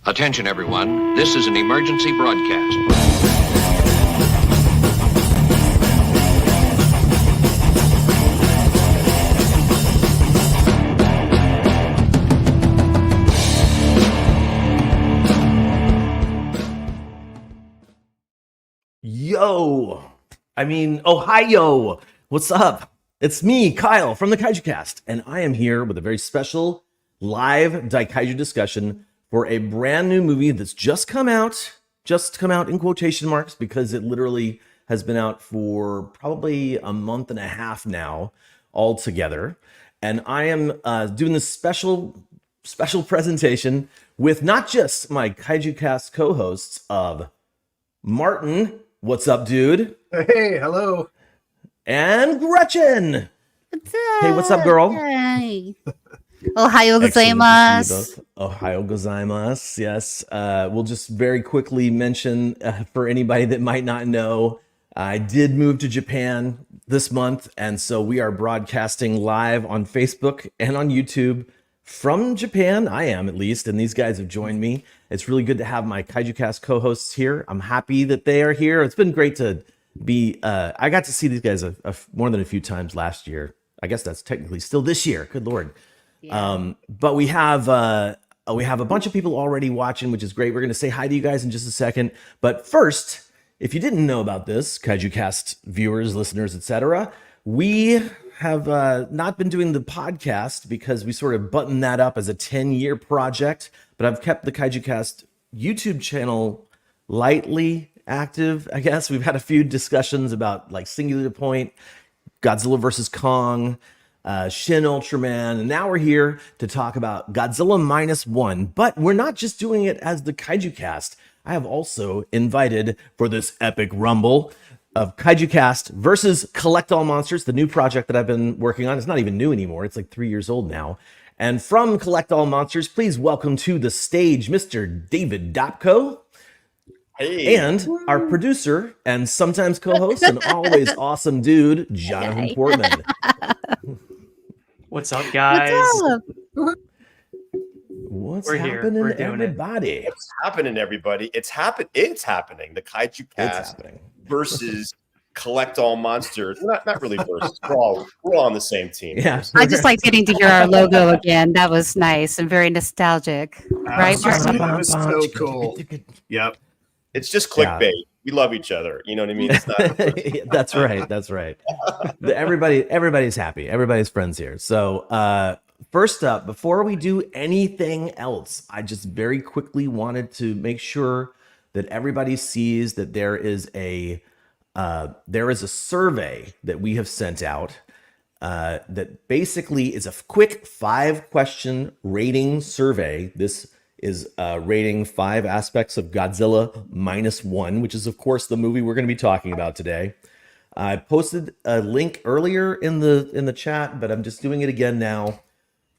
Attention, everyone. This is an emergency broadcast. Ohio. What's up? It's me, Kyle, from the Kaijucast, and I am here with a very special live Daikaiju discussion for a brand new movie that's just come out in quotation marks because it literally has been out for probably a month and a half now altogether. And I am doing this special presentation with not just my Kaijucast co-hosts of Martin, what's up, dude? Hey, hello. And Gretchen. What's up? Hey, what's up, girl? Hey. Ohio Excellent to see you gozaimasu. both. Ohio gozaimasu. Yes. We'll just very quickly mention for anybody that might not know, I did move to Japan this month, and so we are broadcasting live on Facebook and on YouTube from Japan. I am, at least, and these guys have joined me. It's really good to have my Kaijucast co-hosts here. I'm happy that they are here. It's been great to be. I got to see these guys more than a few times last year. I guess that's technically still this year. Good Lord. Yeah. But we have a bunch of people already watching, which is great. We're going to say hi to you guys in just a second. But first, if you didn't know about this, Kaijucast viewers, listeners, etc., we have not been doing the podcast because we sort of buttoned that up as a 10-year project. But I've kept the Kaijucast YouTube channel lightly active, I guess. We've had a few discussions about like Singular Point, Godzilla versus Kong, Shin Ultraman, and now we're here to talk about Godzilla -1. But we're not just doing it as the Kaijucast. I have also invited for this epic rumble of Kaijucast versus Collect All Monsters, the new project that I've been working on. It's not even new anymore. It's like 3 years old now. And from Collect All Monsters, please welcome to the stage Mr. David Dopko. Hey. And our producer and sometimes co-host and always awesome dude, Jonathan Portman. What's up, guys? What's up? What's We're here. happening, We're doing it. everybody? What's happening, everybody? It's happening. The Kaiju It's Cast happening. versus Collect All Monsters. Not really versus. We're all on the same team. Yeah. I just like getting to hear our logo again. That was nice and very nostalgic. Right, Absolutely. Martin? It was so cool. Yep. It's just clickbait. We love each other. You know what I mean? It's not. That's right. That's right. Everybody's happy. Everybody's friends here. So first up, before we do anything else, I just very quickly wanted to make sure that everybody sees that there is a survey that we have sent out that basically is a quick 5-question rating survey. This is rating 5 aspects of Godzilla -1, which is, of course, the movie we're going to be talking about today. I posted a link earlier in the chat, but I'm just doing it again now.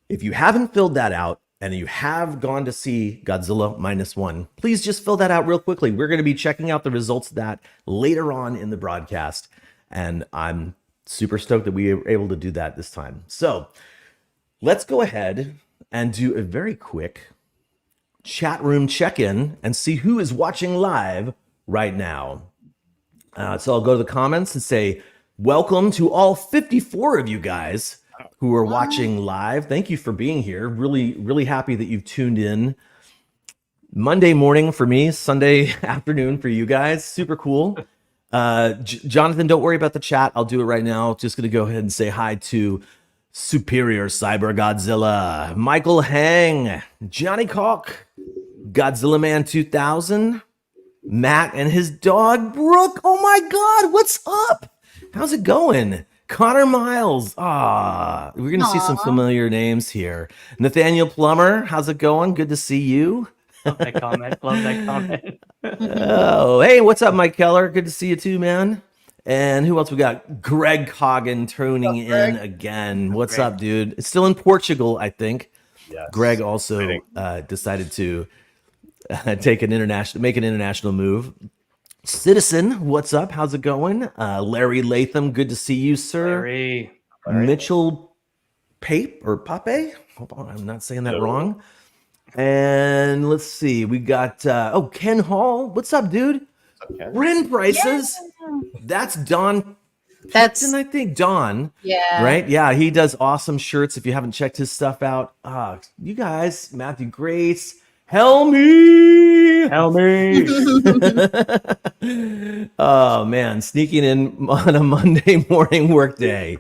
If you haven't filled that out and you have gone to see Godzilla -1, please just fill that out real quickly. We're going to be checking out the results of that later on in the broadcast, and I'm super stoked that we were able to do that this time. So let's go ahead and do a very quick chat room check-in and see who is watching live right now. So I'll go to the comments and say, welcome to all 54 of you guys who are watching live. Thank you for being here. Really, really happy that you've tuned in. Monday morning for me, Sunday afternoon for you guys. Super cool. Jonathan, don't worry about the chat. I'll do it right now. Just going to go ahead and say hi to Superior Cyber Godzilla, Michael Hang, Johnny Cock, Godzilla Man 2000, Matt and his dog Brooke. Oh my God, what's up? How's it going? Connor Miles. We're gonna see some familiar names here. Nathaniel Plummer, how's it going? Good to see you. Love that comment. Love that comment. Oh, hey, what's up, Mike Keller? Good to see you too, man. And who else we got? Greg Coggin tuning in again. What's Greg. up, dude? It's still in Portugal, I think. Yes. Greg also decided to make an international move. Citizen, what's up? How's it going? Larry Latham, good to see you, sir. Larry. Mitchell Pape or Pape? Hope I'm not saying that wrong. And let's see, we got Ken Hall. What's up, dude? Okay. Ren prices. That's Don. That's I think Don. yeah. Right? Yeah, he does awesome shirts. If you haven't checked his stuff out, you guys, Matthew Grace, Help me. Oh man, sneaking in on a Monday morning work day.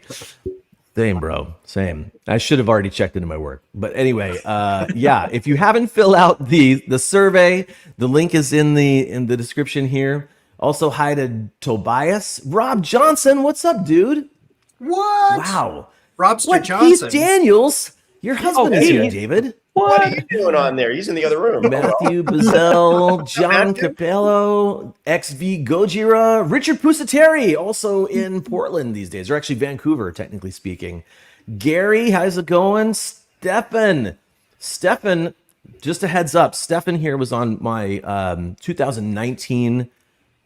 Same, bro. Same. I should have already checked into my work. But anyway, yeah, if you haven't filled out the survey, the link is in the description here. Also, hi to Tobias. Rob Johnson, what's up, dude? What? Wow. Robster Johnson. Keith Daniels? Your husband is here, Keith. David. What are you doing on there? He's in the other room. Matthew Bazell, John Capello, XV Gojira, Richard Pusateri, also in Portland these days, or actually Vancouver, technically speaking. Gary, how's it going? Stefan, just a heads up, Stefan here was on my 2019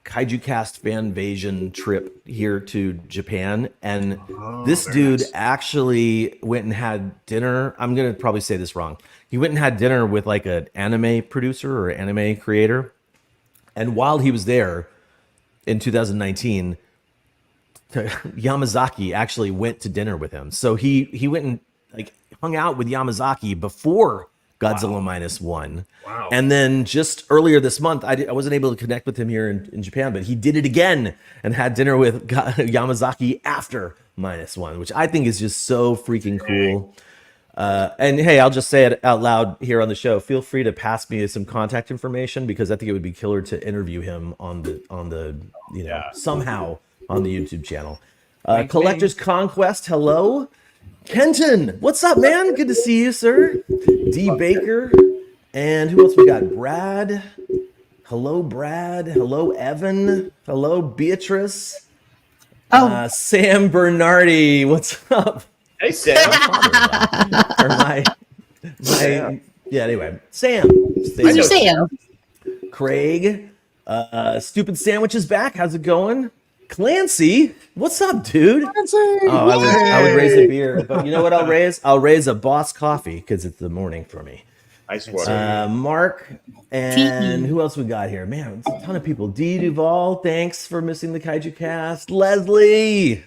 Kaijucast fan invasion trip here to Japan, and this dude actually went and had dinner. I'm gonna probably say this wrong. He went and had dinner with like an anime producer or anime creator, and while he was there in 2019, Yamazaki actually went to dinner with him. So he went and like hung out with Yamazaki before Godzilla -1. Wow. And then just earlier this month, I wasn't able to connect with him here in Japan, but he did it again and had dinner with Yamazaki after -1, which I think is just so freaking cool. And hey, I'll just say it out loud here on the show. Feel free to pass me some contact information because I think it would be killer to interview him on the somehow on the YouTube channel. Collector's Conquest, hello. Kenton, what's up, man? Good to see you, sir. D. Baker. And who else we got? Brad. Hello, Brad. Hello, Evan. Hello, Beatrice. Sam Bernardi. What's up? Hey, Sam. Or anyway. Sam. I know Sam. Craig. Stupid Sandwich is back. How's it going? Clancy, what's up, dude? Clancy. Oh, I would raise a beer, but you know what I'll raise? I'll raise a Boss Coffee because it's the morning for me. I swear. Mark, and who else we got here? Man, it's a ton of people. D. Duval, thanks for missing the Kaiju Cast. Leslie,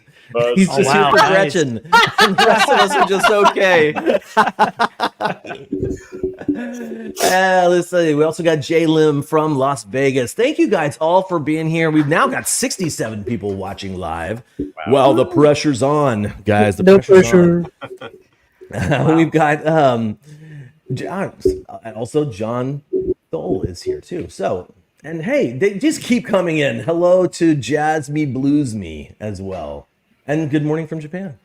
he's just here for Gretchen. And the rest of us are just okay. Let's see. We also got Jay Lim from Las Vegas. Thank you guys all for being here. We've now got 67 people watching live. Wow. Well, the pressure's on, guys. The pressure's on. We've got John, also John Thole is here too. So, and hey, they just keep coming in. Hello to Jazz Me Blues Me as well. And good morning from Japan.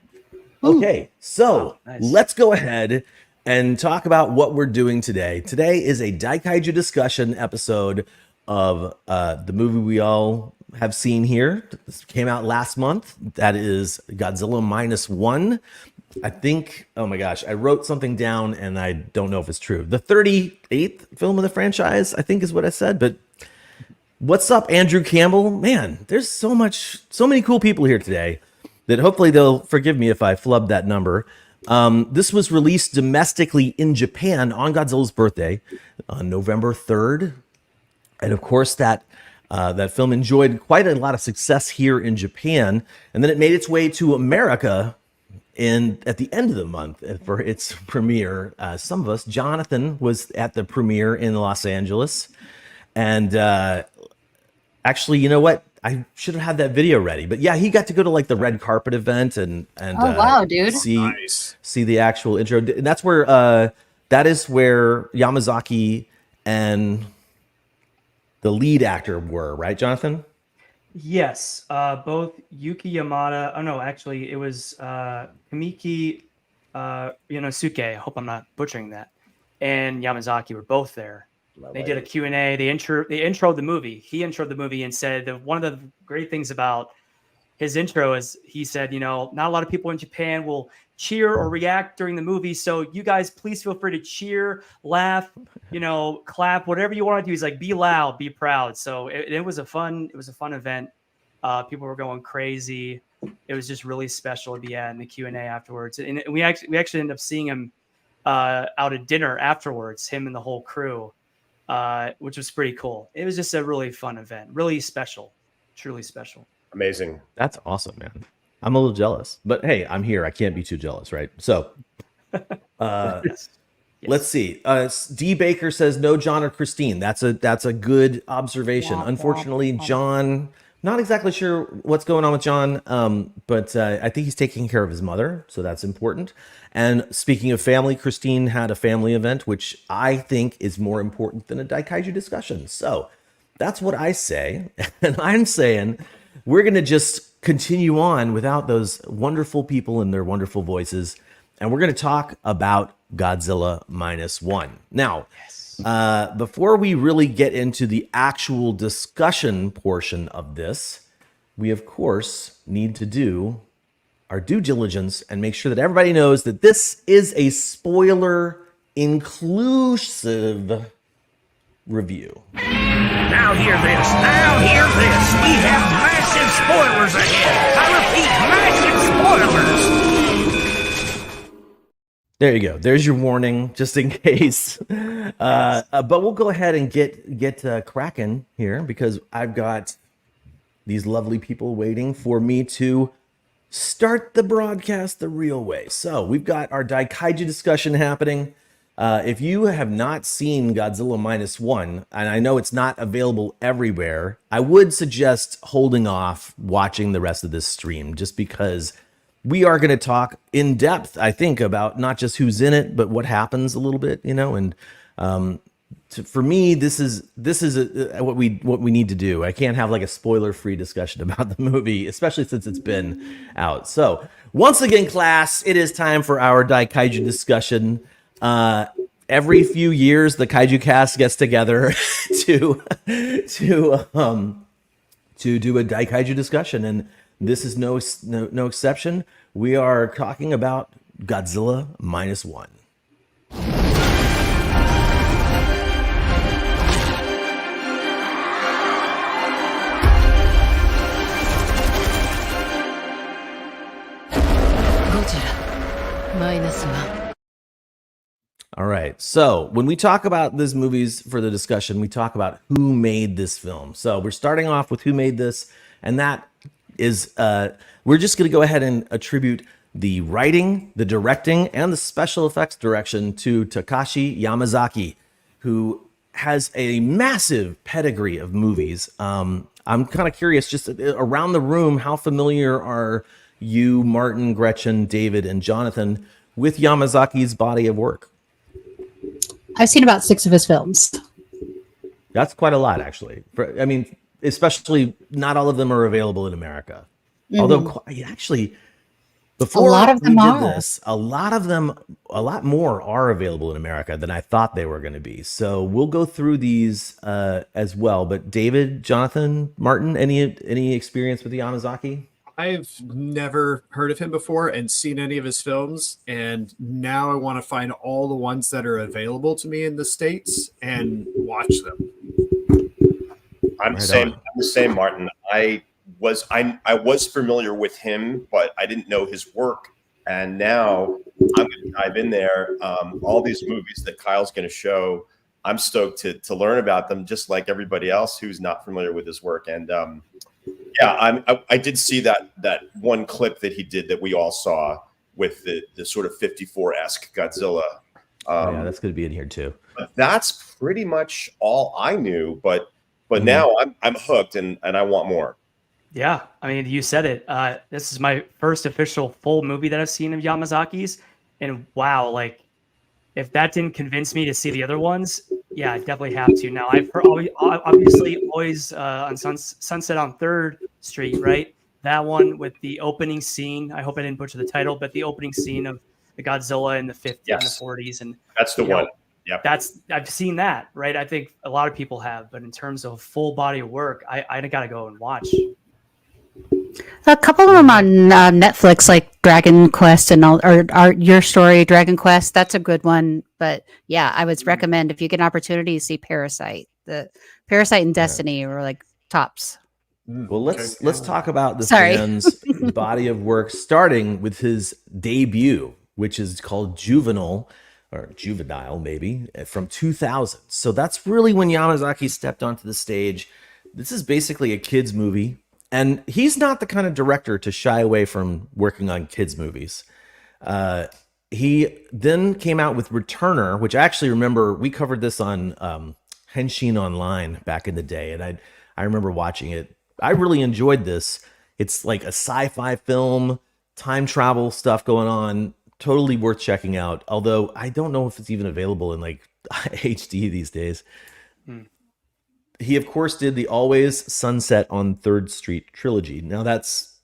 Okay, so let's go ahead and talk about what we're doing today. Today is a Daikaiju discussion episode of the movie we all have seen here. This came out last month. That is Godzilla -1. I think, oh my gosh, I wrote something down and I don't know if it's true. The 38th film of the franchise, I think is what I said. But what's up, Andrew Campbell? Man, there's so many cool people here today that hopefully they'll forgive me if I flubbed that number. This was released domestically in Japan on Godzilla's birthday on November 3rd. And of course, that film enjoyed quite a lot of success here in Japan. And then it made its way to America at the end of the month for its premiere. Some of us, Jonathan was at the premiere in Los Angeles. And actually, you know what? I should have had that video ready, but yeah, he got to go to like the red carpet event and wow, dude, see the actual intro. And that's where that is where Yamazaki and the lead actor were, right, Jonathan? Yes, both Yuki Yamada. Oh no, actually, it was Kamiki Yonosuke. I hope I'm not butchering that. And Yamazaki were both there. They did a Q&A. They introed the movie. He introed the movie and said that one of the great things about his intro is he said, not a lot of people in Japan will cheer or react during the movie. So you guys, please feel free to cheer, laugh, clap, whatever you want to do. He's like, be loud, be proud. So it was a fun event. People were going crazy. It was just really special at the end, the Q&A afterwards. And we actually ended up seeing him out at dinner afterwards, him and the whole crew, which was pretty cool. It was just a really fun event, really special, truly special. Amazing. That's awesome, man. I'm a little jealous, but hey, I'm here. I can't be too jealous, right? So, Yes. let's see. D Baker says no John or Christine. That's a good observation. Unfortunately, John, not exactly sure what's going on with John, but I think he's taking care of his mother, so that's important. And speaking of family, Christine had a family event, which I think is more important than a Daikaiju discussion. So that's what I say, and I'm saying we're gonna just continue on without those wonderful people and their wonderful voices, and we're gonna talk about Godzilla -1. Now, before we really get into the actual discussion portion of this, we of course need to do our due diligence and make sure that everybody knows that this is a spoiler inclusive review. Now hear this. Now hear this. We have massive spoilers ahead. I repeat, massive spoilers. There you go. There's your warning, just in case. But we'll go ahead and get cracking here because I've got these lovely people waiting for me to start the broadcast the real way. So we've got our Daikaiju discussion happening. If you have not seen Godzilla -1, and I know it's not available everywhere, I would suggest holding off watching the rest of this stream just because we are going to talk in depth, I think, about not just who's in it, but what happens a little bit, and for me, this is what we need to do. I can't have like a spoiler-free discussion about the movie, especially since it's been out. So once again, class, it is time for our Daikaiju discussion. Every few years, the Kaijucast gets together to do a Daikaiju discussion, and this is no exception. We are talking about Godzilla -1. All right. So when we talk about these movies for the discussion, we talk about who made this film. So we're starting off with who made this, and that is we're just going to go ahead and attribute the writing, the directing, and the special effects direction to Takashi Yamazaki, who has a massive pedigree of movies. I'm kind of curious, just around the room, how familiar are you, Martin, Gretchen, David, and Jonathan with Yamazaki's body of work? I've seen about 6 of his films. That's quite a lot, actually. I mean, especially not all of them are available in America. Although, actually, before a lot of them are. This, a lot more are available in America than I thought they were going to be. So we'll go through these as well. But David, Jonathan, Martin, any experience with Yamazaki? I've never heard of him before and seen any of his films, and now I want to find all the ones that are available to me in the States and watch them. I'm the same, Martin. I was familiar with him, but I didn't know his work. And now I'm going to dive in there. All these movies that Kyle's going to show, I'm stoked to learn about them, just like everybody else who's not familiar with his work. And I did see that one clip that he did that we all saw with the sort of 54-esque Godzilla. That's going to be in here too. But that's pretty much all I knew. But now I'm hooked and I want more. Yeah, I mean, you said it. This is my first official full movie that I've seen of Yamazaki's, and wow, like if that didn't convince me to see the other ones, yeah, I definitely have to. Now I've heard, obviously always on Sunset on 3rd Street, right? That one with the opening scene. I hope I didn't butcher the title, but the opening scene of the Godzilla in the 50s and the 40s, and that's the one. Yeah, I've seen that, right? I think a lot of people have, but in terms of full body of work, I got to go and watch. A couple of them on Netflix, like Dragon Quest and all, or Your Story, Dragon Quest. That's a good one. But yeah, I would recommend if you get an opportunity to see Parasite. The Parasite and Destiny are like tops. Well, let's talk about this man's body of work, starting with his debut, which is called Juvenile. or juvenile maybe, from 2000. So that's really when Yamazaki stepped onto the stage. This is basically a kids movie, and he's not the kind of director to shy away from working on kids movies. He then came out with Returner, which I actually remember we covered this on Henshin Online back in the day, and I remember watching it. I really enjoyed this. It's like a sci-fi film, time travel stuff going on. Totally worth checking out. Although I don't know if it's even available in like HD these days. He of course did the Always Sunset on 3rd Street trilogy. Now that's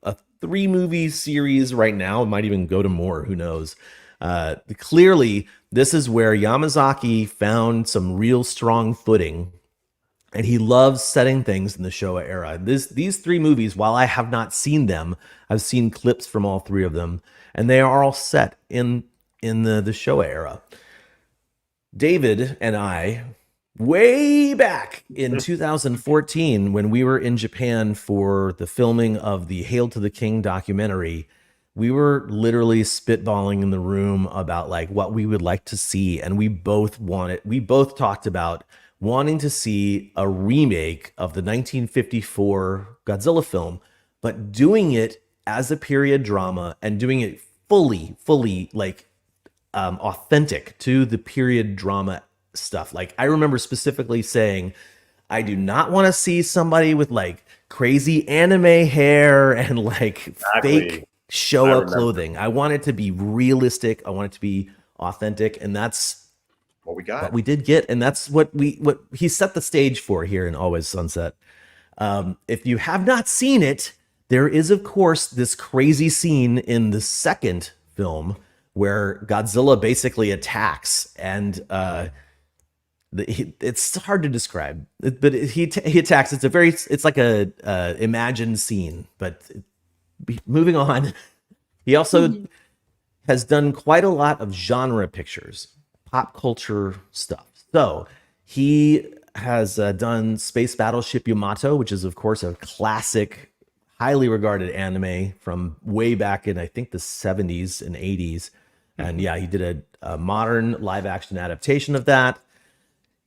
a 3-movie series right now. It might even go to more. Who knows? Clearly, this is where Yamazaki found some real strong footing, and he loves setting things in the Showa era. These 3 movies, while I have not seen them, I've seen clips from all 3 of them, and they are all set in the Showa era. David and I, way back in 2014, when we were in Japan for the filming of the Hail to the King documentary, we were literally spitballing in the room about like what we would like to see, and we both talked about wanting to see a remake of the 1954 Godzilla film, but doing it as a period drama and doing it fully like authentic to the period drama stuff. Like I remember specifically saying, I do not want to see somebody with like crazy anime hair and like fake Showa clothing. I want it to be realistic. I want it to be authentic, and that's what we got. What we did get, and that's what he set the stage for here in Always Sunset. If you have not seen it, there is of course this crazy scene in the second film where Godzilla basically attacks, and it's hard to describe, but he attacks. It's like a imagined scene. But moving on, he also has done quite a lot of genre pictures, pop culture stuff. So he has done Space Battleship Yamato, which is of course a classic, highly regarded anime from way back in I think the 70s and 80s. And yeah, he did a modern live action adaptation of that.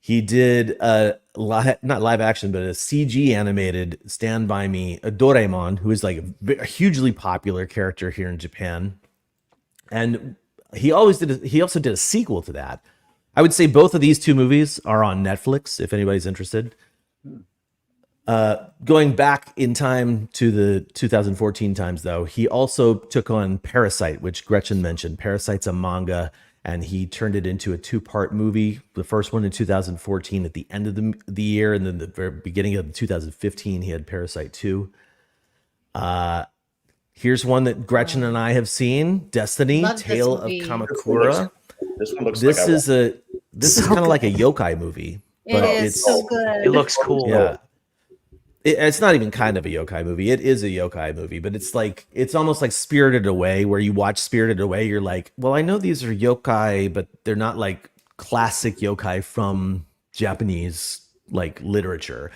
He did not live action, but a CG animated Stand By Me, a Doraemon, who is like a hugely popular character here in Japan. And he also did a sequel to that. I would say both of these 2 movies are on Netflix, if anybody's interested. Going back in time to the 2014 times, though, he also took on Parasite, which Gretchen mentioned. Parasite's a manga, and he turned it into a 2-part movie. The first one in 2014 at the end of the year, and then the very beginning of 2015, he had Parasite 2. Here's one that Gretchen and I have seen: Destiny, Tale of Kamakura. This is kind of like a yokai movie, but it's so good. It looks cool. Yeah. It's not even kind of a yokai movie. It is a yokai movie, but it's almost like Spirited Away, where you watch Spirited Away, you're like, well, I know these are yokai, but they're not like classic yokai from Japanese like literature.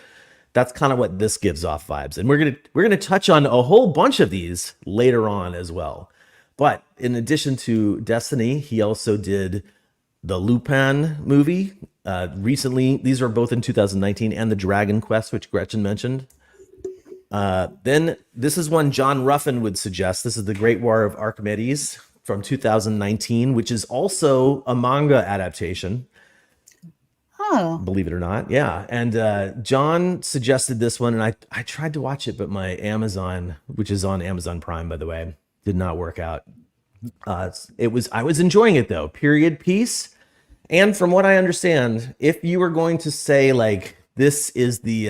That's kind of what this gives off vibes. And we're gonna touch on a whole bunch of these later on as well. But in addition to Destiny, he also did the Lupin movie recently. These are both in 2019, and the Dragon Quest, which Gretchen mentioned. Then this is one John Ruffin would suggest. This is the Great War of Archimedes from 2019, which is also a manga adaptation. Oh, Believe it or not. Yeah. And John suggested this one, and I tried to watch it, but my Amazon, which is on Amazon Prime, by the way, did not work out. I was enjoying it though. Period piece. And from what I understand, if you were going to say like this is the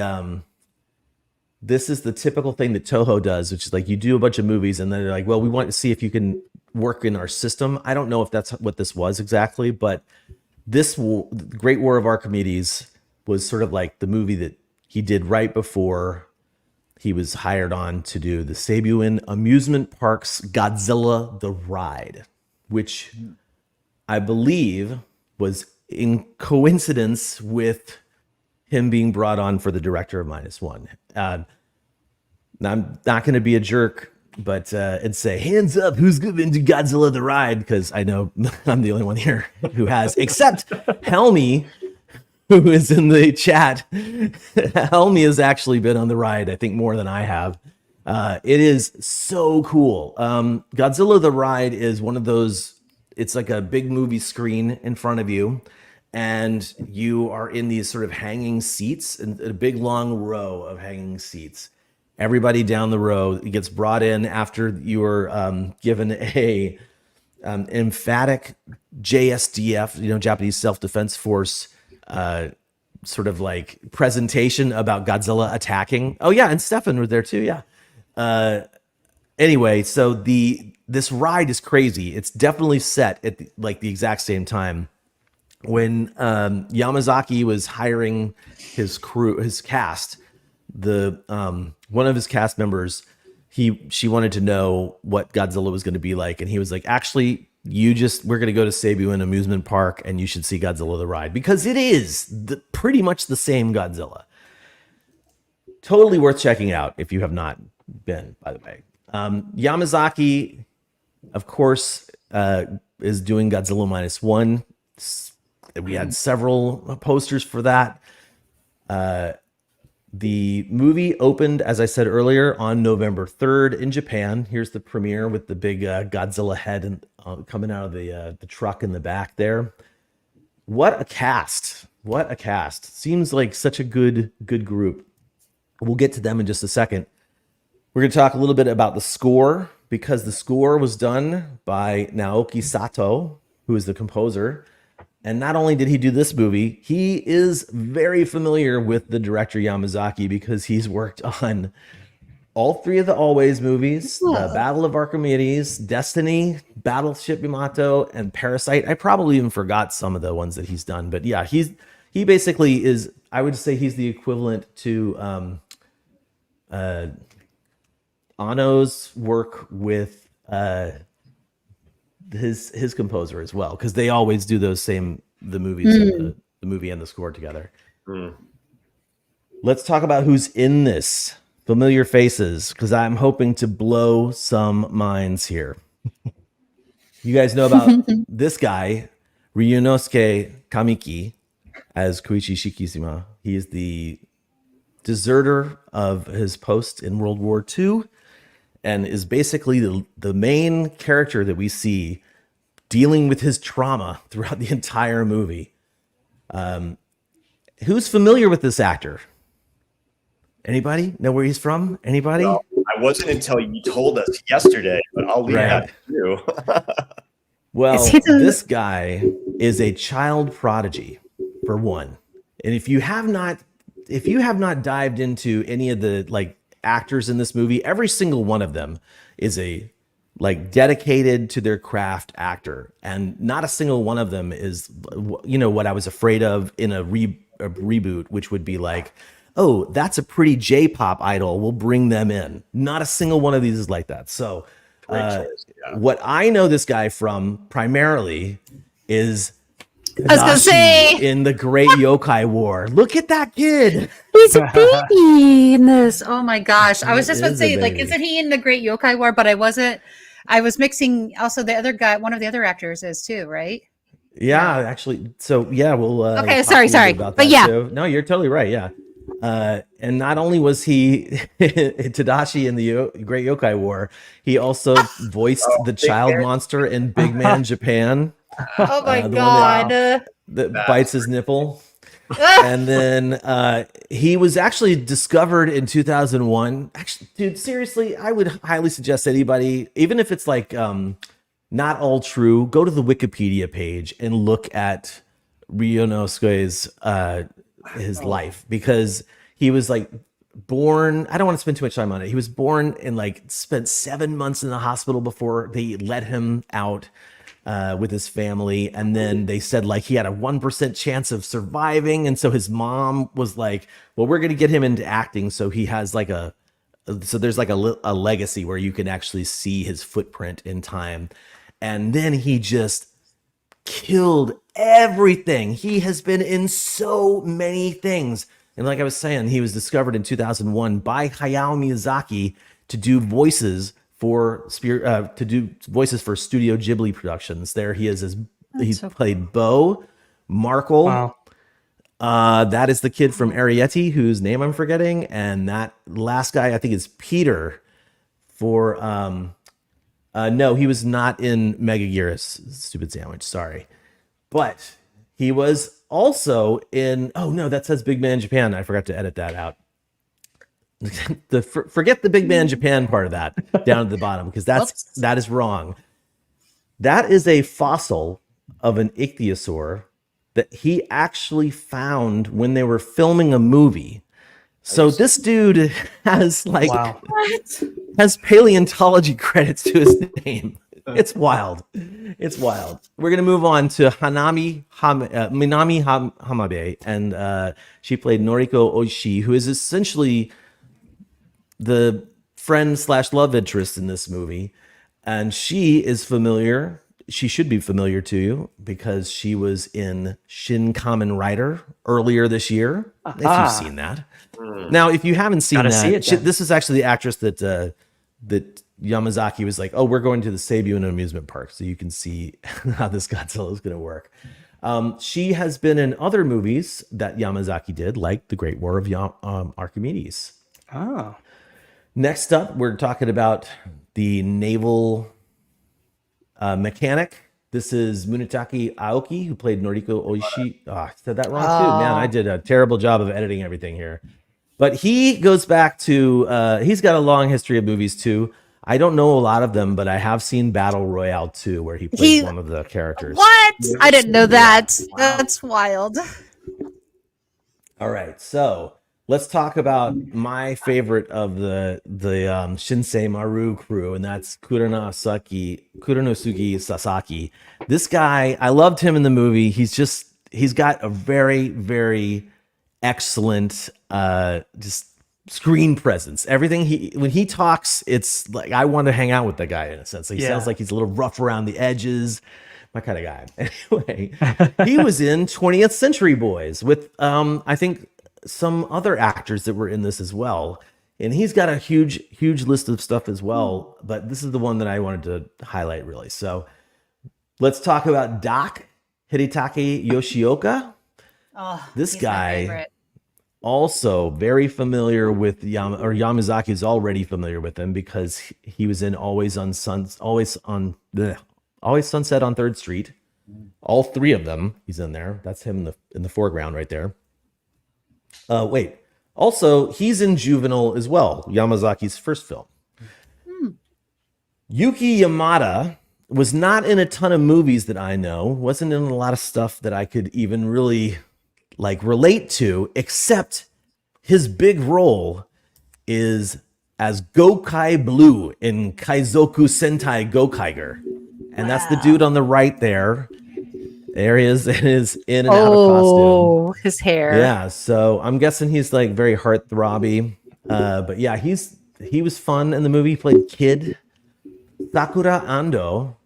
typical thing that Toho does, which is like you do a bunch of movies and then they're like, well, we want to see if you can work in our system. I don't know if that's what this was exactly, but Great War of Archimedes was sort of like the movie that he did right before he was hired on to do the Seibuin Amusement Park's Godzilla the Ride, which I believe was in coincidence with him being brought on for the director of -1. Now, I'm not going to be a jerk but and say, hands up, who's been to Godzilla the ride? Because I know I'm the only one here who has, except Helmy, who is in the chat. Helmy has actually been on the ride, I think more than I have. It is so cool. Godzilla the ride is one of those, it's like a big movie screen in front of you, and you are in these sort of hanging seats, and a big long row of hanging seats. Everybody down the row gets brought in after you are given a emphatic JSDF, Japanese Self-Defense Force, sort of like presentation about Godzilla attacking. Oh yeah, and Stefan was there too. Yeah. Anyway, so this ride is crazy. It's definitely set at the exact same time when Yamazaki was hiring his crew, his cast. One of his cast members, she wanted to know what Godzilla was going to be like, and he was like, actually, we're going to go to Seibu Amusement Park, and you should see Godzilla the ride, because it is pretty much the same Godzilla. Totally worth checking out if you have not been, by the way. Yamazaki, of course, is doing Godzilla -1. We had several posters for that. The movie opened, as I said earlier, on November 3rd in Japan. Here's the premiere with the big Godzilla head coming out of the truck in the back there. What a cast. What a cast. Seems like such a good group. We'll get to them in just a second. We're going to talk a little bit about the score, because the score was done by Naoki Sato, who is the composer. And not only did he do this movie, he is very familiar with the director Yamazaki, because he's worked on all three of the Always movies, the Battle of Archimedes, Destiny, Battleship Yamato, and Parasite. I probably even forgot some of the ones that he's done, but yeah, he basically is, I would say he's the equivalent to Anno's work with his composer as well, because they always do the movies and the movie and the score together. Let's talk about who's in this. Familiar faces, because I'm hoping to blow some minds here. You guys know about this guy, Ryunosuke Kamiki, as Koichi Shikishima. He is the deserter of his post in World War II, and is basically the main character that we see dealing with his trauma throughout the entire movie. Who's familiar with this actor? Anybody know where he's from? Anybody? Well, I wasn't until you told us yesterday, but I'll leave that to you. Well, this guy is a child prodigy, for one. And if you have not dived into any of the actors in this movie, every single one of them is a dedicated to their craft actor, and not a single one of them is what I was afraid of in a reboot, which would be like, oh, that's a pretty J-pop idol, we'll bring them in. Not a single one of these is like that. So what I know this guy from primarily is Takashi in the Great Yokai War. Look at that kid. He's a baby in this. Oh my gosh. I was just about to say, isn't he in the Great Yokai War? But I wasn't. I was mixing also the other guy, one of the other actors is too, right? Yeah, actually. So yeah, we'll okay, sorry. But yeah. Too. No, you're totally right. Yeah. And not only was he Tadashi in the Great Yokai War, he also voiced the child monster in Big Man Japan. Oh my god! That bites his nipple. And then he was actually discovered in 2001. Actually, dude, seriously, I would highly suggest anybody, even if it's not all true, go to the Wikipedia page and look at Ryunosuke's his life, because he was born. I don't want to spend too much time on it. He was born and spent 7 months in the hospital before they let him out with his family, and then they said he had a 1% chance of surviving, and so his mom was like, well, we're gonna get him into acting, so he has there's a legacy where you can actually see his footprint in time. And then he just killed everything. He has been in so many things. And like I was saying, he was discovered in 2001 by Hayao Miyazaki to do voices to do voices for Studio Ghibli productions. There he is. He's played Bo, Markle. Wow. That is the kid from Arrietty, whose name I'm forgetting. And that last guy, I think, is Peter for... no, he was not in Megaguirus Stupid Sandwich. Sorry. But he was also in... Oh, no, that says Big Man Japan. I forgot to edit that out. Forget the Big Man Japan part of that down at the bottom, because that is wrong. That is a fossil of an ichthyosaur that he actually found when they were filming a movie. So this dude has has paleontology credits to his name. It's wild. It's wild. We're gonna move on to Minami Hamabe, and she played Noriko Oishi, who is essentially the friend / love interest in this movie, and she is familiar. She should be familiar to you because she was in Shin Kamen Rider earlier this year. If you've seen that. Now, if you haven't seen this is actually the actress that that Yamazaki was like, oh, we're going to the Seibu amusement park, so you can see how this Godzilla is going to work. She has been in other movies that Yamazaki did, like The Great War of Archimedes. Oh. Next up, we're talking about the naval mechanic. This is Munetake Aoki, who played Noriko Oishi. Oh, I said that wrong too. Man, I did a terrible job of editing everything here. But he goes back to, he's got a long history of movies too. I don't know a lot of them, but I have seen Battle Royale 2, where he plays one of the characters. What? I didn't know that. Wow. That's wild. All right, so let's talk about my favorite of the Shinsei Maru crew, and that's Kuronosuke Sasaki. This guy, I loved him in the movie. He's got a very, very excellent just screen presence. Everything when he talks, it's like I want to hang out with the guy in a sense. He sounds like he's a little rough around the edges. My kind of guy. Anyway, he was in 20th Century Boys with I think some other actors that were in this as well. And he's got a huge list of stuff as well, but this is the one that I wanted to highlight really. So let's talk about Doc Hidetake Yoshioka. Oh, this guy also very familiar with Yamazaki is already familiar with him because he was in Always Sunset on 3rd Street. All three of them, he's in there. That's him in the foreground right there. Wait. Also, he's in Juvenile as well, Yamazaki's first film. Yuki Yamada was not in a ton of movies that I know, wasn't in a lot of stuff that I could even really relate to, except his big role is as Gokai Blue in Kaizoku Sentai Gokaiger. And that's the dude on the right there. There he is in and out of costume. Oh, his hair. Yeah, so I'm guessing he's very heartthrobby. But yeah, he was fun in the movie. He played Kid. Sakura Ando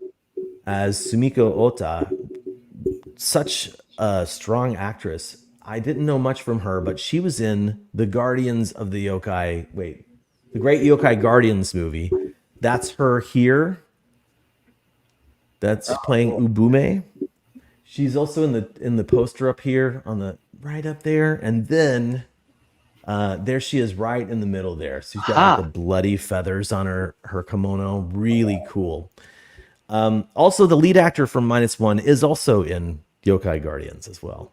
as Sumiko Ota. Such a strong actress. I didn't know much from her, but she was in the Guardians of the Yokai. Wait, the Great Yokai Guardians movie. That's her here. That's playing Ubume. She's also in the poster up here on the right up there, and then there she is right in the middle there. She's got the bloody feathers on her kimono. Really cool. Also, the lead actor from -1 is also in Yokai Guardians as well.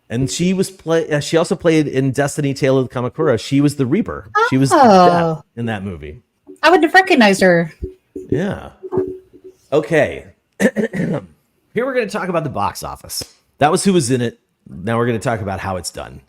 And she also played in Destiny Tale of the Kamakura. She was the Reaper. She was Death in that movie. I wouldn't have recognized her. Yeah. Okay. Here we're going to talk about the box office. That was who was in it. Now we're going to talk about how it's done.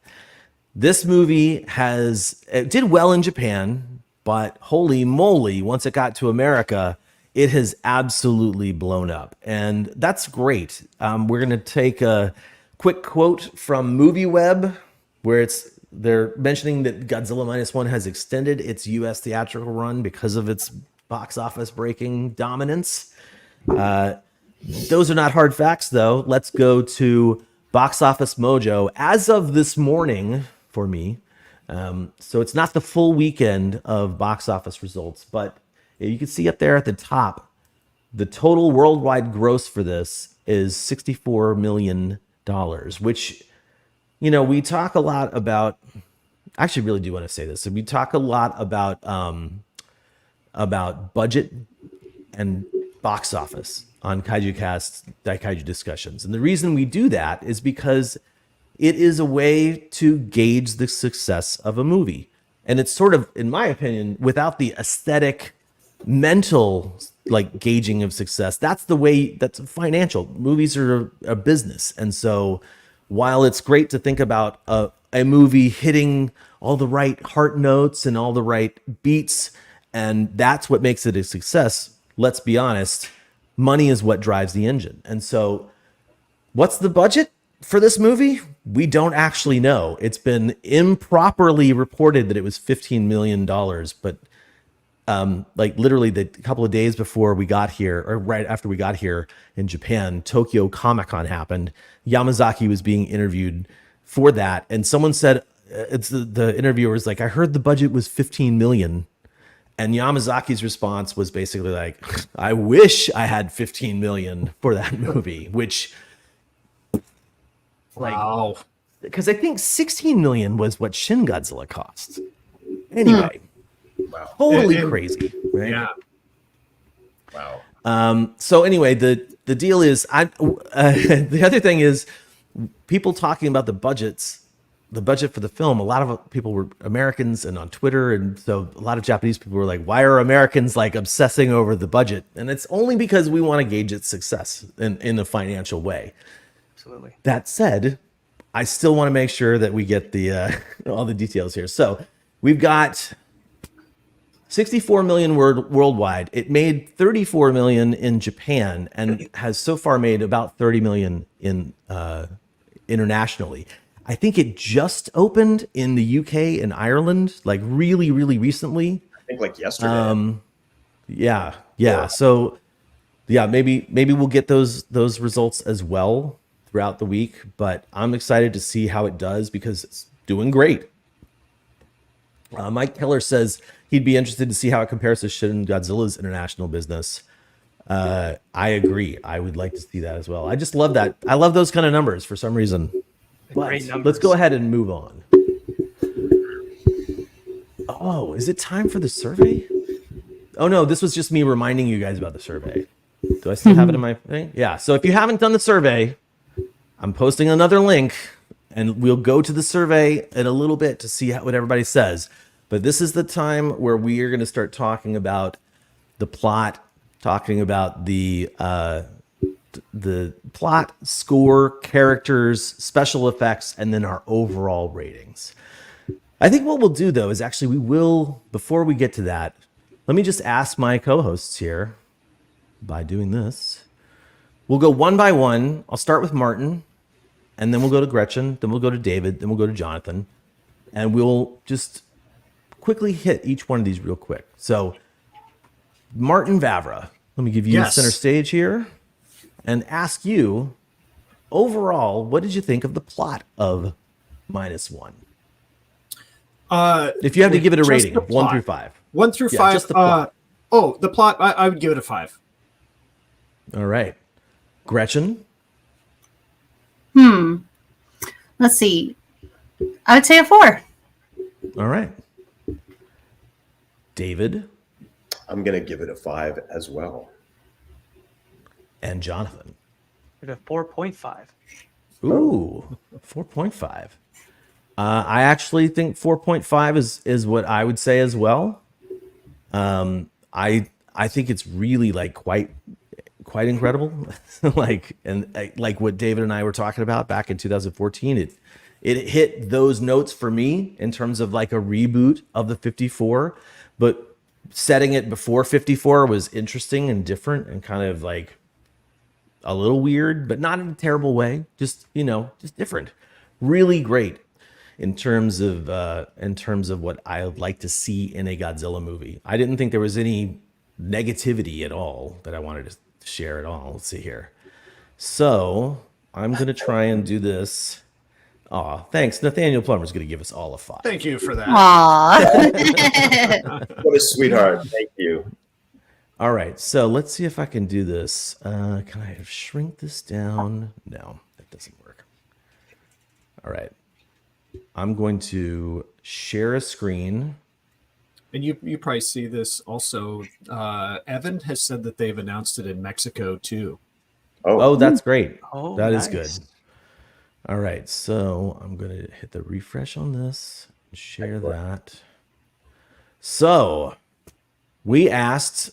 This movie it did well in Japan, but holy moly, once it got to America, it has absolutely blown up. And that's great. We're going to take a quick quote from MovieWeb, where they're mentioning that Godzilla -1 has extended its U.S. theatrical run because of its box office breaking dominance. Those are not hard facts, though. Let's go to Box Office Mojo. As of this morning, for me, So it's not the full weekend of box office results, but you can see up there at the top, the total worldwide gross for this is $64 million, which, we talk a lot about. I actually really do want to say this. So we talk a lot about budget and box office on Kaijucast, Daikaiju discussions. And the reason we do that is because it is a way to gauge the success of a movie. And it's sort of, in my opinion, without the aesthetic, mental gauging of success, that's the way, that's financial. Movies are a business. And so while it's great to think about a movie hitting all the right heart notes and all the right beats, and that's what makes it a success, let's be honest, money is what drives the engine. And so what's the budget for this movie? We don't actually know. It's been improperly reported that it was $15 million, but literally the couple of days before we got here, or right after we got here in Japan, Tokyo Comic-Con happened. Yamazaki was being interviewed for that, and someone said, the interviewer was like, I heard the budget was 15 million. And Yamazaki's response was basically like, I wish I had 15 million for that movie, which, wow. Because I think 16 million was what Shin Godzilla cost. Anyway, Wow. totally crazy, right? Yeah. Wow. So anyway, the deal is, the other thing is, people talking about the budget for the film. A lot of people were Americans and on Twitter, and so a lot of Japanese people were like, "Why are Americans obsessing over the budget?" And it's only because we want to gauge its success in a financial way. Absolutely. That said, I still want to make sure that we get the all the details here. So we've got 64 million worldwide. It made 34 million in Japan and has so far made about 30 million in internationally. I think it just opened in the UK and Ireland, really, really recently. I think yesterday. Yeah. So maybe we'll get those results as well throughout the week, but I'm excited to see how it does because it's doing great. Mike Keller says he'd be interested to see how it compares to Shin Godzilla's international business. I agree. I would like to see that as well. I just love that. I love those kind of numbers for some reason. But let's go ahead and move on. Oh, is it time for the survey? Oh no, this was just me reminding you guys about the survey. Do I still have it in my thing? Yeah. So if you haven't done the survey, I'm posting another link and we'll go to the survey in a little bit to see what everybody says. But this is the time where we are going to start talking about the plot, talking about the plot, score, characters, special effects, and then our overall ratings. I think what we'll do, though, is actually before we get to that, let me just ask my co-hosts here by doing this. We'll go one by one. I'll start with Martin, and then we'll go to Gretchen, then we'll go to David, then we'll go to Jonathan, and we'll just quickly hit each one of these real quick. So, Martin Vavra, let me give you the center stage here and ask you, overall, what did you think of the plot of -1? If you have to give it a rating, 1 through 5. 1 through 5. Just the plot. The plot, I would give it a 5. All right. Gretchen? Let's see. I would say a 4. All right. David? I'm going to give it a 5 as well. And Jonathan? At a 4.5. Ooh, 4.5. I actually think 4.5 is what I would say as well. I think it's really quite incredible. Like what David and I were talking about back in 2014. It hit those notes for me in terms of a reboot of the 54, but setting it before 54 was interesting and different and kind of a little weird, but not in a terrible way. Just different. Really great in terms of what I would like to see in a Godzilla movie. I didn't think there was any negativity at all that I wanted to share at all. Let's see here. So I'm going to try and do this. Aw, thanks. Nathaniel Plummer's going to give us all a 5. Thank you for that. Aw. What a sweetheart. Thank you. All right, so let's see if I can do this. Can I shrink this down? No, that doesn't work. All right. I'm going to share a screen. And you probably see this also. Evan has said that they've announced it in Mexico too. Oh, that's great. Oh, That is nice. good. All right, so I'm going to hit the refresh on this and share that. So we asked,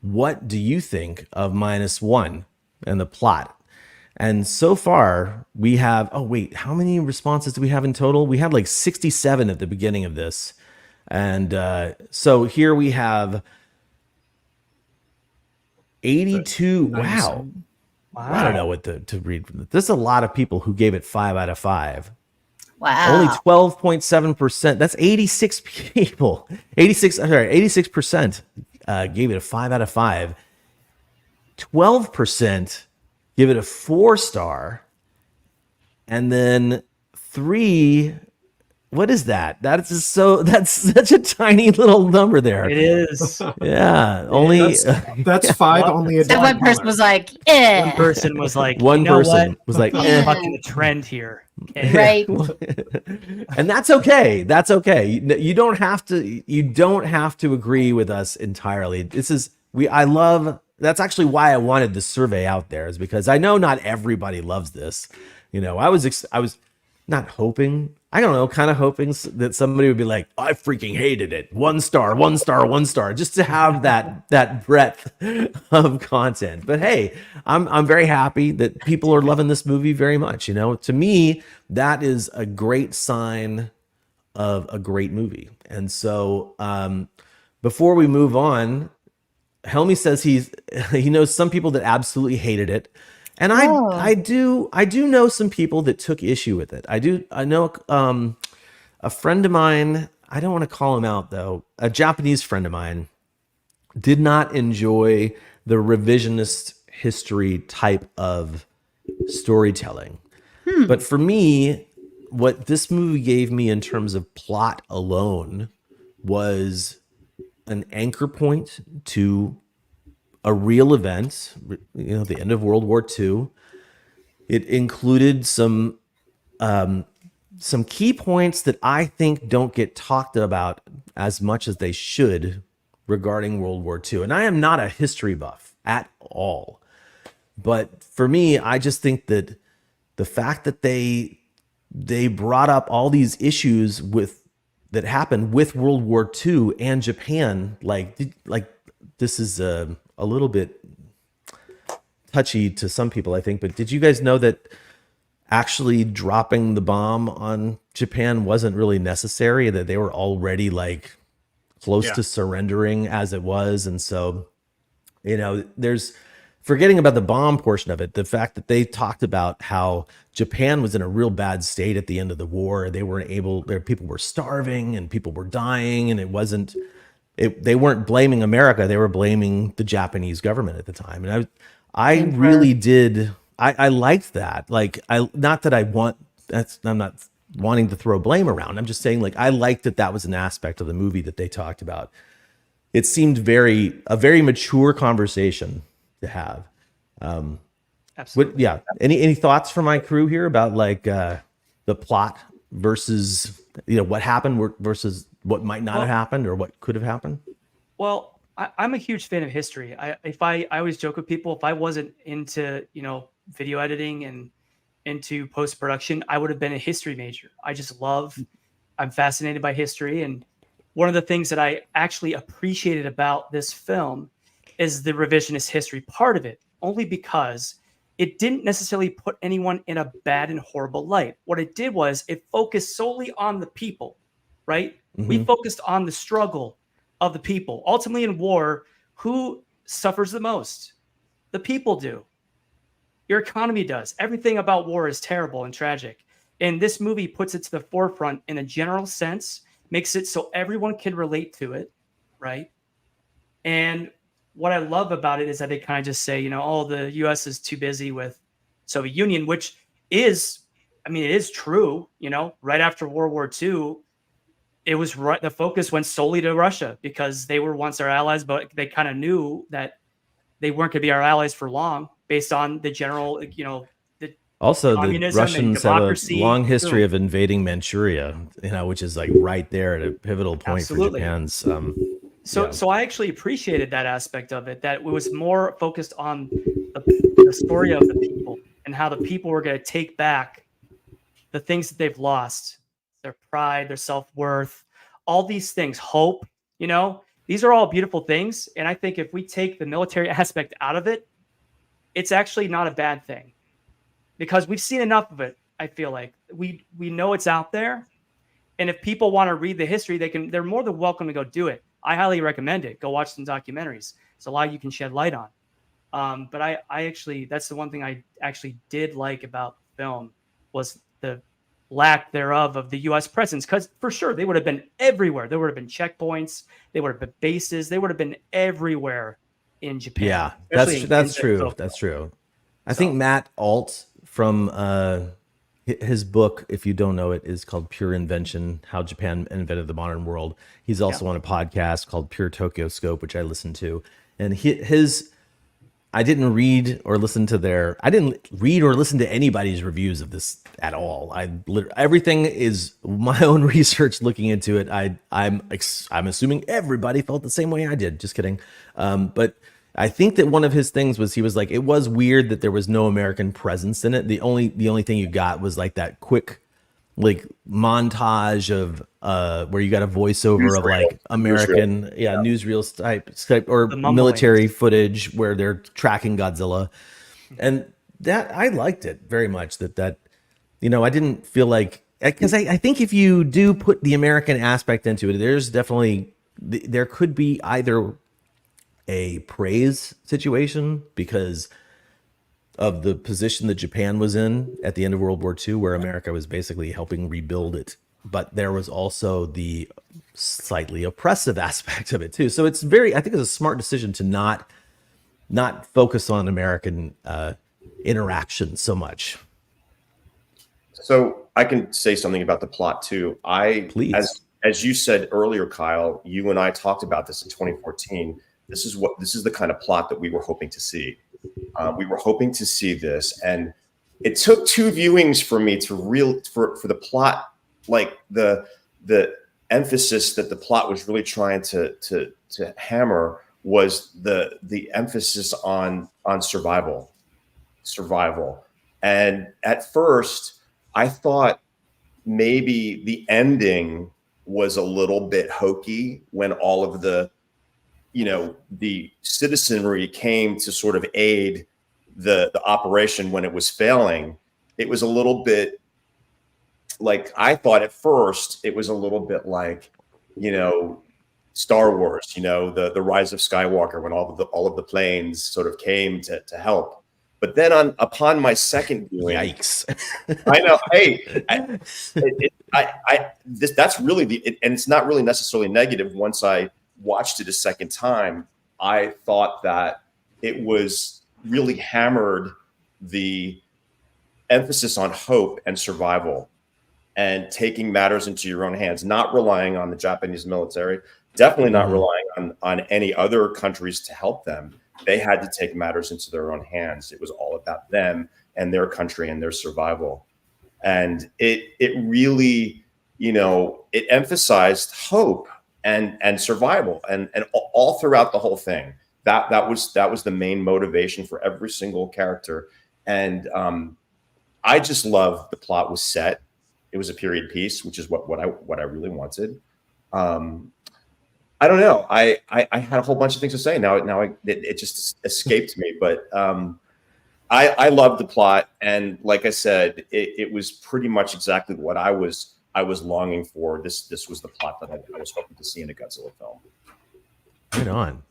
what do you think of -1 and the plot? And so far we have, oh wait, how many responses do we have in total? We had like 67 at the beginning of this. And so here we have 82. Wow. Wow. I don't know what to read from this. There's a lot of people who gave it 5 out of 5. Wow. Only 12.7%. That's 86 people. 86% gave it a 5 out of 5. 12% give it a 4-star. And then 3, what is that? That's such a tiny little number there. It is. Yeah, only That's 5 only. That one person was like, eh. One person was like, one you know person what? was like, I'm eh. bucking the trend here. Okay? Right. And that's okay. That's okay. You don't have to agree with us entirely. That's actually why I wanted the survey out there, is because I know not everybody loves this. You know, I was not hoping, I don't know, kind of hoping that somebody would be like, I freaking hated it. 1 star, 1 star, 1 star, just to have that breadth of content. But hey, I'm very happy that people are loving this movie very much. You know, to me, that is a great sign of a great movie. And so before we move on, Helmy says he knows some people that absolutely hated it. And I do know some people that took issue with it. I know a friend of mine, I don't want to call him out though, a Japanese friend of mine did not enjoy the revisionist history type of storytelling. But for me, what this movie gave me in terms of plot alone was an anchor point to a real event, you know, the end of World War II. It included some key points that I think don't get talked about as much as they should regarding World War II. And I am not a history buff at all. But for me, I just think that the fact that they brought up all these issues that happened with World War II and Japan, like this is a little bit touchy to some people, I think. But did you guys know that actually dropping the bomb on Japan wasn't really necessary, that they were already like close to surrendering as it was? And so, you know, there's forgetting about the bomb portion of it, the fact that they talked about how Japan was in a real bad state at the end of the war. They weren't able, people were starving and people were dying, and they weren't blaming America. They were blaming the Japanese government at the time. And I really did. I liked that. Like, I'm not wanting to throw blame around. I'm just saying, like, I liked that was an aspect of the movie that they talked about. It seemed a very mature conversation to have. Absolutely. Yeah. Any thoughts from my crew here about like the plot versus, you know, what happened versus what might not have happened or what could have happened? Well, I'm a huge fan of history. I always joke with people, if I wasn't into, you know, video editing and into post-production, I would have been a history major. I'm fascinated by history. And one of the things that I actually appreciated about this film is the revisionist history part of it, only because it didn't necessarily put anyone in a bad and horrible light. What it did was it focused solely on the people, right? Mm-hmm. We focused on the struggle of the people. Ultimately in war, who suffers the most? The people do. Your economy does. Everything about war is terrible and tragic. And this movie puts it to the forefront in a general sense, makes it so everyone can relate to it, right? And what I love about it is that they kind of just say, you know, oh, the U.S. is too busy with Soviet Union, which is I mean, it is true, you know, right after World War II, it was right. The focus went solely to Russia because they were once our allies, but they kind of knew that they weren't going to be our allies for long based on the general, you know, the Also, the communism and Russians have a democracy. long history Boom. of invading Manchuria, you know, which is like right there at a pivotal point Absolutely. for Japan's. So I actually appreciated that aspect of it, that it was more focused on the story of the people and how the people were going to take back the things that they've lost, their pride, their self-worth, all these things, hope, you know, these are all beautiful things. And I think if we take the military aspect out of it, it's actually not a bad thing because we've seen enough of it. I feel like we know it's out there. And if people want to read the history, they're more than welcome to go do it. I highly recommend it. Go watch some documentaries. It's a lot you can shed light on. But I actually, that's the one thing I actually did like about film was the lack thereof of the U.S. presence. Because for sure, they would have been everywhere. There would have been checkpoints. They would have been bases. They would have been everywhere in Japan. Yeah, especially that's in true. Tokyo. That's true. I think Matt Alt from his book, if you don't know it, is called Pure Invention: How Japan Invented the Modern World. He's also on a podcast called Pure Tokyo Scope, which I listen to. And I didn't read or listen to anybody's reviews of this at all. Everything is my own research looking into it. I'm assuming everybody felt the same way I did. Just kidding. But I think that one of his things was he was like, it was weird that there was no American presence in it. The only thing you got was like that quick like montage of where you got a voiceover of like American newsreel type or military footage where they're tracking Godzilla. And that I liked it very much that you know, I didn't feel like, because I think if you do put the American aspect into it, there's definitely, there could be either a praise situation because of the position that Japan was in at the end of World War II, where America was basically helping rebuild it. But there was also the slightly oppressive aspect of it too. So it's I think it's a smart decision to not focus on American interaction so much. So I can say something about the plot too. Please. As you said earlier, Kyle, you and I talked about this in 2014. This is the kind of plot that we were hoping to see. We were hoping to see this, and it took 2 viewings for me for the plot, like the emphasis that the plot was really trying to hammer was the emphasis on survival. And at first, I thought maybe the ending was a little bit hokey when all of the citizenry came to sort of aid the operation when it was failing. It was a little bit like, I thought at first it was a little bit like, Star Wars, the Rise of Skywalker, when all of the planes sort of came to help. But then upon my second viewing, yikes! I know. Hey, that's really and it's not really necessarily negative. Once I watched it a second time, I thought that it was really hammered the emphasis on hope and survival and taking matters into your own hands, not relying on the Japanese military, definitely not relying on any other countries to help them. They had to take matters into their own hands. It was all about them and their country and their survival. And it really, it emphasized hope and survival and all throughout the whole thing. That was the main motivation for every single character. And I just love the plot was set. It was a period piece, which is what I really wanted. I don't know. I had a whole bunch of things to say. Now it just escaped me. But I love the plot, and like I said, it was pretty much exactly what I was longing for. This was the plot that I was hoping to see in a Godzilla film. Right on.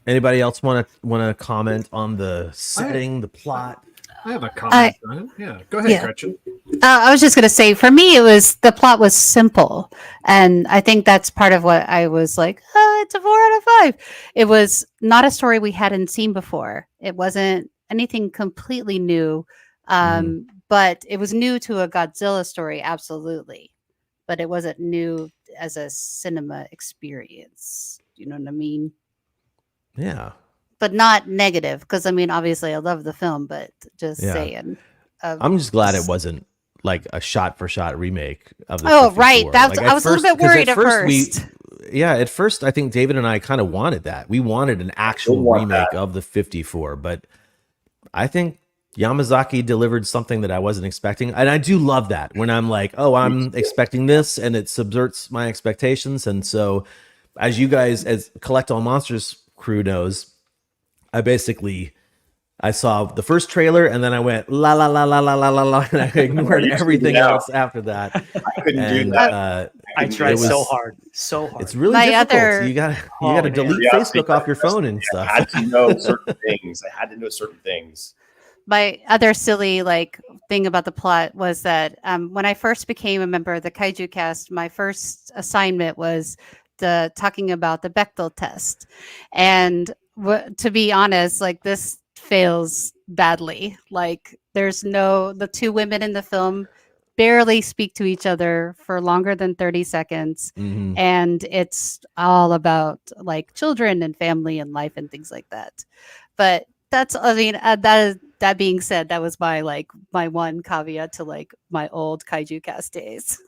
Anybody else want to comment on the setting, the plot? I have a comment on it. Yeah, go ahead, Gretchen. I was just going to say, for me, the plot was simple. And I think that's part of what I was like, it's a 4 out of 5. It was not a story we hadn't seen before. It wasn't anything completely new. but it was new to a Godzilla story, absolutely. But it wasn't new as a cinema experience. You know what I mean? Yeah. But not negative, because I mean, obviously, I love the film, but just Yeah. saying. I'm just glad it wasn't like a shot-for-shot remake of the Oh, 54. right. That's Like, I was a little bit 'cause worried at first. At first, I think David and I kind of wanted that. We wanted an actual remake of the 54, but I think Yamazaki delivered something that I wasn't expecting. And I do love that when I'm like, oh, I'm expecting this, and it subverts my expectations. And so, as you guys, as Collect All Monsters crew knows, I saw the first trailer and then I went la la la la la la la la, and I ignored everything else after that. I couldn't do that. I tried so hard. It's really difficult. You gotta delete Yeah, Facebook off your phone and stuff. I had to know certain things. My other silly thing about the plot was that when I first became a member of the Kaijucast, my first assignment was talking about the Bechdel test, and to be honest, this fails badly. The two women in the film barely speak to each other for longer than 30 seconds. Mm-hmm. And it's all about children and family and life and things like that. But that being said, that was my my one caveat to my old Kaijucast days.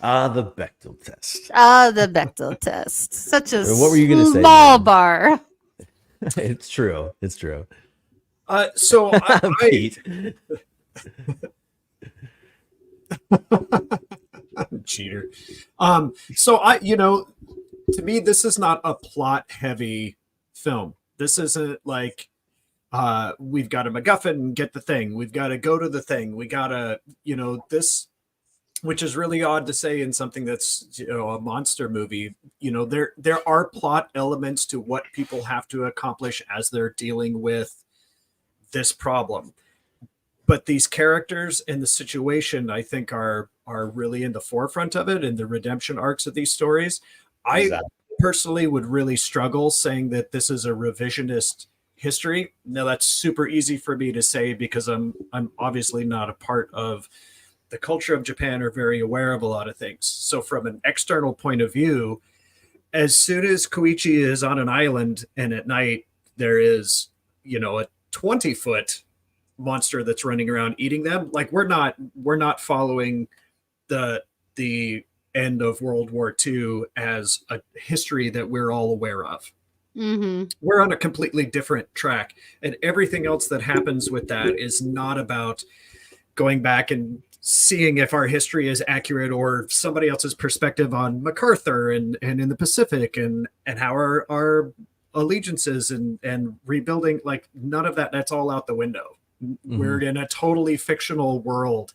The Bechdel test. The Bechdel test. Such a what were you going to say? Small bar. It's true. So Pete. Cheater. So to me, this is not a plot heavy film. This isn't we've got a MacGuffin, get the thing. We've got to go to the thing. We got to, this, which is really odd to say in something that's, a monster movie. There are plot elements to what people have to accomplish as they're dealing with this problem. But these characters and the situation, I think, are really in the forefront of it, and the redemption arcs of these stories. Exactly. I personally would really struggle saying that this is a revisionist history. Now, that's super easy for me to say because I'm obviously not a part of the culture of Japan or very aware of a lot of things. So from an external point of view, as soon as Koichi is on an island and at night there is, a 20-foot monster that's running around eating them, we're not following the end of World War II as a history that we're all aware of. Mm-hmm. We're on a completely different track, and everything else that happens with that is not about going back and seeing if our history is accurate or somebody else's perspective on MacArthur and in the Pacific and how our allegiances and rebuilding, none of that's all out the window. Mm-hmm. We're in a totally fictional world.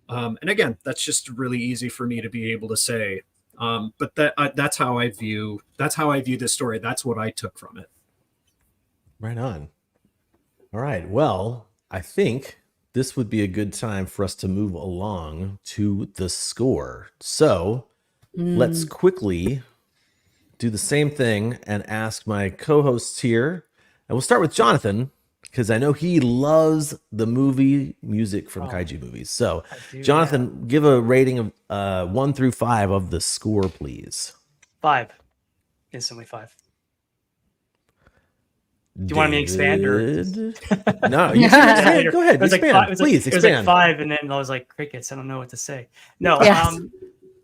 And again, that's just really easy for me to be able to say. But that's how I view this story. That's what I took from it. Right on. All right. Well, I think this would be a good time for us to move along to the score. So let's quickly do the same thing and ask my co-hosts here. And we'll start with Jonathan, because I know he loves the movie music from kaiju movies. So, Jonathan, give a rating of 1 through 5 of the score, please. 5. Instantly 5. Do you want me to expand or no? You can expand. Go ahead. Expand. Please expand. It was 5, and then I was like crickets. I don't know what to say. No,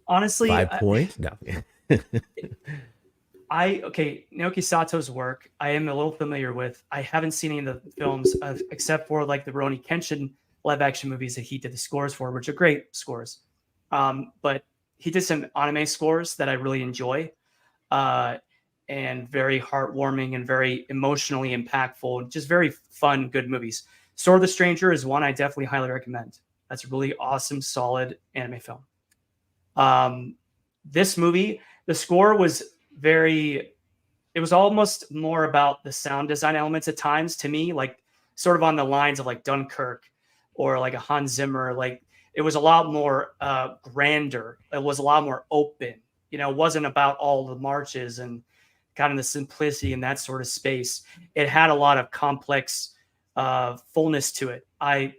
honestly, 5 point. No. Naoki Sato's work I am a little familiar with. I haven't seen any of the films except for the Rurouni Kenshin live action movies that he did the scores for, which are great scores. But he did some anime scores that I really enjoy. And very heartwarming and very emotionally impactful and just very fun, good movies. Sword of the Stranger is one I definitely highly recommend. That's a really awesome, solid anime film. This movie, the score was it was almost more about the sound design elements at times to me, sort of on the lines of Dunkirk or a Hans Zimmer. It was a lot more grander. It was a lot more open. It wasn't about all the marches and kind of the simplicity in that sort of space. It had a lot of complex fullness to it. I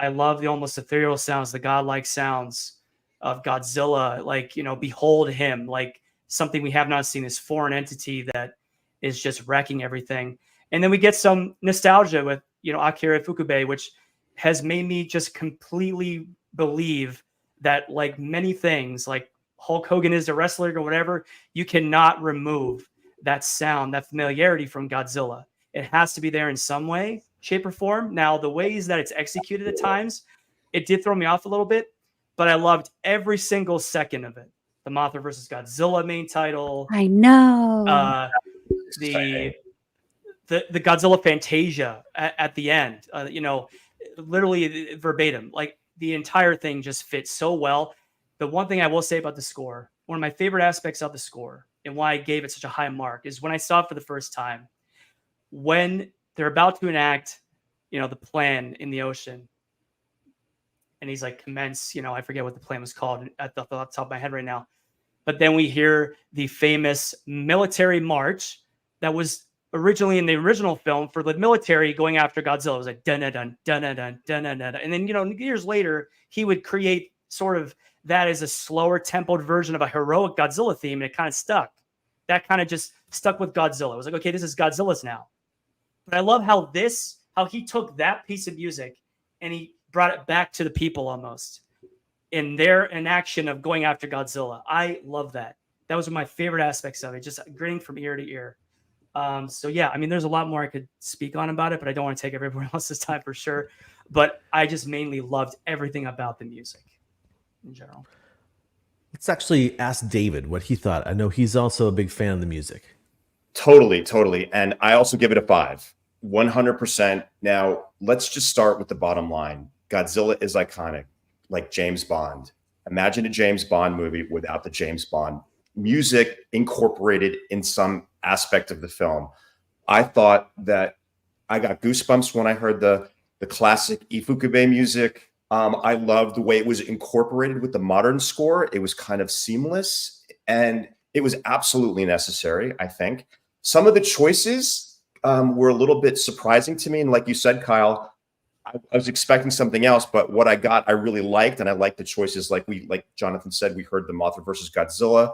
love the almost ethereal sounds, the godlike sounds of Godzilla. Like, you know, behold him, like something we have not seen, this foreign entity that is just wrecking everything. And then we get some nostalgia with, you know, Akira Ifukube, which has made me just completely believe that, like many things, like Hulk Hogan is a wrestler or whatever, you cannot remove that sound, that familiarity from Godzilla. It has to be there in some way, shape, or form. Now, the ways that it's executed at times, it did throw me off a little bit, but I loved every single second of it. The Mothra versus Godzilla main title, I know. the Godzilla Fantasia at the end, you know, literally verbatim, like the entire thing just fits so well. The one thing I will say about the score, one of my favorite aspects of the score and why I gave it such a high mark, is when I saw it for the first time, when they're about to enact, you know, the plan in the ocean, and he's like, commence, you know, I forget what the plan was called at the top of my head right now. But then we hear the famous military march that was originally in the original film for the military going after Godzilla. It was like dun dun dun dun dun dun dun dun. And then, you know, years later, he would create sort of that as a slower tempoed version of a heroic Godzilla theme, and it kind of stuck. That kind of just stuck with Godzilla. It was like, okay, this is Godzilla's now. But I love how he took that piece of music and he brought it back to the people almost in their inaction of going after Godzilla. I love that. That was one of my favorite aspects of it, just grinning from ear to ear. So yeah, I mean, there's a lot more I could speak on about it, but I don't want to take everyone else's time for sure. But I just mainly loved everything about the music in general. Let's actually ask David what he thought. I know he's also a big fan of the music. Totally. And I also give it a 5, 100%. Now, let's just start with the bottom line. Godzilla is iconic, like James Bond. Imagine a James Bond movie without the James Bond music incorporated in some aspect of the film. I thought that I got goosebumps when I heard the classic Ifukube music. I loved the way it was incorporated with the modern score. It was kind of seamless, and it was absolutely necessary, I think. Some of the choices were a little bit surprising to me. And like you said, Kyle, I was expecting something else, but what I got, I really liked. And I liked the choices. Like Jonathan said, we heard the Mothra versus Godzilla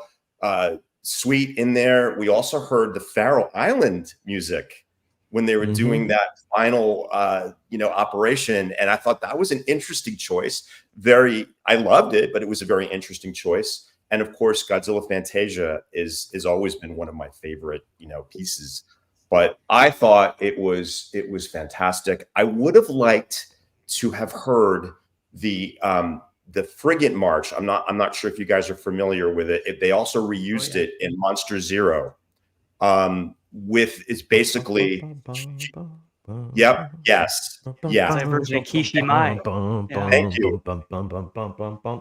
suite in there. We also heard the Faroe Island music when they were doing that final, operation. And I thought that was an interesting choice. I loved it, but it was a very interesting choice. And of course, Godzilla Fantasia is always been one of my favorite, pieces. But I thought it was fantastic. I would have liked to have heard the Frigate March. I'm not sure if you guys are familiar with it. They also reused it in Monster Zero. It's basically Yep. Yes. Yeah. It's a version of Kishi Mai. Thank you.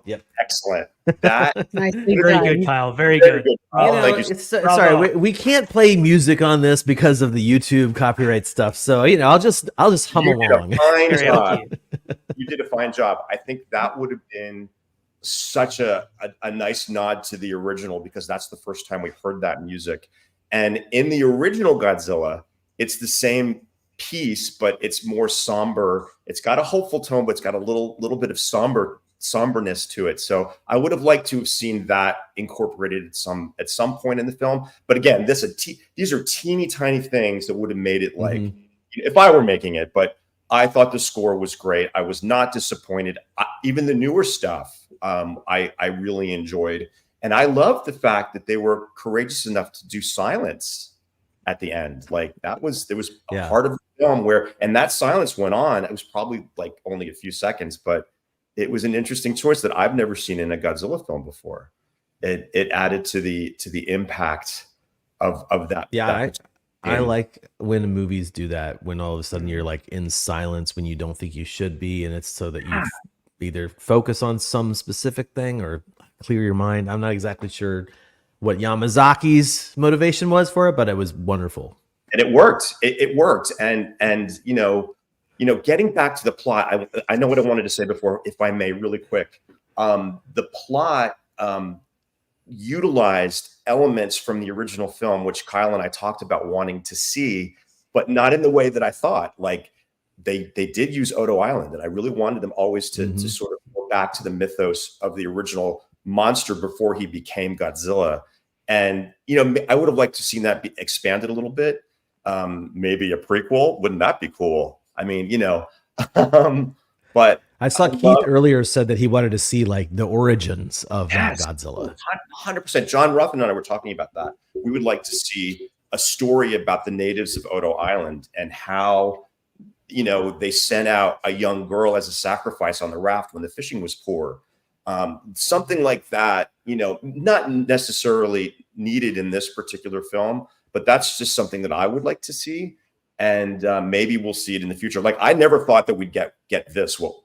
Yep. Excellent. That Nicely Very done. good, Kyle. Very good. Thank you. Sorry, we can't play music on this because of the YouTube copyright stuff. So I'll just hum along. Fine job. You did a fine job. I think that would have been such a nice nod to the original, because that's the first time we heard that music. And in the original Godzilla, it's the same piece, but it's more somber. It's got a hopeful tone, but it's got a little bit of somberness to it. So I would have liked to have seen that incorporated at some point in the film. But again, these are teeny tiny things that would have made it like if I were making it. But I thought the score was great. I was not disappointed. Even the newer stuff, I really enjoyed. And I love the fact that they were courageous enough to do silence at the end. Like there was a part of the film and that silence went on. It was probably like only a few seconds, but it was an interesting choice that I've never seen in a Godzilla film before. It added to the impact of that. Yeah. I like when movies do that, when all of a sudden you're like in silence when you don't think you should be. And it's so that you either focus on some specific thing or clear your mind. I'm not exactly sure what Yamazaki's motivation was for it, but it was wonderful. And it worked. It worked. And getting back to the plot, I know what I wanted to say before, if I may, really quick. The plot utilized elements from the original film, which Kyle and I talked about wanting to see, but not in the way that I thought. Like they did use Odo Island, and I really wanted them always to sort of go back to the mythos of the original monster before he became Godzilla. And I would have liked to seen that be expanded a little bit. Maybe a prequel, wouldn't that be cool? I mean, but I saw Keith earlier said that he wanted to see like the origins of that Godzilla. 100%. John Ruffin and I were talking about that. We would like to see a story about the natives of Odo Island and how, they sent out a young girl as a sacrifice on the raft when the fishing was poor. Something like that, not necessarily needed in this particular film, but that's just something that I would like to see. And maybe we'll see it in the future. Like, I never thought that we'd get this, what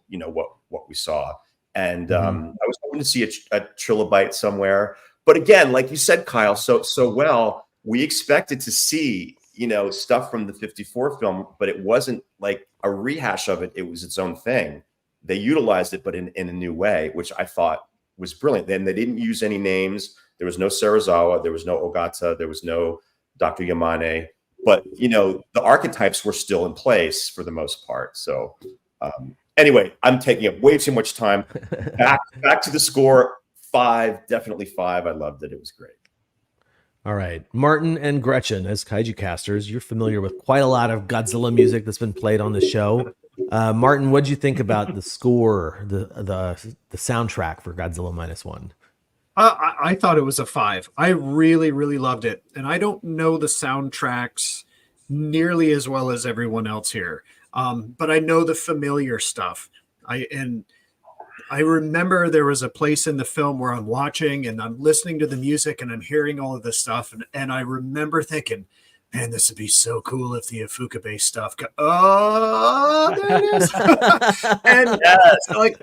we saw. And I was hoping to see a trilobite somewhere. But again, like you said, Kyle, so well, we expected to see, stuff from the 54 film, but it wasn't like a rehash of it. It was its own thing. They utilized it, but in a new way, which I thought was brilliant. Then they didn't use any names. There was no Serizawa. There was no Ogata. There was no Dr. Yamane. But, the archetypes were still in place for the most part. So anyway, I'm taking up way too much time. Back to the score. 5, definitely 5. I loved it. It was great. All right. Martin and Gretchen, as Kaiju casters, you're familiar with quite a lot of Godzilla music that's been played on the show. Martin, what'd you think about the score, the soundtrack for Godzilla -1? I thought it was a 5. I really, really loved it. And I don't know the soundtracks nearly as well as everyone else here. But I know the familiar stuff. I remember there was a place in the film where I'm watching and I'm listening to the music and I'm hearing all of this stuff. And I remember thinking, man, this would be so cool if the Ifukube stuff there it is. And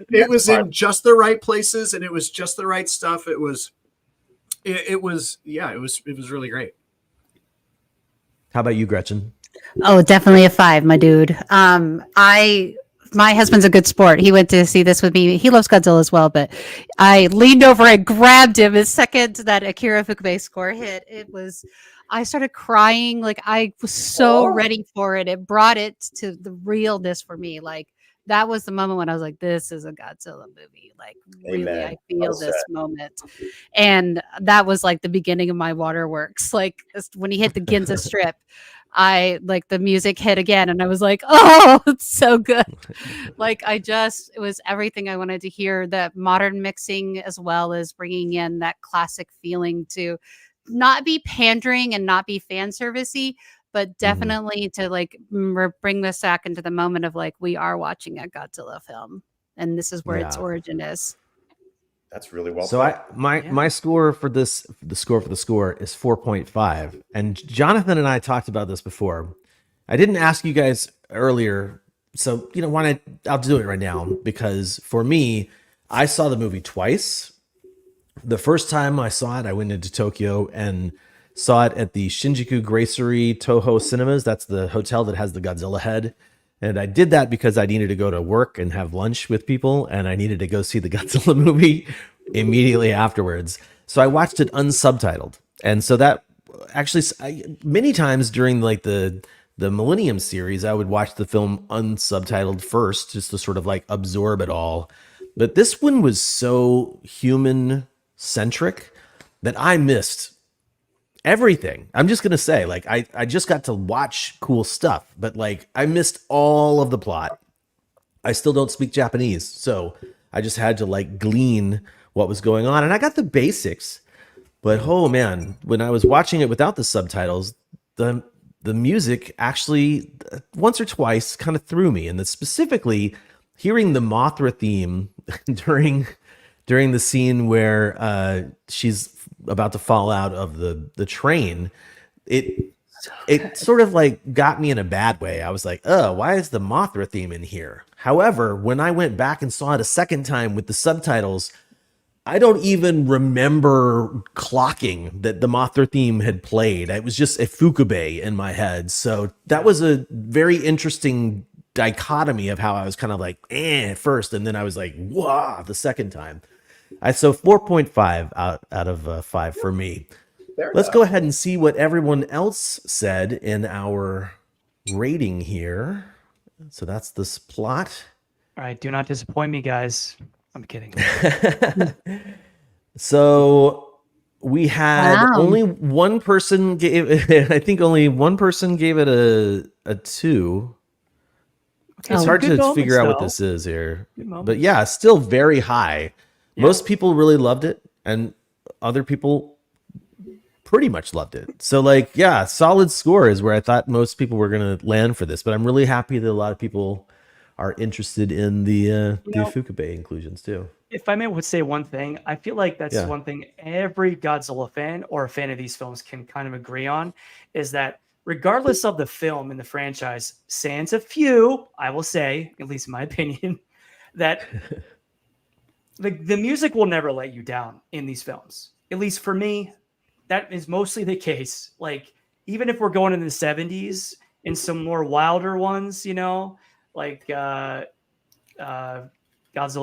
it was in just the right places and it was just the right stuff. It was really great. How about you, Gretchen? Oh, definitely a 5, my dude. My husband's a good sport. He went to see this with me. He loves Godzilla as well, but I leaned over and grabbed him the second that Akira Ifukube score hit. I started crying. Like, I was so ready for it. It brought it to the realness for me. Like, that was the moment when I was like, this is a Godzilla movie. Like, really, Amen. I feel this moment. And that was like the beginning of my waterworks. Like, when he hit the Ginza strip, the music hit again and I was like, oh, it's so good. Like, it was everything I wanted to hear. That modern mixing as well as bringing in that classic feeling to not be pandering and not be fan servicey, but definitely to bring this back into the moment of like, we are watching a Godzilla film and this is where its origin is. That's really well. So my score for the score is 4.5. And Jonathan and I talked about this before. I didn't ask you guys earlier, so I'll do it right now because for me, I saw the movie twice. The first time I saw it, I went into Tokyo and saw it at the Shinjuku Gracery Toho Cinemas. That's the hotel that has the Godzilla head. And I did that because I needed to go to work and have lunch with people, and I needed to go see the Godzilla movie immediately afterwards. So I watched it unsubtitled. And so that actually, many times during the Millennium series, I would watch the film unsubtitled first, just to sort of absorb it all. But this one was so human-centric that I missed everything. I'm just gonna say, I just got to watch cool stuff, but I missed all of the plot. I still don't speak Japanese, so I just had to glean what was going on, and I got the basics. But oh man, when I was watching it without the subtitles, the music actually once or twice kind of threw me, and specifically hearing the Mothra theme during the scene where she's about to fall out of the train, it sort of got me in a bad way. I was like, oh, why is the Mothra theme in here? However, when I went back and saw it a second time with the subtitles, I don't even remember clocking that the Mothra theme had played. It was just Ifukube in my head. So that was a very interesting dichotomy of how I was kind of at first, and then I was like, wow, the second time. So 4.5 out of 5 for me. Let's go ahead and see what everyone else said in our rating here. So that's this plot. All right, do not disappoint me, guys. I'm kidding. So we had Wow. only one person gave. I think only one person gave it a 2. Okay, It's some hard good to moments, figure out what though. this is here, Good but moments. yeah, still very high. Yeah. Most people really loved it, and other people pretty much loved it. So like, yeah, solid score is where I thought most people were going to land for this, but I'm really happy that a lot of people are interested in the Fukube inclusions too. If I may would say one thing, I feel like that's Yeah. one thing every Godzilla fan or a fan of these films can kind of agree on, is that regardless of the film and the franchise, sans a few, I will say, at least in my opinion, that the music will never let you down in these films. At least for me, that is mostly the case. Like, even if we're going in the 70s in some more wilder ones, you know, like Godzilla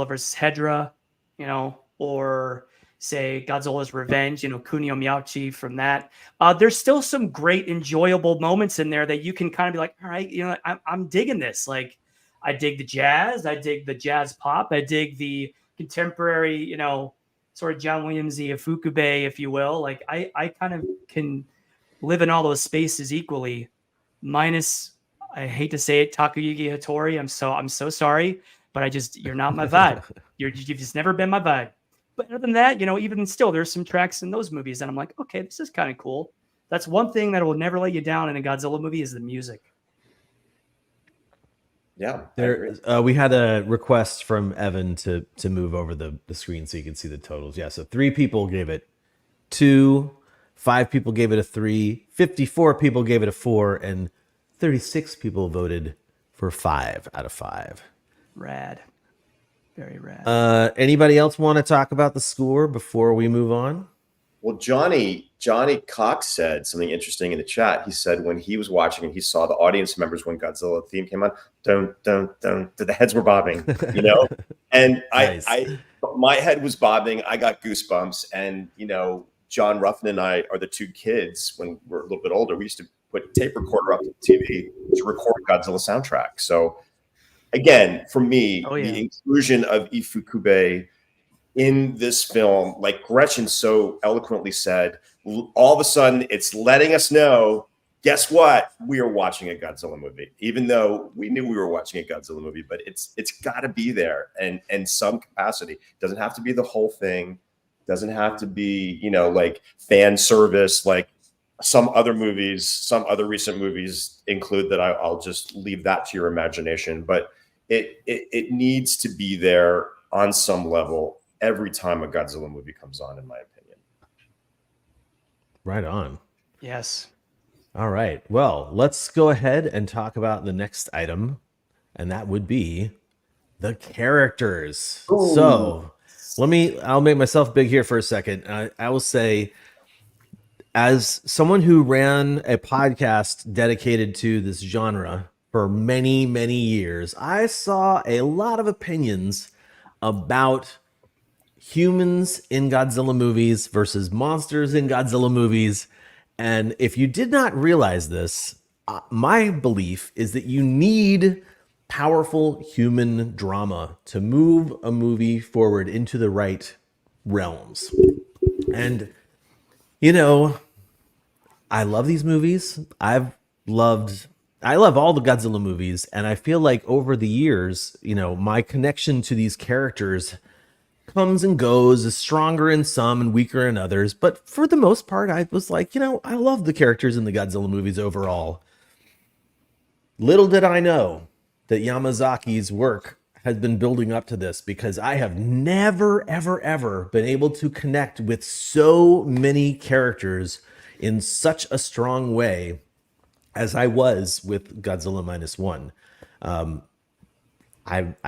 versus Hedra, you know, or say Godzilla's Revenge, you know, Kunio Miyauchi from that. There's still some great, enjoyable moments in there that you can kind of be like, all right, you know, I'm digging this. Like, I dig the jazz, I dig the jazz pop, I dig the contemporary, you know, sort of John Williams-y Fukube, if you will. Like, I kind of can live in all those spaces equally, minus, I hate to say it, Takayuki Hattori. I'm so sorry, but you're not my vibe. You've just never been my vibe. But other than that, you know, even still, there's some tracks in those movies that I'm like, okay, this is kind of cool. That's one thing that will never let you down in a Godzilla movie is the music. Yeah. We had a request from Evan to move over the screen so you can see the totals. Yeah, so 3 people gave it 2, 5 people gave it a 3, 54 people gave it a 4, and 36 people voted for 5 out of 5. Rad. Very rad. Anybody else want to talk about the score before we move on? Well, Johnny Cox said something interesting in the chat. He said when he was watching and he saw the audience members when Godzilla theme came on, don't, the heads were bobbing, you know? And Nice. my head was bobbing. I got goosebumps. And, you know, John Ruffin and I are the 2 kids when we're a little bit older. We used to put tape recorder up to the TV to record Godzilla soundtrack. So again, for me, the inclusion of Ifukube in this film, like Gretchen so eloquently said, all of a sudden it's letting us know, guess what? We are watching a Godzilla movie, even though we knew we were watching a Godzilla movie, but it's got to be there and some capacity. It doesn't have to be the whole thing. Doesn't have to be, you know, like fan service, like some other movies, some other recent movies include that. I'll just leave that to your imagination, but it needs to be there on some level every time a Godzilla movie comes on, in my opinion. Right on. Yes. All right. Well, let's go ahead and talk about the next item, and that would be the characters. Ooh. So I'll make myself big here for a second. I will say, as someone who ran a podcast dedicated to this genre for many, many years, I saw a lot of opinions about humans in Godzilla movies versus monsters in Godzilla movies. And if you did not realize this, my belief is that you need powerful human drama to move a movie forward into the right realms. And, you know, I love these movies. I love all the Godzilla movies. And I feel like over the years, you know, my connection to these characters comes and goes, is stronger in some and weaker in others. But for the most part, I was like, you know, I love the characters in the Godzilla movies overall. Little did I know that Yamazaki's work has been building up to this, because I have never, ever, ever been able to connect with so many characters in such a strong way as I was with Godzilla Minus One. I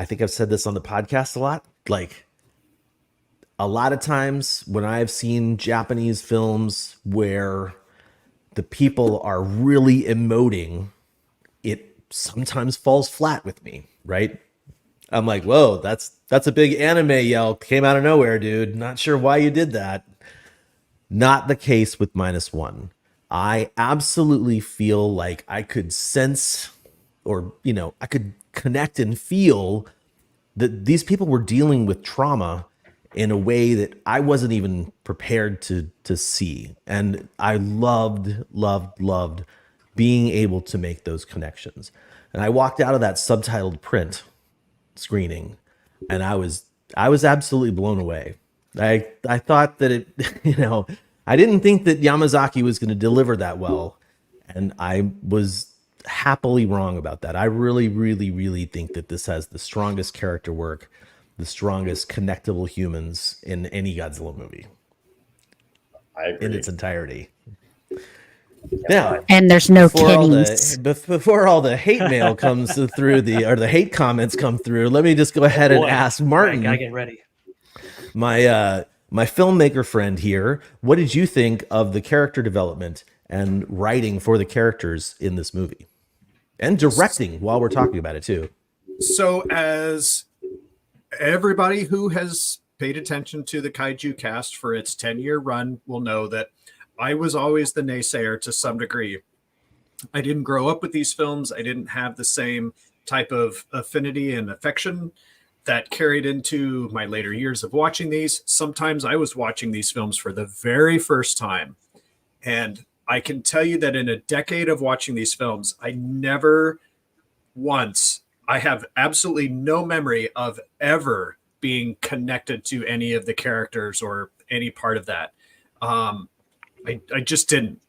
think I've said this on the podcast a lot. Like, a lot of times when I've seen Japanese films where the people are really emoting, it sometimes falls flat with me, right? I'm like, whoa, that's a big anime yell. Came out of nowhere, dude. Not sure why you did that. Not the case with Minus One. I absolutely feel like I could sense or I could connect and feel that these people were dealing with trauma in a way that I wasn't even prepared to see. And I loved being able to make those connections. And I walked out of that subtitled print screening and I was absolutely blown away. I thought that it, I didn't think that Yamazaki was going to deliver that well. And I was happily wrong about that. I really think that this has the strongest character work, the strongest connectable humans in any Godzilla movie. I agree. In its entirety. Now, and there's no kiddings. Before all the hate mail comes through the hate comments come through, let me just go ahead and ask Martin. Gotta get ready. My filmmaker friend here, what did you think of the character development and writing for the characters in this movie? And directing while we're talking about it too. So as everybody who has paid attention to the Kaijucast for its 10-year run will know that I was always the naysayer to some degree. I didn't grow up with these films. I didn't have the same type of affinity and affection that carried into my later years of watching these. Sometimes I was watching these films for the very first time. And I can tell you that in a decade of watching these films, I never once, I have absolutely no memory of ever being connected to any of the characters or any part of that. I just didn't.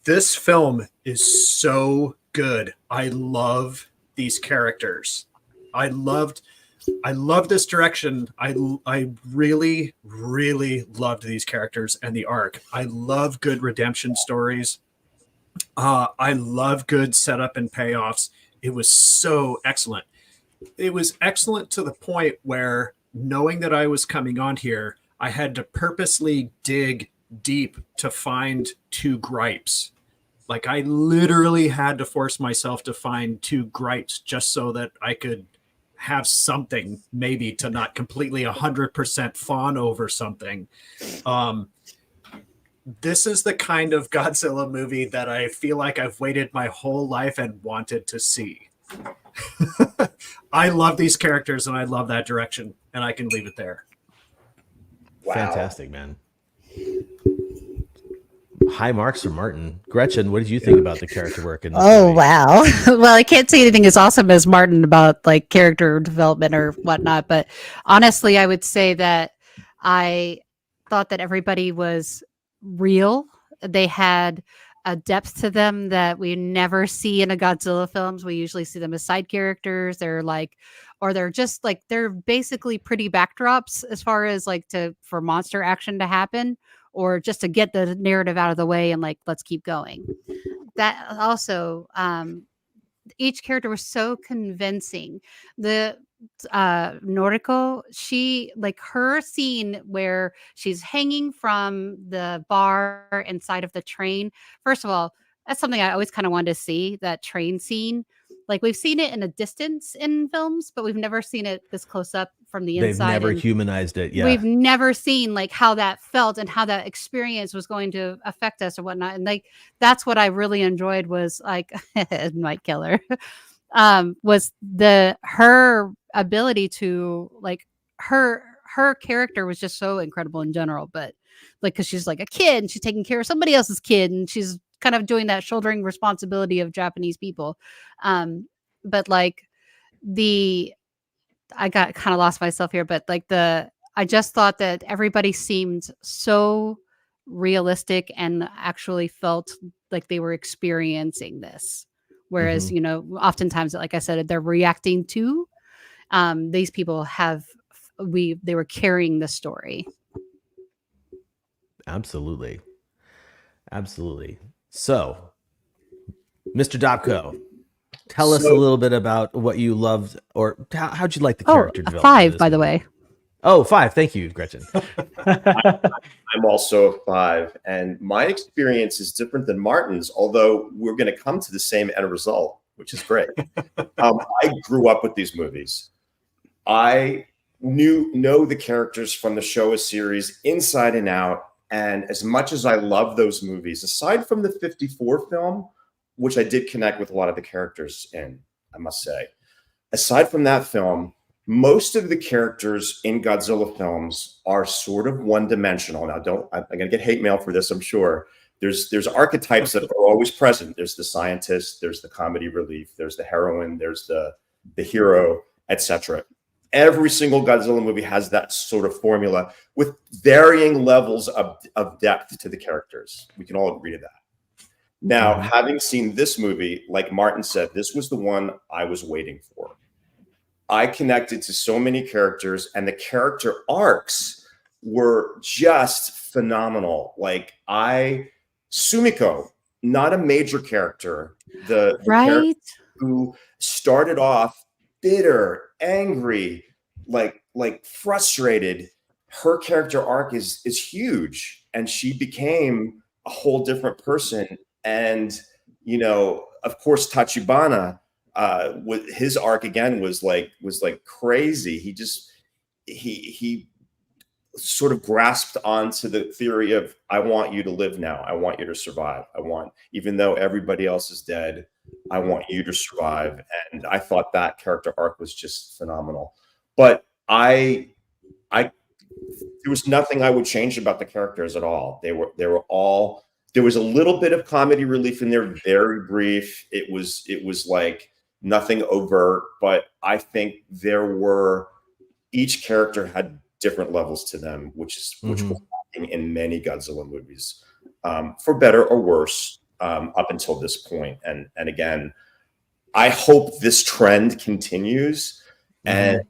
This film is so good. I love these characters. I love this direction. I really loved these characters and the arc. I love good redemption stories. I love good setup and payoffs. It was so excellent. It was excellent to the point where, knowing that I was coming on here, I had to purposely dig deep to find two gripes. Like, I literally had to force myself to find two gripes just so that I could have something maybe to not completely 100% fawn over something. This is the kind of Godzilla movie that I feel like I've waited my whole life and wanted to see. I love these characters and I love that direction, and I can leave it there. Wow. Fantastic, man. High marks for Martin. Gretchen, what did you think about the character work in this movie? Wow. Well, I can't say anything as awesome as Martin about like character development or whatnot, but honestly, I would say that I thought that everybody was real. They had a depth to them that we never see in a Godzilla films. We usually see them as side characters. They're like, or they're just like, they're basically pretty backdrops as far as like for monster action to happen, or just to get the narrative out of the way and like, let's keep going. That also, each character was so convincing. The Noriko, she, like, her scene where she's hanging from the bar inside of the train. First of all, that's something I always kind of wanted to see, that train scene. Like, we've seen it in a distance in films, but we've never seen it this close up from the inside. They've never humanized it. Yeah. We've never seen like how that felt and how that experience was going to affect us or whatnot. And like, that's what I really enjoyed, was like, Mike Keller, was her ability to, like, her character was just so incredible in general, but like, cause she's like a kid and she's taking care of somebody else's kid and she's kind of doing that shouldering responsibility of Japanese people. But like I got kind of lost myself here, but like I just thought that everybody seemed so realistic and actually felt like they were experiencing this. Whereas, oftentimes, like I said, they're reacting to, these people they were carrying the story. Absolutely. So, Mr. Dobko, tell us a little bit about what you loved, or how'd you like the character development? 5, by the way. Oh, 5. Thank you, Gretchen. I'm also a 5, and my experience is different than Martin's, although we're going to come to the same end result, which is great. I grew up with these movies. I know the characters from the Showa series inside and out, and as much as I love those movies, aside from the 54 film, which I did connect with a lot of the characters in, I must say. Aside from that film, most of the characters in Godzilla films are sort of one-dimensional. Now, I'm going to get hate mail for this, I'm sure. There's archetypes that are always present. There's the scientist, there's the comedy relief, there's the heroine, there's the hero, etc. Every single Godzilla movie has that sort of formula with varying levels of depth to the characters. We can all agree to that. Now, having seen this movie, like Martin said, this was the one I was waiting for. I connected to so many characters, and the character arcs were just phenomenal. Like Sumiko, not a major character, the character who started off bitter, angry, like frustrated. Her character arc is huge, and she became a whole different person. And of course, Tachibana, with his arc again was like crazy. He sort of grasped onto the theory of, I want you to live now. I want you to survive. Even though everybody else is dead, I want you to survive. And I thought that character arc was just phenomenal. But there was nothing I would change about the characters at all. They were all, there was a little bit of comedy relief in there, very brief. It was like nothing overt, but I think each character had different levels to them, which was lacking in many Godzilla movies, for better or worse, up until this point. And again, I hope this trend continues. And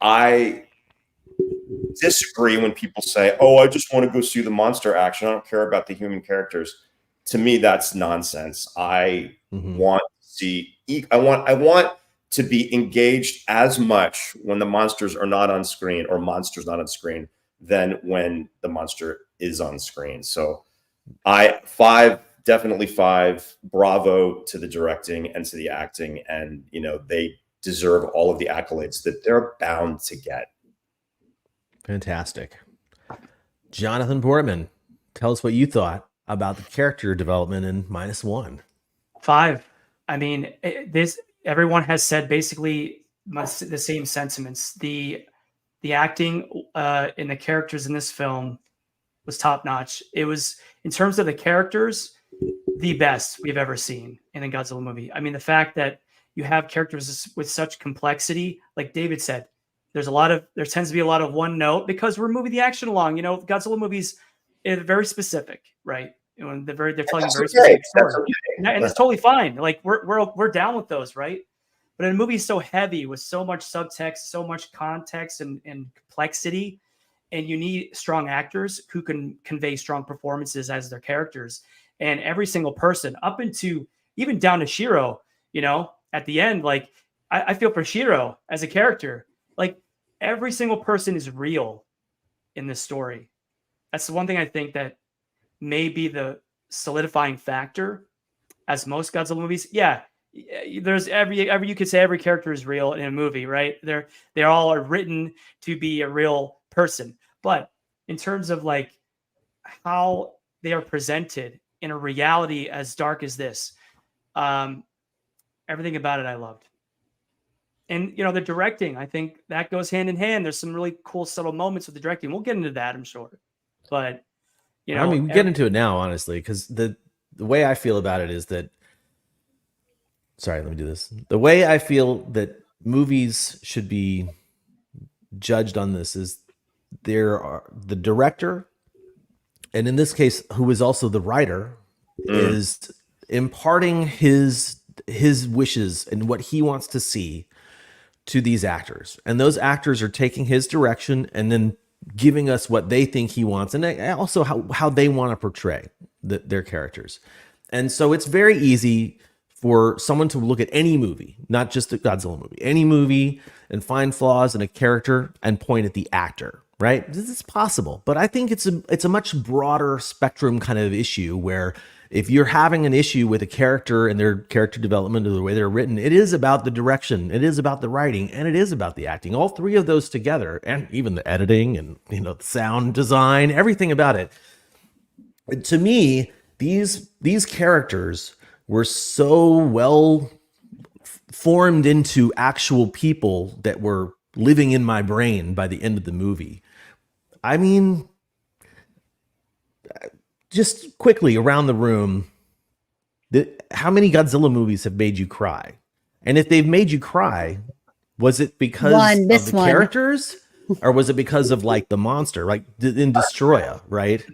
I disagree when people say, "Oh, I just want to go see the monster action. I don't care about the human characters." To me, that's nonsense. I want to see. I want to be engaged as much when the monsters are not on screen, or monsters not on screen, than when the monster is on screen. So, definitely 5. Bravo to the directing and to the acting, and they deserve all of the accolades that they're bound to get. Fantastic. Jonathan Portman, tell us what you thought about the character development in -1. 5. I mean, everyone has said basically the same sentiments. The acting in the characters in this film was top notch. It was, in terms of the characters, the best we've ever seen in a Godzilla movie. I mean, the fact that you have characters with such complexity, like David said, there tends to be a lot of one note because we're moving the action along. Godzilla movies are very specific, right? They're telling a very specific story, and it's totally fine. Like we're down with those, right? But in a movie so heavy with so much subtext, so much context and complexity, and you need strong actors who can convey strong performances as their characters. And every single person, up into even down to Shiro, at the end, like I feel for Shiro as a character. Like every single person is real in this story. That's the one thing I think that may be the solidifying factor, as most Godzilla movies. Yeah, there's you could say every character is real in a movie, right? They all are written to be a real person, but in terms of like how they are presented in a reality as dark as this, everything about it I loved. And the directing, I think that goes hand in hand. There's some really cool subtle moments with the directing. We'll get into that, I'm sure. But we get into it now, honestly, because the way I feel about it is that. Sorry, let me do this. The way I feel that movies should be judged on this is there are the director, and in this case, who is also the writer, is imparting his wishes and what he wants to see to these actors, and those actors are taking his direction and then giving us what they think he wants, and also how they want to portray their characters. And so it's very easy for someone to look at any movie, not just a Godzilla movie, any movie, and find flaws in a character and point at the actor, right? This is possible, but I think it's a much broader spectrum kind of issue where if you're having an issue with a character and their character development or the way they're written, it is about the direction, it is about the writing, and it is about the acting. All three of those together, and even the editing and the sound design, everything about it. To me, these characters were so well formed into actual people that were living in my brain by the end of the movie. I mean, just quickly around the room, how many Godzilla movies have made you cry? And if they've made you cry, was it because of the characters, or was it because of like the monster, like in Destroya, right?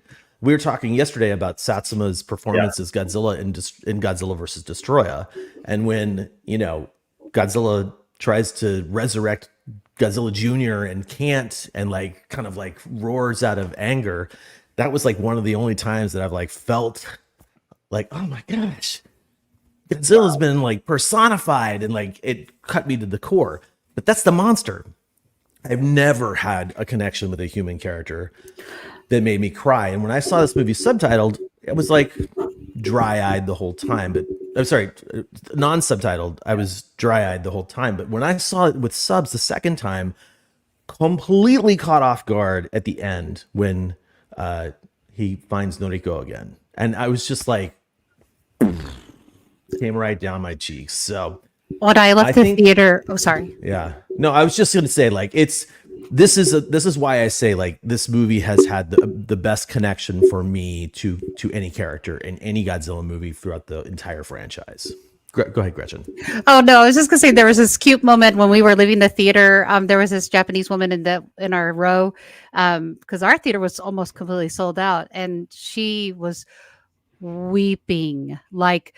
We were talking yesterday about Satsuma's performance as Godzilla in Godzilla versus Destroya, and when Godzilla tries to resurrect Godzilla Jr. and can't, and like kind of like roars out of anger. That was like one of the only times that I've like felt like, oh my gosh, Godzilla's been like personified, and like it cut me to the core. But that's the monster. I've never had a connection with a human character that made me cry. And when I saw this movie subtitled, it was like dry-eyed the whole time. But I'm sorry, non-subtitled, I was dry-eyed the whole time. But when I saw it with subs the second time, completely caught off guard at the end when he finds Noriko again. And I was just like, came right down my cheeks. So when I left the theater, oh sorry. Yeah. No, I was just gonna say, like, this is why I say like this movie has had the best connection for me to any character in any Godzilla movie throughout the entire franchise. Go ahead, Gretchen. Oh no, I was just gonna say there was this cute moment when we were leaving the theater. There was this Japanese woman in our row, because our theater was almost completely sold out, and she was weeping like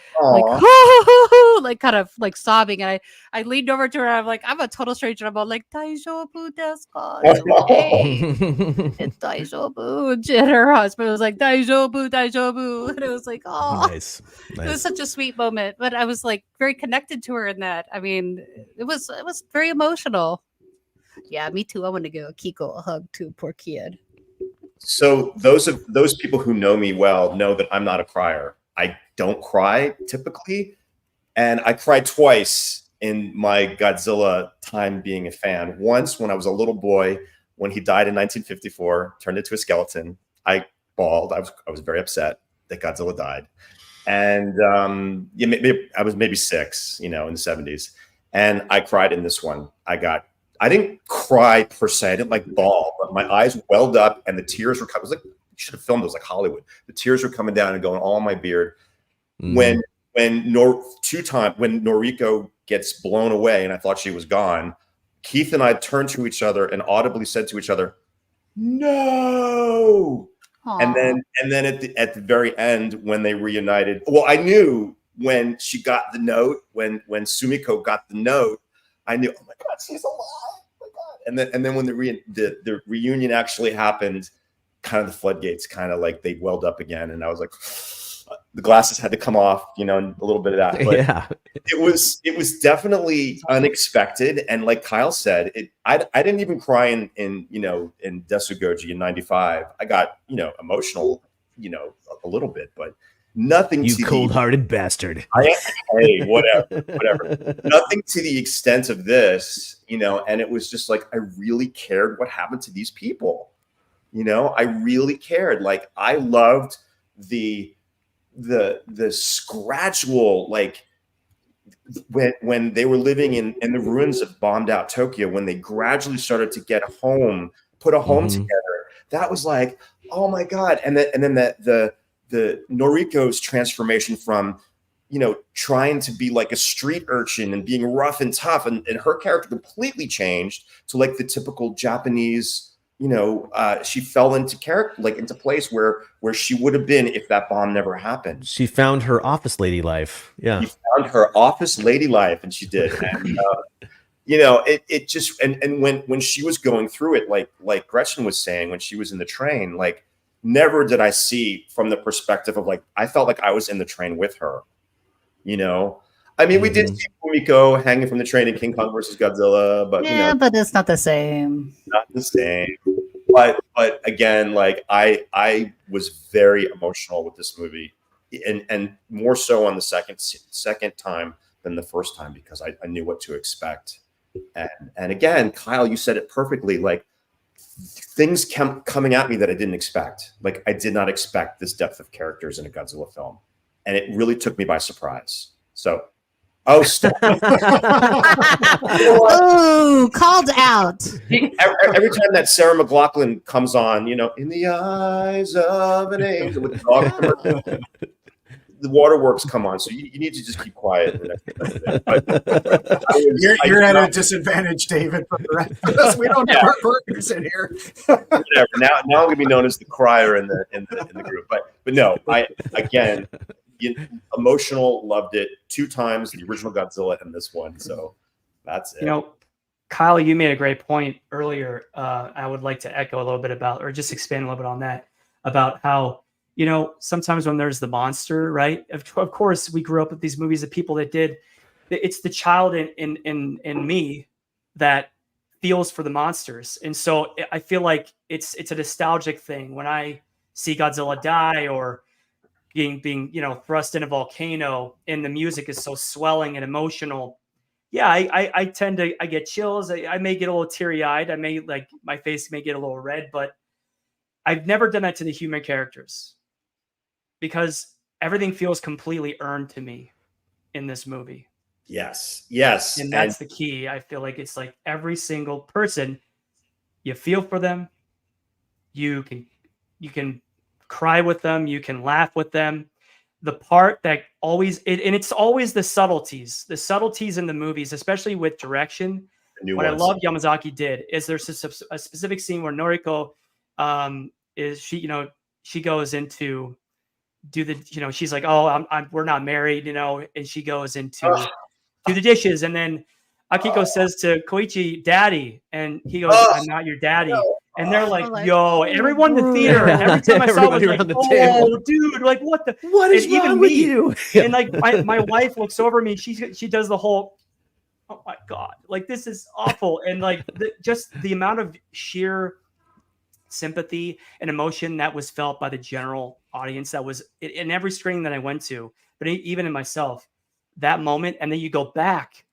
like kind of like sobbing, and I leaned over to her, and I'm like, I'm a total stranger, I'm all like daijoubu desu ka? It's okay. It's daijoubu. And her husband was like daijoubu, and it was like, oh nice. It was such a sweet moment, but I was like very connected to her in that. I mean, it was very emotional. Yeah, me too. I want to give Kiko a hug too, poor kid. So those people who know me well know that I'm not a crier. I don't cry typically, and I cried twice in my Godzilla time being a fan. Once when I was a little boy, when he died in 1954, turned into a skeleton. I bawled. I was very upset that Godzilla died, and maybe I was maybe 6, in the 70s, and I cried in this one. I didn't cry per se. I didn't like bawl, but my eyes welled up and the tears were coming. It was like, you should have filmed it. It was like Hollywood. The tears were coming down and going all on my beard. When Noriko gets blown away and I thought she was gone, Keith and I turned to each other and audibly said to each other, "No!" Aww. And then at the very end, when they reunited, well, I knew when she got the note, when Sumiko got the note, I knew, oh my God, she's alive! Oh my God! And then when the reunion actually happened, kind of the floodgates kind of like they welled up again, and I was like, the glasses had to come off, and a little bit of that. But yeah, it was definitely unexpected, and like Kyle said, I didn't even cry in Desugoji in '95. I got emotional, a little bit, but. Nothing. You cold-hearted bastard. Hey, whatever. Nothing to the extent of this, and it was just like I really cared what happened to these people. I really cared. Like I loved the gradual, like when they were living in the ruins of bombed out Tokyo, when they gradually started to get a home, put a home together. That was like, oh my God. And then the Noriko's transformation from, trying to be like a street urchin and being rough and tough, and her character completely changed to like the typical Japanese, she fell into character, like into place where she would have been if that bomb never happened. She found her office lady life. Yeah. She found her office lady life, and she did. And, it just, and when she was going through it, like Gretchen was saying, when she was in the train, like, never did I see from the perspective of like, I felt like I was in the train with her, I mean, we did see Fumiko hanging from the train in King Kong versus Godzilla, but but it's not the same. Not the same. But again, like I was very emotional with this movie, and more so on the second time than the first time, because I knew what to expect. And again, Kyle, you said it perfectly. Like, things kept coming at me that I didn't expect. Like I did not expect this depth of characters in a Godzilla film, and it really took me by surprise. So, oh, stop. Oh, called out. Every time that Sarah McLachlan comes on, in the eyes of an angel with the dog, the waterworks come on. So you need to just keep quiet. You're at a disadvantage, David, because we don't have our partners in here. Whatever. Now I'm going to be known as the crier in the group. But no, emotional, loved it 2 times, the original Godzilla and this one. So that's it. Kyle, you made a great point earlier. I would like to echo a little bit about, or just expand a little bit on that, about how, sometimes when there's the monster, right? Of course, we grew up with these movies of people that did. It's the child in me that feels for the monsters, and so I feel like it's a nostalgic thing when I see Godzilla die or being thrust in a volcano, and the music is so swelling and emotional. Yeah, I tend to get chills. I may get a little teary eyed. My face may get a little red, but I've never done that to the human characters, because everything feels completely earned to me in this movie. Yes. And that's the key. I feel like it's like every single person, you feel for them. You can cry with them. You can laugh with them. The part that it's always the subtleties in the movies, especially with direction. What I love Yamazaki did is there's a specific scene where Noriko, she goes into she's like, oh, we're not married, and she goes into do the dishes, and then Akiko says to Koichi, "Daddy," and he goes, "I'm not your daddy." And they're like, yo, everyone in the theater, every time I saw it, was like, oh, dude, like, what is wrong with you? And like, my wife looks over me, she does the whole, oh my God, like, this is awful. And like, just the amount of sheer sympathy and emotion that was felt by the general audience, that was in every screening that I went to, but even in myself, that moment. And then you go back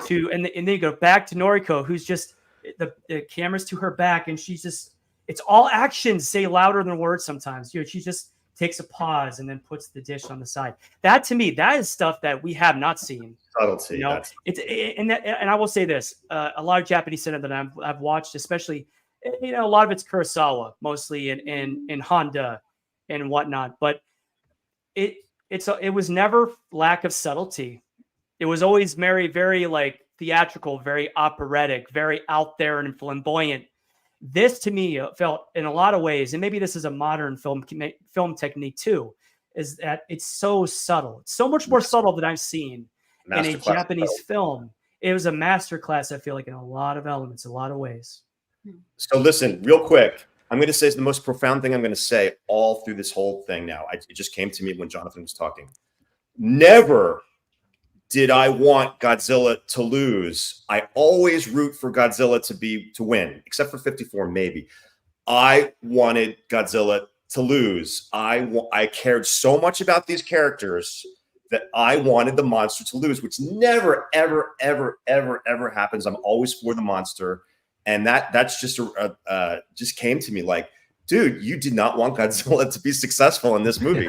to, and then you go back to Noriko, who's just, the camera's to her back, and she's just, it's all actions say louder than words sometimes. She just takes a pause and then puts the dish on the side. That, to me, that is stuff that we have not seen. Subtlety. And I will say this, a lot of Japanese cinema that I've watched, especially, a lot of it's Kurosawa, mostly in Honda and whatnot, but it was never lack of subtlety. It was always very, very like theatrical, very operatic, very out there and flamboyant. This, to me, felt in a lot of ways, and maybe this is a modern film technique too, is that it's so subtle. It's so much more subtle than I've seen in a Japanese film. It was a masterclass, I feel like, in a lot of elements, a lot of ways. So listen, real quick, I'm going to say the most profound thing I'm going to say all through this whole thing now. It just came to me when Jonathan was talking. Never did I want Godzilla to lose. I always root for Godzilla to win, except for 54, maybe. I wanted Godzilla to lose. I cared so much about these characters that I wanted the monster to lose, which never, ever, ever, ever, ever happens. I'm always for the monster. And that's just came to me like, dude, you did not want Godzilla to be successful in this movie.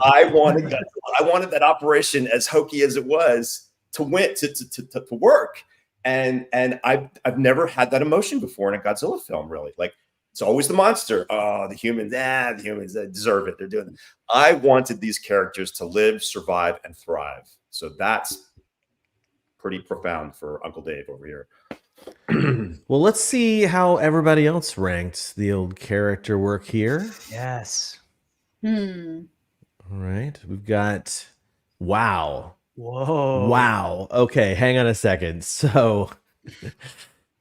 I wanted Godzilla. I wanted that operation, as hokey as it was, to win, to work. And I've never had that emotion before in a Godzilla film, really. Like, it's always the monster. Oh, the humans deserve it. They're doing it. I wanted these characters to live, survive, and thrive. So that's pretty profound for Uncle Dave over here. Well, let's see how everybody else ranked the old character work here. Yes. All right. We've got, wow. Whoa. Wow. Okay, hang on a second. So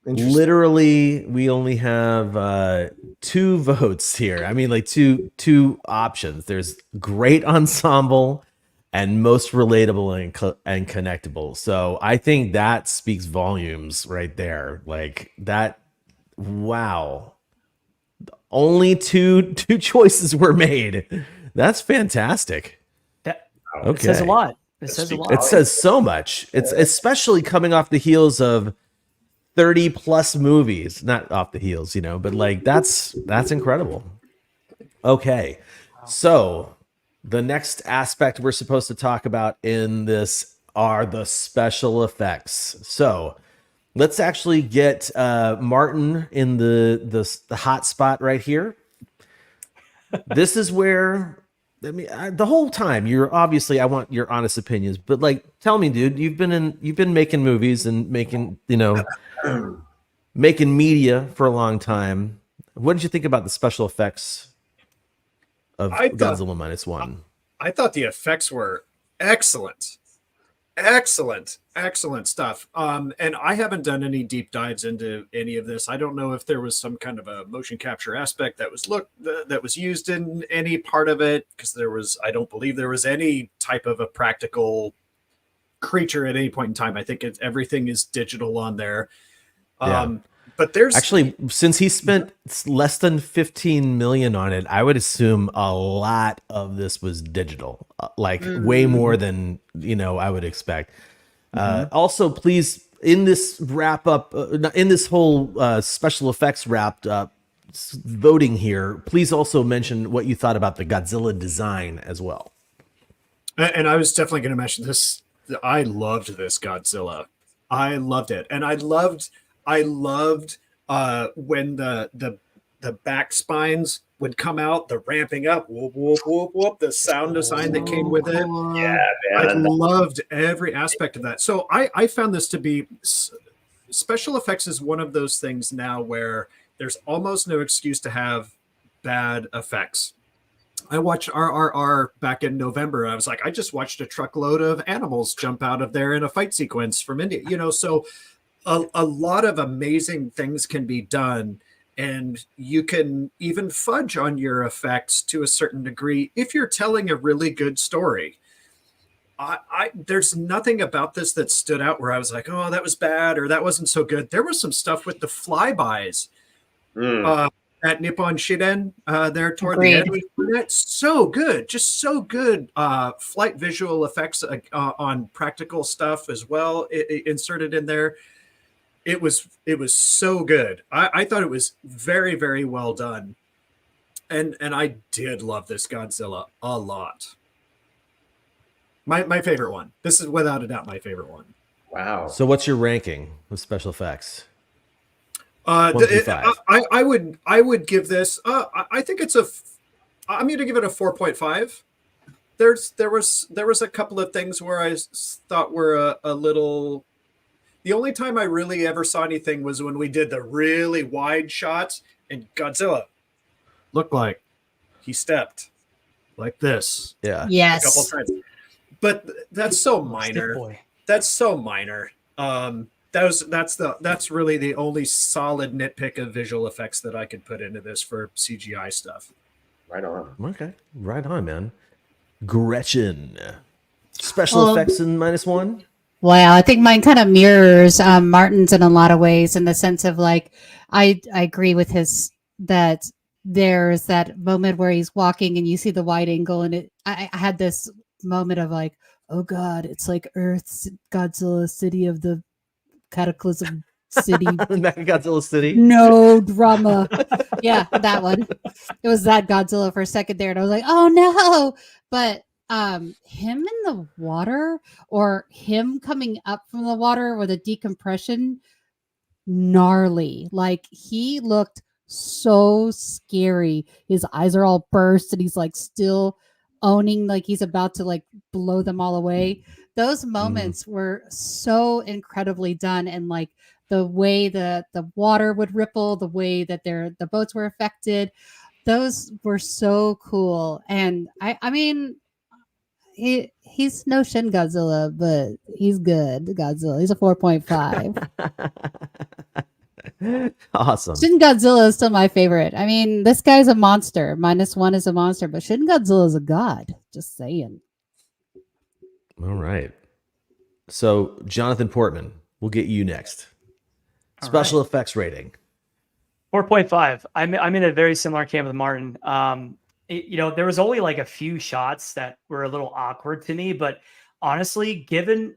literally we only have 2 votes here. I mean, like two options. There's great ensemble and most relatable and connectable. So I think that speaks volumes right there. Like that. Wow. Only two choices were made. That's fantastic. Okay. It says a lot. It says a lot. It says so much. It's especially coming off the heels of 30 plus movies, not off the heels, but like that's incredible. Okay. So the next aspect we're supposed to talk about in this are the special effects. So let's actually get Martin in the hot spot right here. This is where the whole time you're obviously, I want your honest opinions, but like, tell me, dude, you've been making movies and making media for a long time. What did you think about the special effects of Godzilla Minus One? I thought the effects were excellent. Excellent stuff. And I haven't done any deep dives into any of this. I don't know if there was some kind of a motion capture aspect that was used in any part of it, because I don't believe there was any type of a practical creature at any point in time. I think everything is digital on there. But there's actually, since he spent less than 15 million on it, I would assume a lot of this was digital, way more than I would expect. Also, please, in this wrap up, in this whole special effects wrapped up voting here, please also mention what you thought about the Godzilla design as well. And I was definitely going to mention this. I loved this Godzilla. I loved it, and I loved when the back spines would come out, the ramping up, whoop, whoop, whoop, whoop, the sound design that came with it. Yeah, I man. loved every aspect of that. So I found this to be, special effects is one of those things now where there's almost no excuse to have bad effects. I watched RRR back in November. I was like, I just watched a truckload of animals jump out of there in a fight sequence from India, so a lot of amazing things can be done, and you can even fudge on your effects to a certain degree if you're telling a really good story. There's nothing about this that stood out where I was like, oh, that was bad or that wasn't so good. There was some stuff with the flybys at Nippon Shiden there toward the end. That's so good, just so good. Flight visual effects on practical stuff as well, inserted in there. It was so good. I thought it was very, very well done. And I did love this Godzilla a lot. My favorite one. This is without a doubt my favorite one. Wow. So what's your ranking with special effects? 1 through 5. I would give this I think I'm going to give it a 4.5. There was a couple of things where I thought were a little. The only time I really ever saw anything was when we did the really wide shots and Godzilla looked like he stepped like this. Yeah. Yes. A couple times. But that's so minor. That's so minor. That's really the only solid nitpick of visual effects that I could put into this for CGI stuff. Right on. Okay. Right on, man. Gretchen. Special effects in -1? Wow, I think mine kind of mirrors Martin's in a lot of ways, in the sense of like, I agree with his that there's that moment where he's walking and you see the wide angle, and I had this moment of like, oh God, it's like Earth's Godzilla, city of the cataclysm city. Godzilla City. No drama. Yeah, that one. It was that Godzilla for a second there, and I was like, oh no. But him in the water, or him coming up from the water with a decompression, gnarly. Like, he looked so scary. His eyes are all burst and he's like still owning, like he's about to like blow them all away. Those moments were so incredibly done, and like the way the water would ripple, the way that the boats were affected, those were so cool. And I mean, he's no Shin Godzilla, but he's good Godzilla. He's a 4.5. Awesome. Shin Godzilla is still my favorite. I mean, this guy's a monster. -1 is a monster, but Shin Godzilla is a god. Just saying. All right. So, Jonathan Portman, we'll get you next. Special effects rating. 4.5. I'm in a very similar camp with Martin. There was only like a few shots that were a little awkward to me, but honestly, given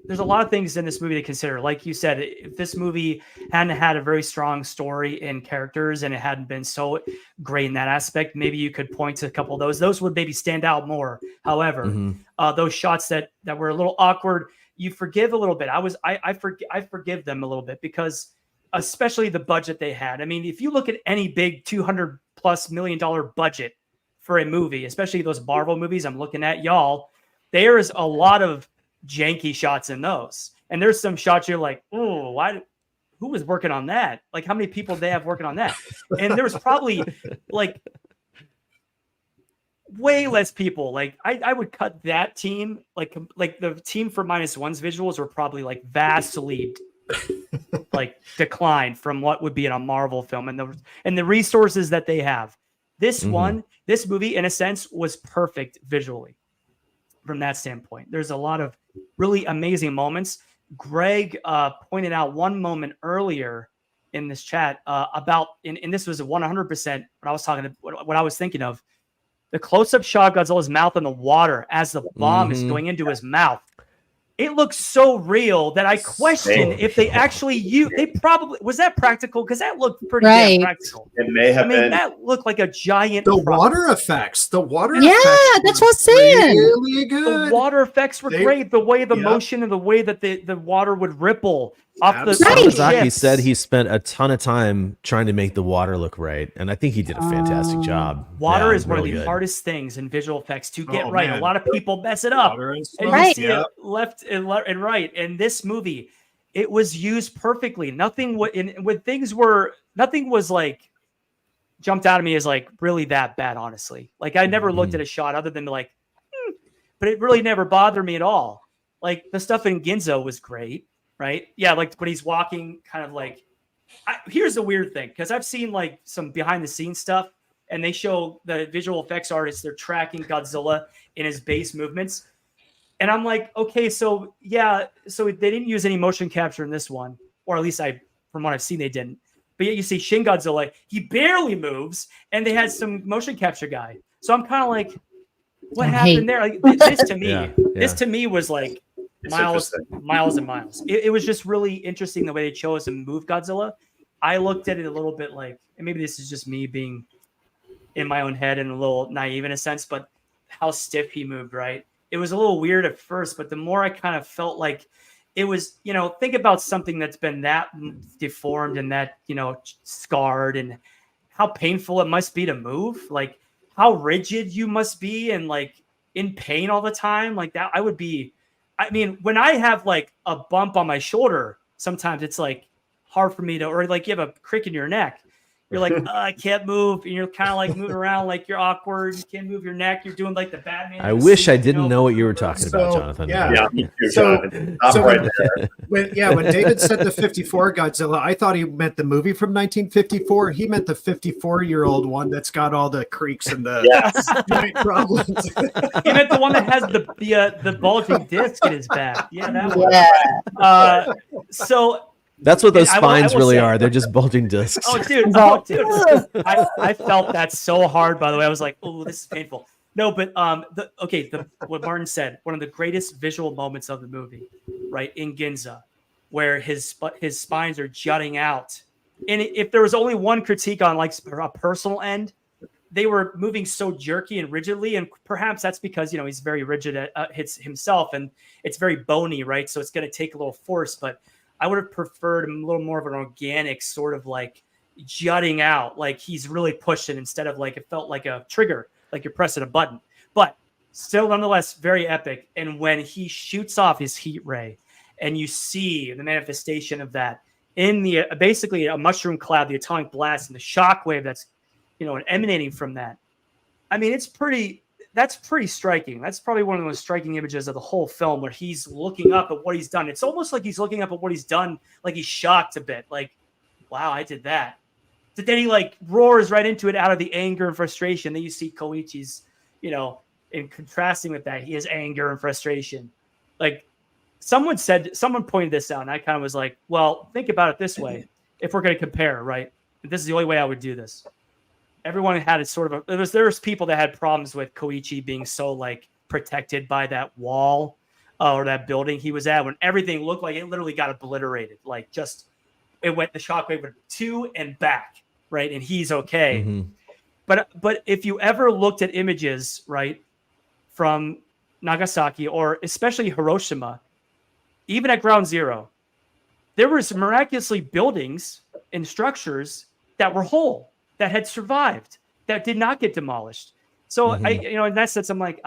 there's a lot of things in this movie to consider. Like you said, if this movie hadn't had a very strong story and characters and it hadn't been so great in that aspect, maybe you could point to a couple of those. Those would maybe stand out more. However, those shots that were a little awkward, you forgive a little bit. I forgive them a little bit because especially the budget they had. I mean, if you look at any big $200+ million budget for a movie, especially those Marvel movies I'm looking at, y'all, there is a lot of janky shots in those. And there's some shots you're like, oh, who was working on that? Like, how many people they have working on that? And there was probably like way less people. Like I would cut that team, like the team for -1's visuals were probably like vastly like declined from what would be in a Marvel film and the resources that they have. This movie, in a sense, was perfect visually from that standpoint. There's a lot of really amazing moments. Greg pointed out one moment earlier in this chat about, and this was 100% what I was thinking of, the close-up shot of Godzilla's mouth in the water as the bomb is going into his mouth. It looks so real that I question if they actually was that practical? Because that looked pretty damn practical. It may have been. That looked like a giant. Water effects. Yeah, that's what I'm saying. Really good. The water effects were great. The way the motion and the way that the water would ripple off the Yamazaki said he spent a ton of time trying to make the water look right, and I think he did a fantastic job. Water is one of the hardest things in visual effects to get right. Man. A lot of people mess it up, and you see it left and right. And this movie, it was used perfectly. Nothing was like jumped out at me as like really that bad. Honestly, like I never looked at a shot other than like, but it really never bothered me at all. Like the stuff in Ginza was great. Right. Yeah. Like when he's walking kind of like, here's the weird thing. Cause I've seen like some behind the scenes stuff and they show the visual effects artists, they're tracking Godzilla in his base movements. And I'm like, okay, so yeah. So they didn't use any motion capture in this one, or at least from what I've seen, they didn't. But yet you see Shin Godzilla, he barely moves and they had some motion capture guy. So I'm kind of like, what happened there? Like this to me, this to me was like, miles and miles. It was just really interesting the way they chose to move Godzilla. I looked at it a little bit like, and maybe this is just me being in my own head and a little naive in a sense, but how stiff he moved, right? It was a little weird at first, but the more I kind of felt like it was, think about something that's been that deformed and that, scarred and how painful it must be to move, like how rigid you must be and like in pain all the time. Like that, I mean, when I have like a bump on my shoulder, sometimes it's like hard for me or like you have a crick in your neck. You're like, I can't move. And you're kind of like moving around like you're awkward. You can't move your neck. You're doing like the Batman. I wish I didn't know what you were talking about, Jonathan. Yeah. Me too, Jonathan. Right there. When David said the 54 Godzilla, I thought he meant the movie from 1954. He meant the 54-year-old one that's got all the creaks and the joint problems. He meant the one that has the bulging disc in his back. Yeah, that one. So that's what those spines really are. They're just bulging discs. Oh, dude. I felt that so hard, by the way. I was like, oh, this is painful. No, but what Martin said, one of the greatest visual moments of the movie, right, in Ginza, where his spines are jutting out. And if there was only one critique on like a personal end, they were moving so jerky and rigidly, and perhaps that's because he's very rigid at hits himself, and it's very bony, right? So it's going to take a little force, but I would have preferred a little more of an organic sort of like jutting out, like he's really pushing instead of like it felt like a trigger, like you're pressing a button. But still, nonetheless, very epic. And when he shoots off his heat ray, and you see the manifestation of that in the basically a mushroom cloud, the atomic blast, and the shockwave that's emanating from that. I mean, that's pretty striking. That's probably one of the most striking images of the whole film, where he's looking up at what he's done. It's almost like he's looking up at what he's done, like he's shocked a bit, like, wow, I did that. But then he like roars right into it out of the anger and frustration. Then you see Koichi's, in contrasting with that, he has anger and frustration. Like someone pointed this out, and I kind of was like, well, think about it this way. If we're going to compare, right? This is the only way I would do this. Everyone had a sort of there was people that had problems with Koichi being so like protected by that wall or that building he was at, when everything looked like it literally got obliterated. Like just the shockwave went to and back, right? And he's okay. Mm-hmm. But if you ever looked at images, right, from Nagasaki or especially Hiroshima, even at Ground Zero, there was miraculously buildings and structures that were whole, that had survived, that did not get demolished. So in that sense, I'm like,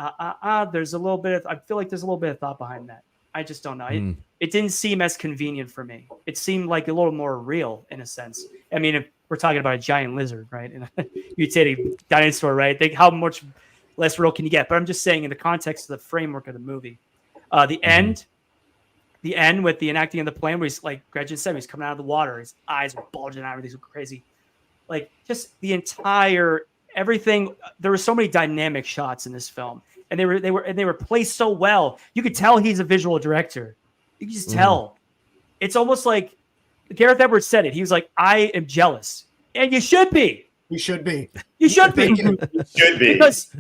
there's a little bit of, I feel like there's a little bit of thought behind that. I just don't know. It didn't seem as convenient for me. It seemed like a little more real in a sense. I mean, if we're talking about a giant lizard, right? And a mutating dinosaur, right? Think how much less real can you get? But I'm just saying in the context of the framework of the movie, the end with the enacting of the plane where he's like Gretchen said, he's coming out of the water, his eyes are bulging out, everything's crazy. Like just the entire everything. There were so many dynamic shots in this film, and they were placed so well. You could tell he's a visual director. You can just tell. It's almost like Gareth Edwards said it. He was like, "I am jealous," and you should be. You should be. You should be. Should be. Because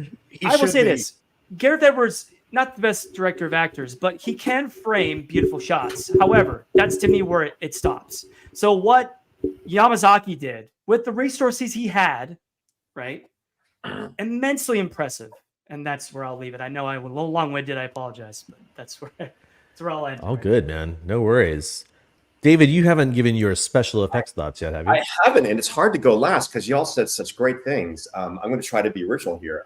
I will say this: Gareth Edwards, not the best director of actors, but he can frame beautiful shots. However, that's to me where it stops. So what Yamazaki did with the resources he had, right? Immensely impressive. And that's where I'll leave it. I know I was a little long-winded. I apologize, but that's where I'll end. All good, man. No worries. David, you haven't given your special effects thoughts yet, have you? I haven't, and it's hard to go last because you all said such great things. I'm going to try to be original here.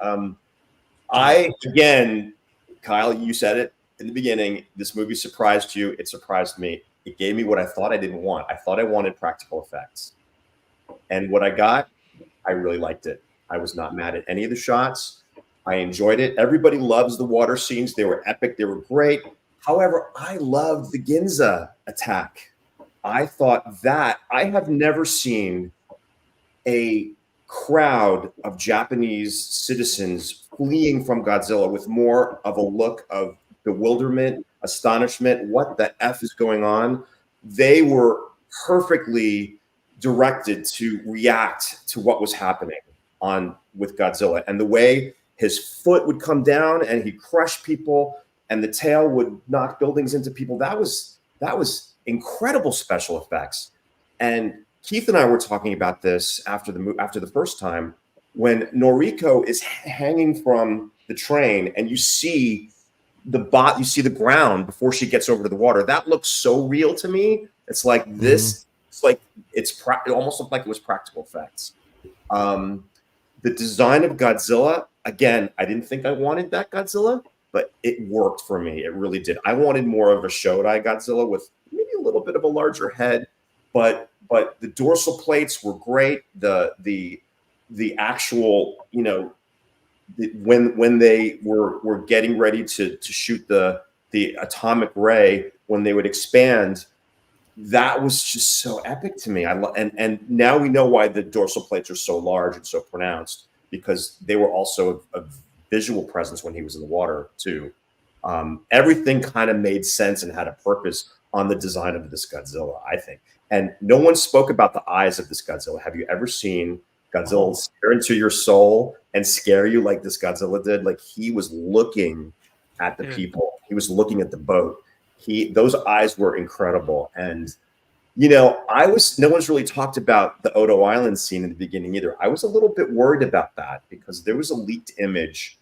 Kyle, you said it in the beginning. This movie surprised you. It surprised me. It gave me what I thought I didn't want. I thought I wanted practical effects. And what I got, I really liked it. I was not mad at any of the shots. I enjoyed it. Everybody loves the water scenes. They were epic. They were great. However, I loved the Ginza attack. I thought that I have never seen a crowd of Japanese citizens fleeing from Godzilla with more of a look of bewilderment, astonishment. What the F is going on? They were perfectly directed to react to what was happening with Godzilla, and the way his foot would come down and he'd crush people and the tail would knock buildings into people. That was incredible special effects. And Keith and I were talking about this after the first time when Noriko is hanging from the train and you see the ground before she gets over to the water. That looks so real to me. It's like this. It's like it almost looked like it was practical effects. The design of Godzilla, again, I didn't think I wanted that Godzilla, but it worked for me. It really did. I wanted more of a Shodai Godzilla with maybe a little bit of a larger head, but the dorsal plates were great. The actual, when they were getting ready to shoot the atomic ray, when they would expand, that was just so epic to me. And now we know why the dorsal plates are so large and so pronounced, because they were also a visual presence when he was in the water too. Everything kind of made sense and had a purpose on the design of this Godzilla, I think. And no one spoke about the eyes of this Godzilla. Have you ever seen Godzilla stare into your soul and scare you like this Godzilla did? Like, he was looking at the people. He was looking at the boat. Those eyes were incredible. And, no one's really talked about the Odo Island scene in the beginning either. I was a little bit worried about that because there was a leaked image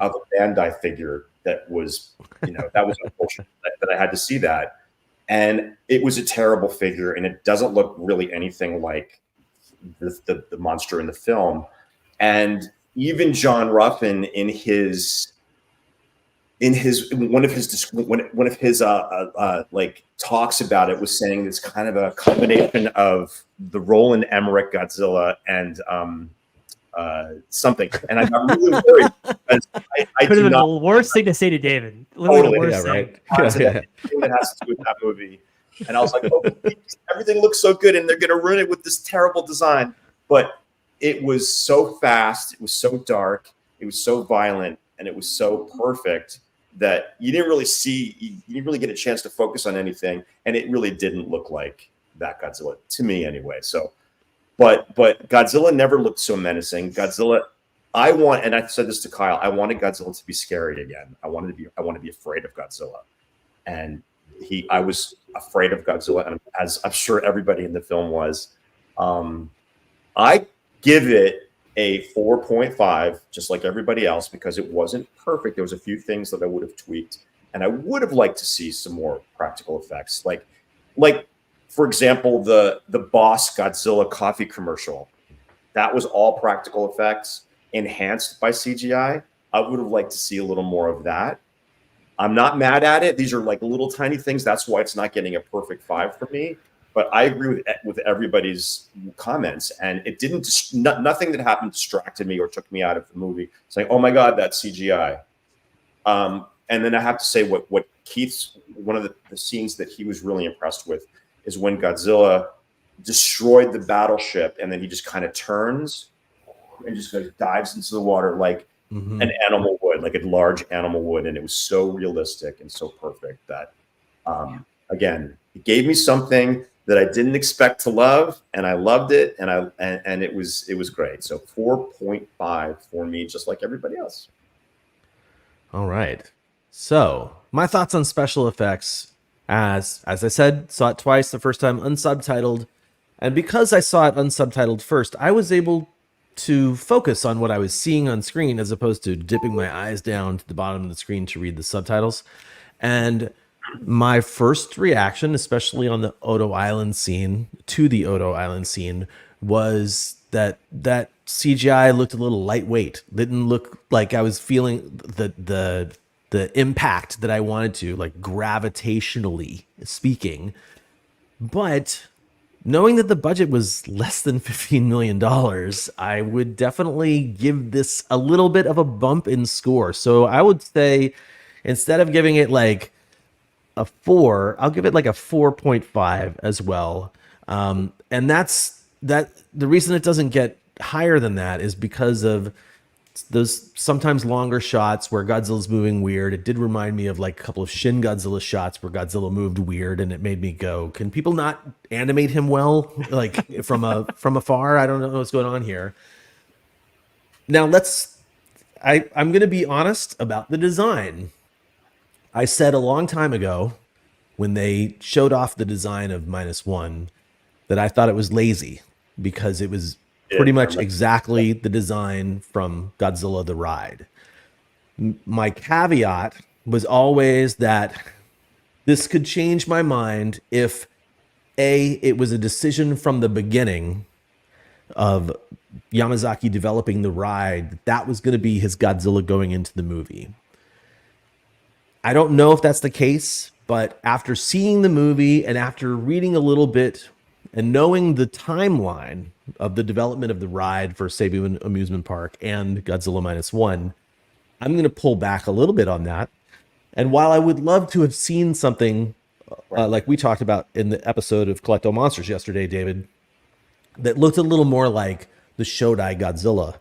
of a Bandai figure that was, that was unfortunate that I had to see that. And it was a terrible figure, and it doesn't look really anything like the monster in the film. And even John Ruffin in one of his talks about it was saying it's kind of a combination of the Roland Emmerich Godzilla and something. And I got really worried because I could have been the worst thing to say to David. Literally the worst thing. That has to do with that movie. And I was like, everything looks so good, and they're going to ruin it with this terrible design. But it was so fast, it was so dark, it was so violent, and it was so perfect that you didn't really get a chance to focus on anything, and it really didn't look like that Godzilla to me anyway. So, but Godzilla never looked so menacing. Godzilla, and I said this to Kyle, I wanted Godzilla to be scary again. I want to be afraid of Godzilla. and I was afraid of Godzilla, and as I'm sure everybody in the film was. I give it a 4.5, just like everybody else, because it wasn't perfect. There was a few things that I would have tweaked, and I would have liked to see some more practical effects, like for example, the Boss Godzilla coffee commercial. That was all practical effects enhanced by CGI. I would have liked to see a little more of that. I'm not mad at it. These are like little tiny things. That's why it's not getting a perfect 5 for me. But I agree with everybody's comments, and it didn't. Nothing that happened distracted me or took me out of the movie. Saying, "Oh my God, that's CGI." And then I have to say, what Keith's one of the scenes that he was really impressed with is when Godzilla destroyed the battleship, and then he just kind of turns and just dives into the water like an animal would, like a large animal would, and it was so realistic and so perfect that, again, it gave me something that I didn't expect to love, and I loved it, and it was great. So 4.5 for me, just like everybody else. All right. So my thoughts on special effects, as I said, saw it twice. The first time unsubtitled, and because I saw it unsubtitled first, I was able to focus on what I was seeing on screen as opposed to dipping my eyes down to the bottom of the screen to read the subtitles. And my first reaction, especially on the Odo Island scene, was that CGI looked a little lightweight. Didn't look like I was feeling the impact that I wanted to, like gravitationally speaking. But knowing that the budget was less than $15 million, I would definitely give this a little bit of a bump in score. So I would say, instead of giving it like a 4, I'll give it like a 4.5 as well. And that's the reason it doesn't get higher than that is because of those sometimes longer shots where Godzilla's moving weird. It did remind me of like a couple of Shin Godzilla shots where Godzilla moved weird, and it made me go, can people not animate him well? Like from afar? I don't know what's going on here. Now I'm going to be honest about the design. I said a long time ago when they showed off the design of -1 that I thought it was lazy because it was pretty much exactly the design from Godzilla the Ride. My caveat was always that this could change my mind if it was a decision from the beginning of Yamazaki developing the Ride that was going to be his Godzilla going into the movie. I don't know if that's the case, but after seeing the movie and after reading a little bit and knowing the timeline of the development of the ride for Seibu Amusement Park and Godzilla -1, I'm going to pull back a little bit on that. And while I would love to have seen something like we talked about in the episode of Collecto Monsters yesterday, David, that looked a little more like the Shodai Godzilla,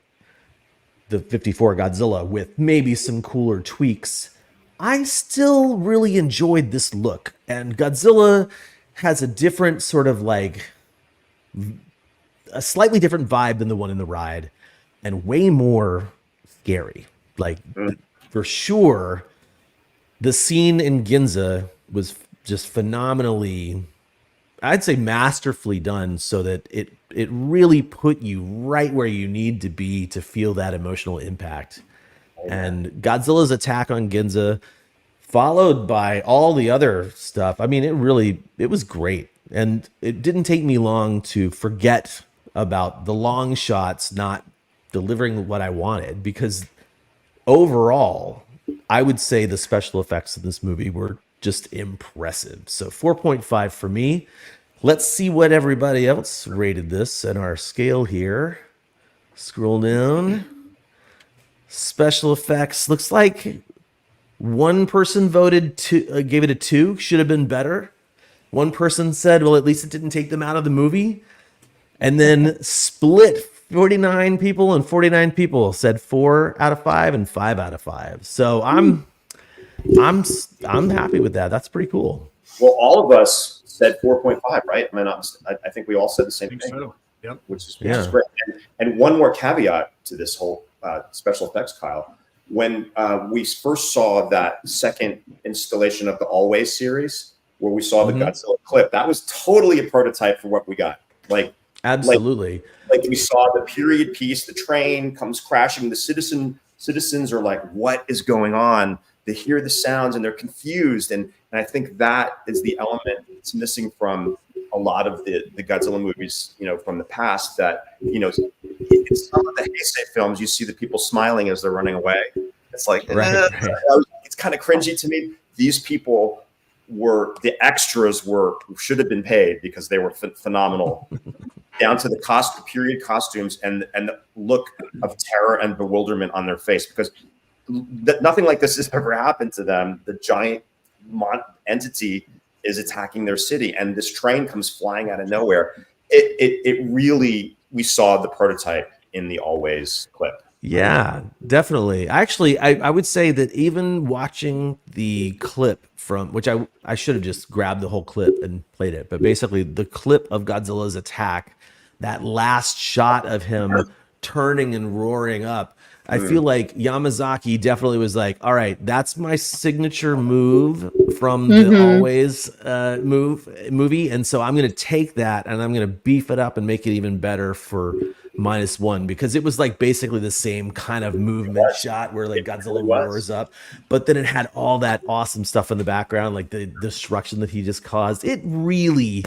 the 54 Godzilla, with maybe some cooler tweaks, I still really enjoyed this look. And Godzilla has a different sort of like a slightly different vibe than the one in the ride, and way more scary. Like for sure, the scene in Ginza was just phenomenally, I'd say masterfully done, so that it really put you right where you need to be to feel that emotional impact. And Godzilla's attack on Ginza, followed by all the other stuff. I mean, it was great. And it didn't take me long to forget about the long shots not delivering what I wanted, because overall, I would say the special effects in this movie were just impressive. So 4.5 for me. Let's see what everybody else rated this in our scale here. Scroll down. Special effects. Looks like one person voted gave it a 2. Should have been better. One person said, well, at least it didn't take them out of the movie. And then split 49 people and 49 people said 4 out of 5 and 5 out of 5. So I'm happy with that. That's pretty cool. Well, all of us said 4.5, right? I think we all said the same thing. So. Yep. Which is great. And one more caveat to this whole special effects, Kyle. when we first saw that second installation of the Always series, where we saw the Godzilla clip, that was totally a prototype for what we got. Like, absolutely. Like we saw the period piece, the train comes crashing, the citizens are like, what is going on? They hear the sounds and they're confused. And I think that is the element that's missing from a lot of the Godzilla movies, you know, from the past, that, you know, in some of the Heisei films, you see the people smiling as they're running away. It's like, it's kind of cringy to me. These people the extras should have been paid because they were phenomenal, down to the period costumes and the look of terror and bewilderment on their face, because nothing like this has ever happened to them. The giant entity is attacking their city, and this train comes flying out of nowhere. It really, we saw the prototype in the Always clip. Yeah, definitely. Actually, I would say that even watching the clip from, which I should have just grabbed the whole clip and played it, but basically the clip of Godzilla's attack, that last shot of him turning and roaring up, I feel like Yamazaki definitely was like, all right, that's my signature move from the Always movie. And so I'm going to take that and I'm going to beef it up and make it even better for -1, because it was like basically the same kind of movement shot where like Godzilla roars up, but then it had all that awesome stuff in the background, like the destruction that he just caused. It really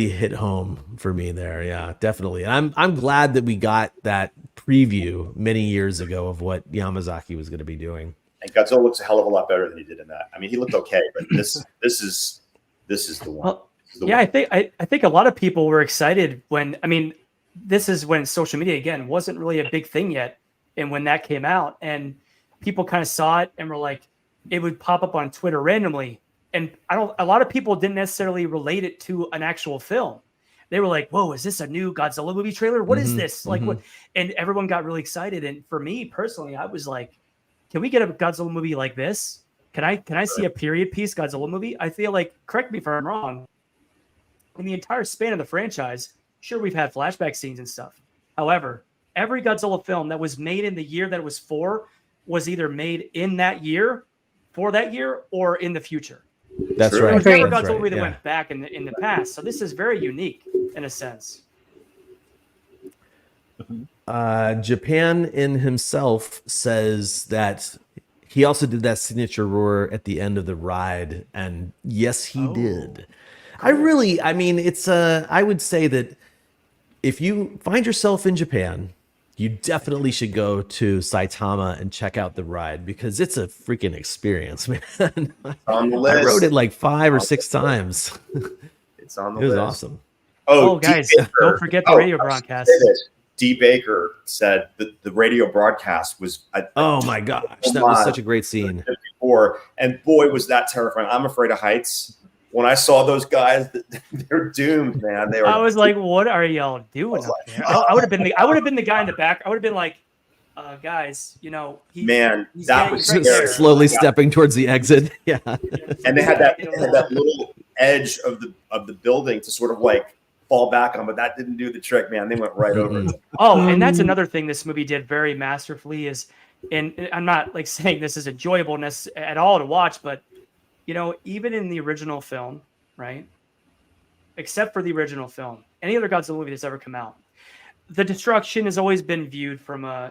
hit home for me there. Yeah, definitely. And I'm glad that we got that preview many years ago of what Yamazaki was going to be doing. And Godzilla looks a hell of a lot better than he did in that. I mean, he looked okay, but this is the one. Well, yeah, I think a lot of people were excited when, I mean, this is when social media again wasn't really a big thing yet, and when that came out, and people kind of saw it and were like, it would pop up on Twitter randomly, and a lot of people didn't necessarily relate it to an actual film. They were like, whoa, is this a new Godzilla movie trailer? What is this? Like what? And everyone got really excited. And for me personally, I was like, can we get a Godzilla movie like this? Can I see a period piece Godzilla movie? I feel like, correct me if I'm wrong, in the entire span of the franchise, sure, we've had flashback scenes and stuff. However, every Godzilla film that was made in the year that it was for was either made in that year, for that year, or in the future. That's right. There was never a That's Godzilla right. movie that went back in the past. So this is very unique in a sense. Japan in himself says that he also did that signature roar at the end of the ride, and yes, he did. I mean, it's I would say that if you find yourself in Japan, you definitely should go to Saitama and check out the ride, because it's a freaking experience, man. On the list. I rode it like 5 or 6 times. It's on the It was list. awesome. Oh, guys, don't forget the radio broadcast. D. Baker said that the radio broadcast was. Oh my gosh, that was such a great scene. Before, and boy, was that terrifying. I'm afraid of heights. When I saw those guys, they're doomed, man. I was like, "What are y'all doing up there?" I would have been the guy in the back. I would have been like, "Guys, you know, that was right there." Slowly stepping towards the exit. Yeah, and they had that little edge of the building to sort of like fall back on, but that didn't do the trick, man. They went right over it. Oh, and that's another thing this movie did very masterfully is, and I'm not like saying this is enjoyableness at all to watch, but you know, even in the original film, right? Except for the original film, any other Godzilla movie that's ever come out, the destruction has always been viewed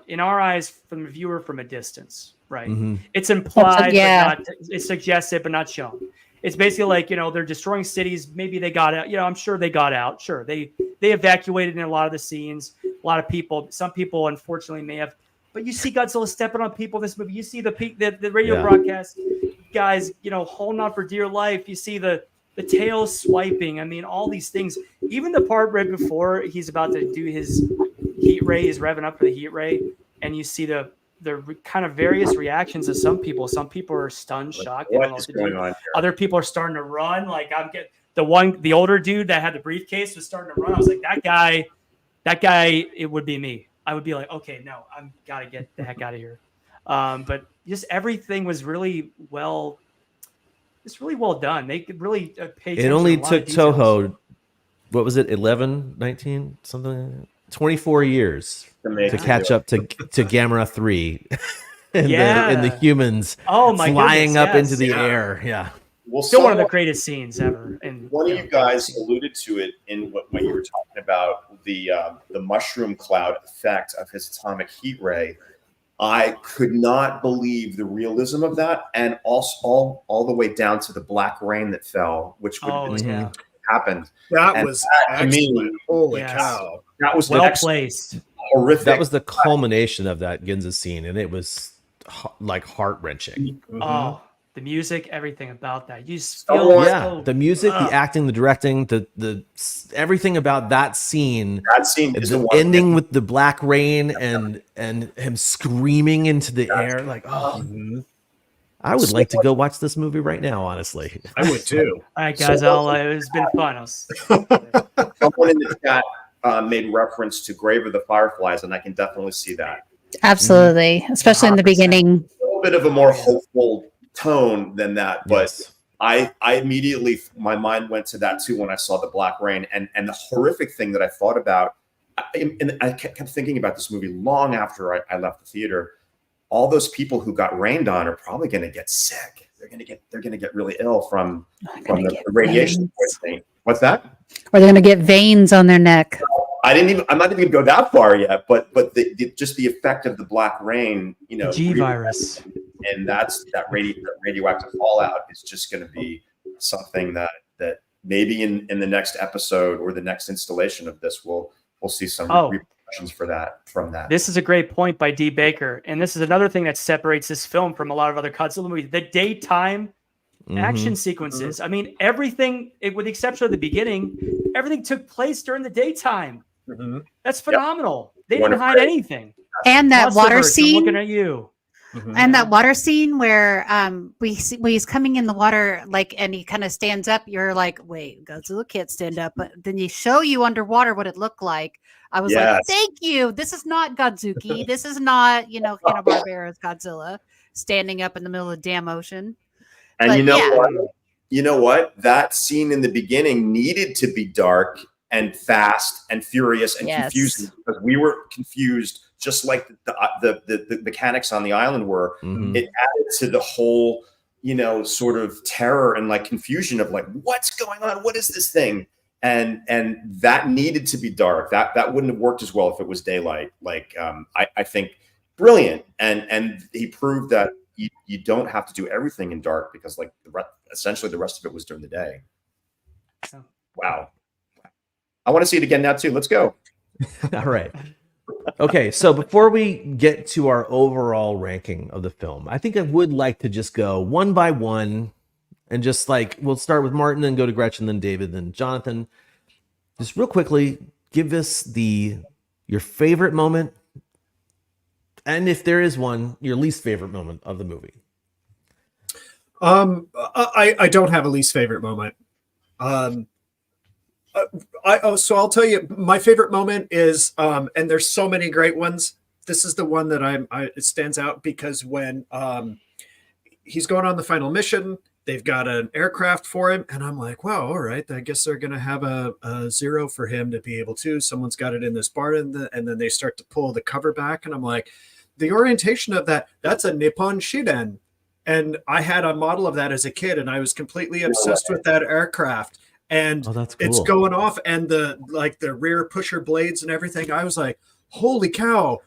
in our eyes, from the viewer from a distance, right? It's implied, but not, it's suggested, but not shown. It's basically like, you know, they're destroying cities. Maybe they got out. You know, I'm sure they got out. Sure, they evacuated in a lot of the scenes. A lot of people, some people, unfortunately, may have. But you see Godzilla stepping on people in this movie. You see the radio broadcast guys, you know, holding on for dear life. You see the tail swiping. I mean, all these things. Even the part right before he's about to do his heat ray, he's revving up for the heat ray, and you see the kind of various reactions of some people. Some people are stunned, shocked. They don't know what to do. Other people are starting to run. Like the older dude that had the briefcase was starting to run. I was like, that guy, it would be me. I would be like, okay, no, I'm gotta get the heck out of here. But just everything was really well done. They could really pay attention. It only to a lot took of details. Toho, what was it, 11, 19, something like that? 24 years to catch up to Gamera 3. and the humans Oh my flying goodness, up into yes. the Yeah. air. Yeah. Well, Still one of the someone- greatest scenes ever. And One of you guys alluded to it in what you were talking about, the mushroom cloud effect of his atomic heat ray. I could not believe the realism of that, and also all the way down to the black rain that fell, which would Oh yeah, happened. That And was that, to me, excellent. Holy Yes. cow. that was the well next placed. horrific. That was the culmination of that Ginza scene, and it was like heart wrenching. Oh, the music, everything about that. You just Oh, feel Yeah, so- the music, Ugh. the acting, the directing, the everything about that scene. that scene is the The one ending with the black rain and him screaming into the air, like, oh, I would like to go watch this movie right now. Honestly, I would too. All right, guys. It's been fun. Someone in the chat made reference to Grave of the Fireflies, and I can definitely see that. Absolutely, especially in the 100%. beginning. A little bit of a more hopeful tone than that, but yes. I immediately, my mind went to that too when I saw the black rain, and the horrific thing that I thought about, and I kept thinking about this movie long after I left the theater. All those people who got rained on are probably going to get sick. They're going to get really ill from the radiation poisoning. What's that? Or they're going to get veins on their neck. I'm not even going to go that far yet, but just the effect of the black rain, G virus. and that radioactive fallout is just going to be something that maybe in the next episode or the next installation of this we'll see some repercussions from that. This is a great point by D. Baker, and this is another thing that separates this film from a lot of other Godzilla movies: the daytime action sequences. I mean, everything, with the exception of the beginning, everything took place during the daytime. That's phenomenal. They didn't hide anything. And that Monster water birds, I'm scene. looking at you. And that water scene where when he's coming in the water, and he kind of stands up, you're like, wait, Godzilla can't stand up. But then you show you underwater what it looked like. I was like, thank you. This is not Godzuki. This is not, Hanna-Barbera's Godzilla standing up in the middle of the damn ocean. And but, you know what? That scene in the beginning needed to be dark and fast and furious and confusing, because we were confused, just like the mechanics on the island were. It added to the whole, sort of terror and confusion of what's going on? What is this thing? And that needed to be dark. That wouldn't have worked as well if it was daylight. I think brilliant. And he proved that you don't have to do everything in dark, because essentially the rest of it was during the day. Wow. I want to see it again now too. Let's go. All right. Okay, so before we get to our overall ranking of the film, I think I would like to just go one by one and just we'll start with Martin, then go to Gretchen, then David, then Jonathan. Just real quickly, give us your favorite moment, and if there is one, your least favorite moment of the movie. I don't have a least favorite moment. So I'll tell you, my favorite moment is, and there's so many great ones. This is the one that it stands out, because when he's going on the final mission, they've got an aircraft for him, and I'm like, wow, all right, I guess they're going to have a zero for him to be able to. Someone's got it in this bar, and then they start to pull the cover back, and I'm like, the orientation of that's a Nippon Shiren. And I had a model of that as a kid, and I was completely obsessed with that aircraft. And that's cool. It's going off, and the rear pusher blades and everything. I was like, holy cow,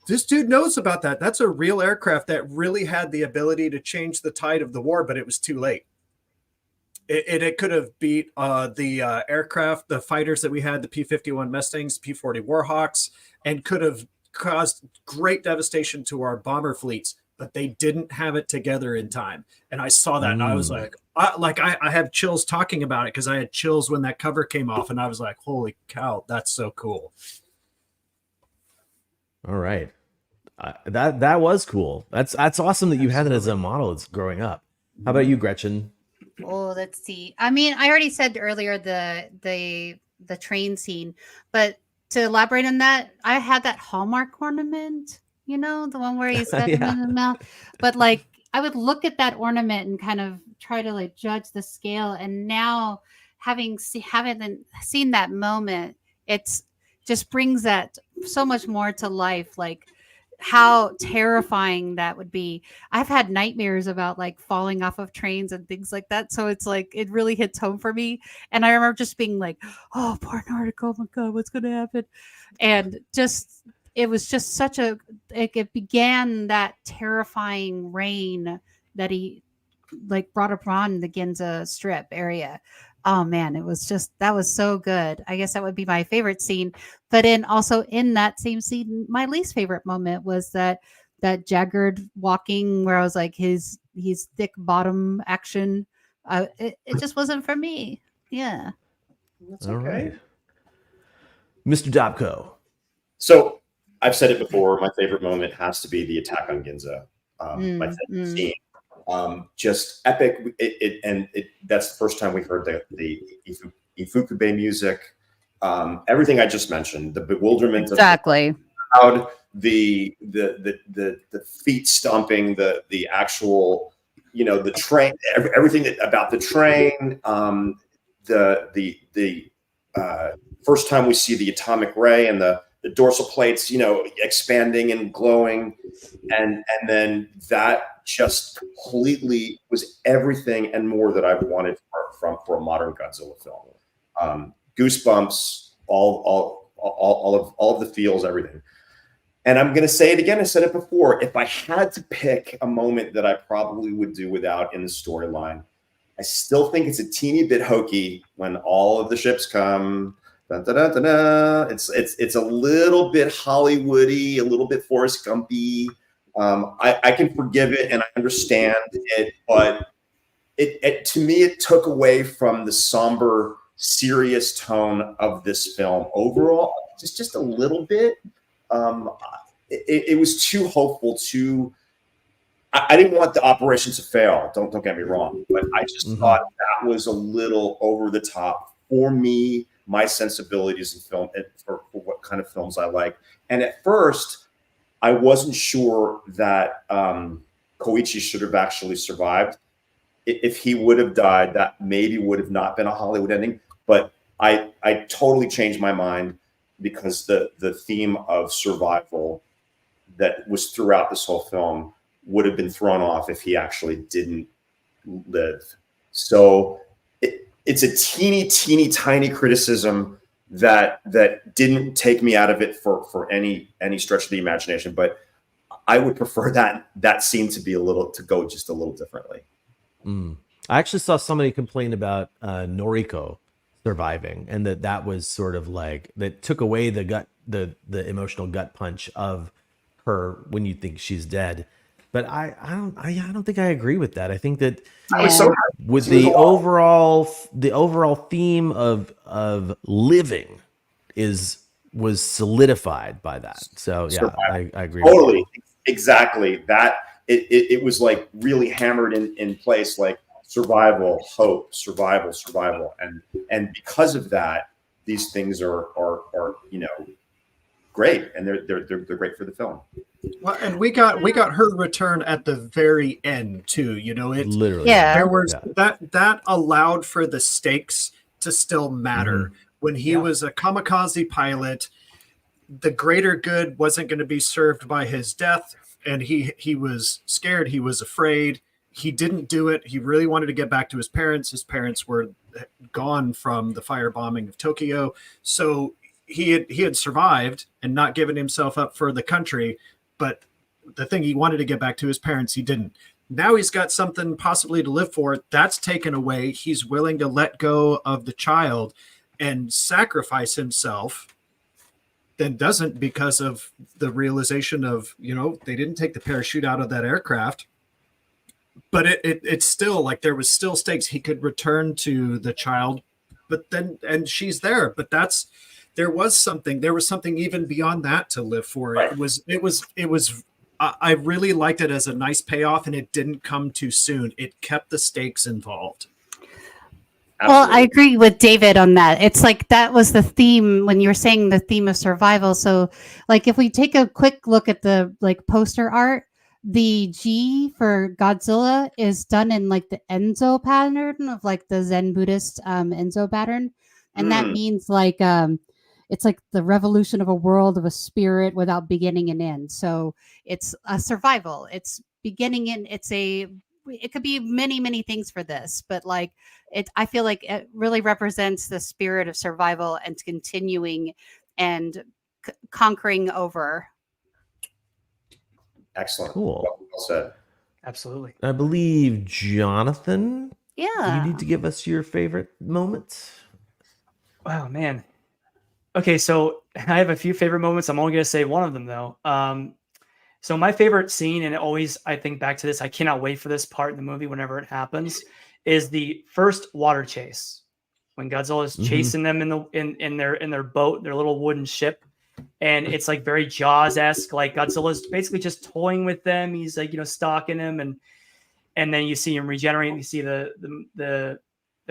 this dude knows about that. That's a real aircraft that really had the ability to change the tide of the war, but it was too late. It could have beat the aircraft, the fighters that we had, the P-51 Mustangs, P-40 Warhawks, and could have caused great devastation to our bomber fleets, but they didn't have it together in time. And I saw that, and I was like, I have chills talking about it, because I had chills when that cover came off, and I was like, holy cow, that's so cool. All right. That was cool. That's awesome that you had it as a model as growing up. How about you, Gretchen? Oh, let's see. I mean, I already said earlier the train scene, but to elaborate on that, I had that Hallmark ornament, the one where he's got him in the mouth. But I would look at that ornament and kind of try to judge the scale. And now having seen that moment, it's just brings that so much more to life. how terrifying that would be. I've had nightmares about like falling off of trains and things like that. So it's like it really hits home for me. And I remember just being like, oh, poor Nordic, oh my God, what's gonna happen? And just it was just such a it began that terrifying rain that he like brought upon the Ginza Strip area. Oh man, it was just that was so good. I guess that would be my favorite scene. But also in that same scene, my least favorite moment was that Jagged walking where I was like his thick bottom action. It just wasn't for me. Yeah. That's All okay. right. Mr. Dobko. So I've said it before. My favorite moment has to be the attack on Ginza. My favorite scene. Just epic. That's the first time we heard the Ifukube music. Everything I just mentioned, the bewilderment Exactly. of the crowd, the feet stomping, the actual, the train, everything about the train. The first time we see the atomic ray and the dorsal plates, expanding and glowing, and then that just completely was everything and more that I've wanted for a modern Godzilla film. Goosebumps, all of the feels, everything. And I'm going to say it again. I said it before. If I had to pick a moment that I probably would do without in the storyline, I still think it's a teeny bit hokey when all of the ships come. Dun, dun, dun, dun, dun. It's a little bit Hollywoody, a little bit Forrest Gumpy. I can forgive it and I understand it, but it to me it took away from the somber, serious tone of this film overall, just a little bit. It was too hopeful. I didn't want the operation to fail. Don't get me wrong, but I just thought that was a little over the top for me, my sensibilities in film, and for what kind of films I like. And at first, I wasn't sure that Koichi should have actually survived. If he would have died, that maybe would have not been a Hollywood ending. But I totally changed my mind because the theme of survival that was throughout this whole film would have been thrown off if he actually didn't live. So it's a teeny tiny criticism that didn't take me out of it for any stretch of the imagination. But I would prefer that scene to go just a little differently. I actually saw somebody complain about Noriko surviving, and that was sort of like that took away the emotional gut punch of her when you think she's dead. But I don't think I agree with that. I think that with the overall theme of living was solidified by that. So yeah, I agree. Totally, with you. Exactly. That it was like really hammered in place, like survival, hope, survival, and because of that, these things are great, and they're great for the film. Well, and we got her return at the very end too. It Literally, there was that allowed for the stakes to still matter. When he was a kamikaze pilot, the greater good wasn't going to be served by his death, and he was scared. He was afraid. He didn't do it. He really wanted to get back to his parents. His parents were gone from the firebombing of Tokyo, so he had survived and not given himself up for the country. But the thing, he wanted to get back to his parents. He didn't. Now he's got something possibly to live for. That's taken away. He's willing to let go of the child and sacrifice himself. Then doesn't, because of the realization of, they didn't take the parachute out of that aircraft. But it's still like there was still stakes. He could return to the child, and she's there. But there was something even beyond that to live for. Right. It was I really liked it as a nice payoff, and it didn't come too soon. It kept the stakes involved. Well, I agree with David on that. It's like that was the theme when you were saying the theme of survival. So like if we take a quick look at the like poster art, the G for Godzilla is done in like the Enzo pattern of like the Zen Buddhist Enzo pattern. And that means like it's like the revolution of a world of a spirit without beginning and end. So it's a survival. It's beginning and it could be many things for this, but like I feel like it really represents the spirit of survival and continuing and conquering over. Excellent. Cool. Well said. Absolutely. I believe Jonathan, Yeah. you need to give us your favorite moments. Wow, man. Okay, so I have a few favorite moments. I'm only going to say one of them, though. So my favorite scene, and always I think back to this, I cannot wait for this part in the movie whenever it happens, is the first water chase. When Godzilla is chasing them in their boat, their little wooden ship. And it's like very Jaws-esque, like Godzilla's basically just toying with them. He's like, stalking him, and then you see him regenerate. You see the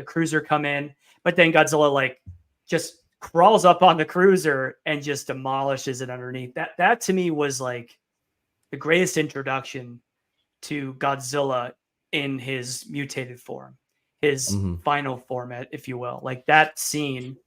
cruiser come in, but then Godzilla like just crawls up on the cruiser and just demolishes it underneath. That to me was like the greatest introduction to Godzilla in his mutated form, his final format, if you will. Like that scene,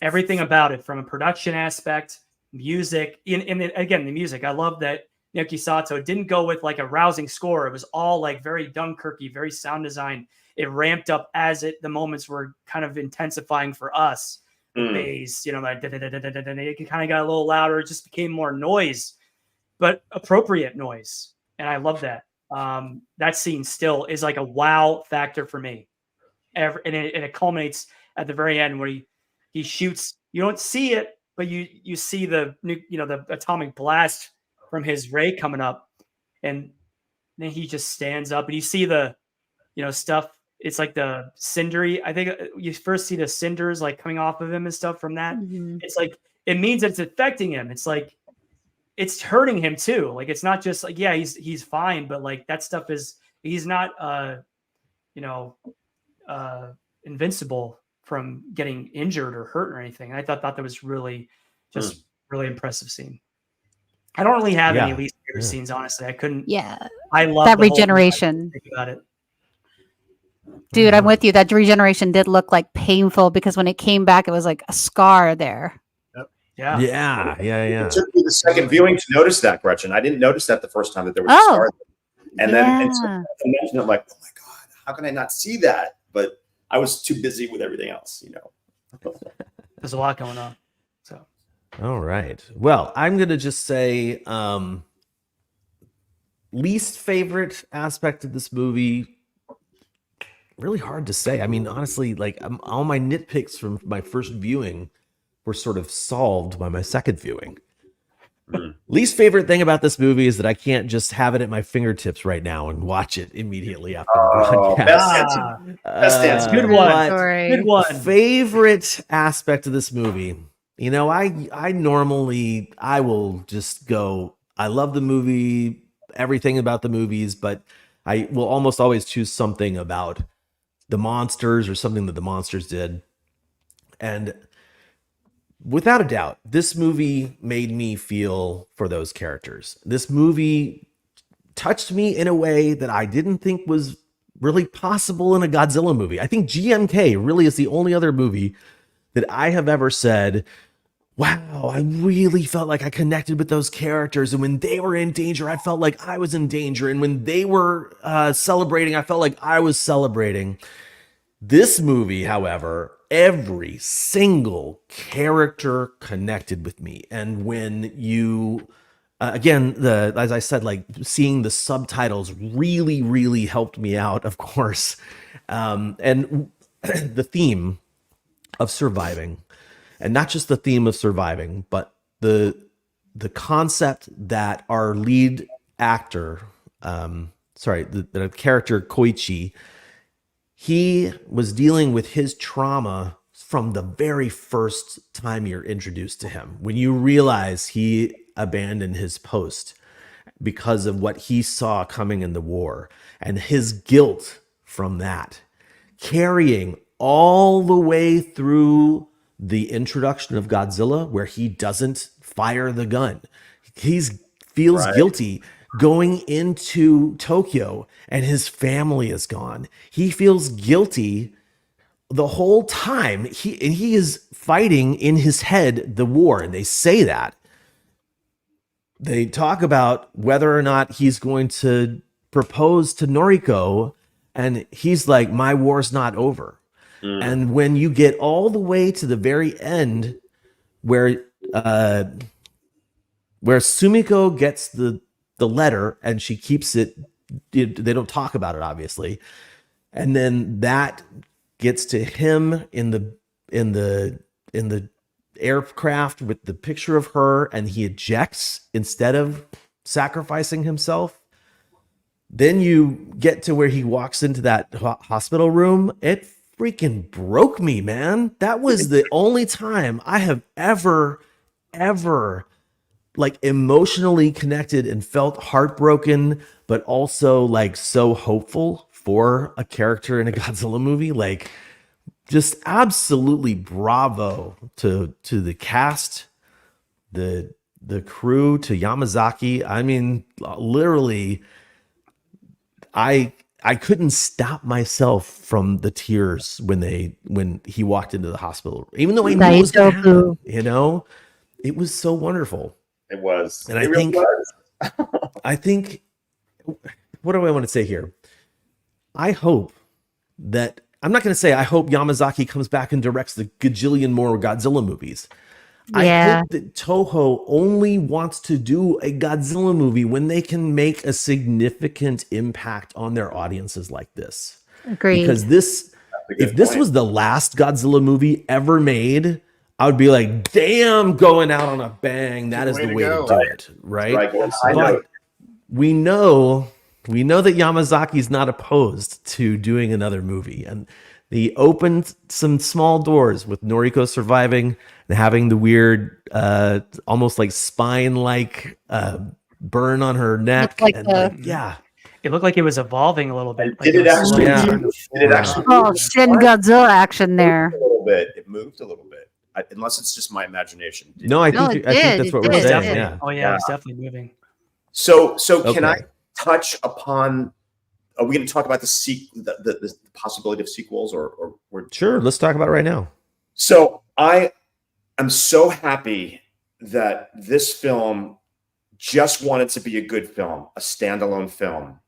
everything about it, from a production aspect, music, again, the music. I love that Naoki Sato didn't go with like a rousing score. It was all like very Dunkirky, very sound design. It ramped up as the moments were kind of intensifying for us. The bass, like it kind of got a little louder. It just became more noise, but appropriate noise. And I love that. That scene still is like a wow factor for me. And it culminates at the very end where he shoots. You don't see it, but you see the atomic blast from his ray coming up, and then he just stands up, and you see the stuff. It's like the cindery. I think you first see the cinders like coming off of him and stuff from that. It's like it means that it's affecting him. It's like it's hurting him too. Like it's not just like he's fine, but like that stuff he's not invincible from getting injured or hurt or anything. I thought that was really just really impressive scene. I don't really have any least favorite scenes, honestly. I couldn't. Yeah. I love that regeneration. Think about it. Dude, I'm with you. That regeneration did look like painful because when it came back, it was like a scar there. Yeah. It took me the second viewing to notice that, Gretchen. I didn't notice that the first time that there was a scar there. And then I'm like, oh my God, how can I not see that? But I was too busy with everything else, There's a lot going on. So all right. Well, I'm gonna just say least favorite aspect of this movie. Really hard to say. I mean, honestly, like all my nitpicks from my first viewing were sort of solved by my second viewing. Least favorite thing about this movie is that I can't just have it at my fingertips right now and watch it immediately after the broadcast. Best answer. Good one. Good one. Favorite aspect of this movie. I normally will just go, I love the movie, everything about the movies, but I will almost always choose something about the monsters or something that the monsters did. And without a doubt, this movie made me feel for those characters. This movie touched me in a way that I didn't think was really possible in a Godzilla movie. I think GMK really is the only other movie that I have ever said, wow, I really felt like I connected with those characters. And when they were in danger, I felt like I was in danger. And when they were celebrating, I felt like I was celebrating. This movie, however, every single character connected with me. And when you, again, as I said, like seeing the subtitles really, really helped me out, of course. And the theme of surviving, and not just the theme of surviving, but the concept that our lead actor, the character Koichi, he was dealing with his trauma from the very first time you're introduced to him. When you realize he abandoned his post because of what he saw coming in the war and his guilt from that, carrying all the way through the introduction of Godzilla, where he doesn't fire the gun. He feels guilty going into Tokyo and his family is gone. He feels guilty the whole time he is fighting in his head the war, and they say that. They talk about whether or not he's going to propose to Noriko, and he's like, my war's not over. And when you get all the way to the very end where Sumiko gets the letter and she keeps it, they don't talk about it obviously, and then that gets to him in the aircraft with the picture of her, and he ejects instead of sacrificing himself. Then you get to where he walks into that hospital room. It freaking broke me, man. That was the only time I have ever like emotionally connected and felt heartbroken, but also like so hopeful for a character in a Godzilla movie. Like, just absolutely bravo to the cast, the crew, to Yamazaki. I mean, literally, I couldn't stop myself from the tears when he walked into the hospital, even though I knew it was going to happen. You know, it was so wonderful. It was, and I think, I think, what do I want to say here? I hope that. I'm not going to say I hope Yamazaki comes back and directs the gajillion more Godzilla movies. Yeah. I hope that Toho only wants to do a Godzilla movie when they can make a significant impact on their audiences like this. Agreed. Because if this was the last Godzilla movie ever made, I would be like, damn, going out on a bang. That is the way to do it. Right? But we know that Yamazaki's not opposed to doing another movie, and he opened some small doors with Noriko surviving and having the weird, almost like spine-like burn on her neck. It looked like it was evolving a little bit. Did it actually? Oh, Shin Godzilla action there. A little bit. It moved a little bit, unless it's just my imagination. I think that's what we're saying. Yeah. Oh yeah, it's definitely moving. So can I touch upon? Are we going to talk about the possibility of sequels, or sure? Let's talk about it right now. So I am so happy that this film just wanted to be a good film, a standalone film.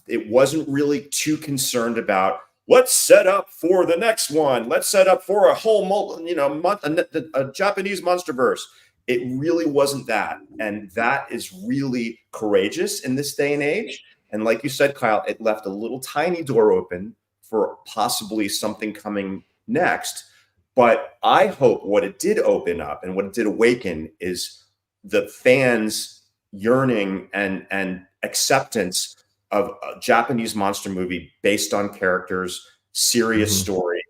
It wasn't really too concerned about let's set up for the next one. Let's set up for a whole, a Japanese monsterverse. It really wasn't that, and that is really courageous in this day and age. And like you said, Kyle, it left a little tiny door open for possibly something coming next. But I hope what it did open up and what it did awaken is the fans' yearning and acceptance of a Japanese monster movie based on characters, serious story,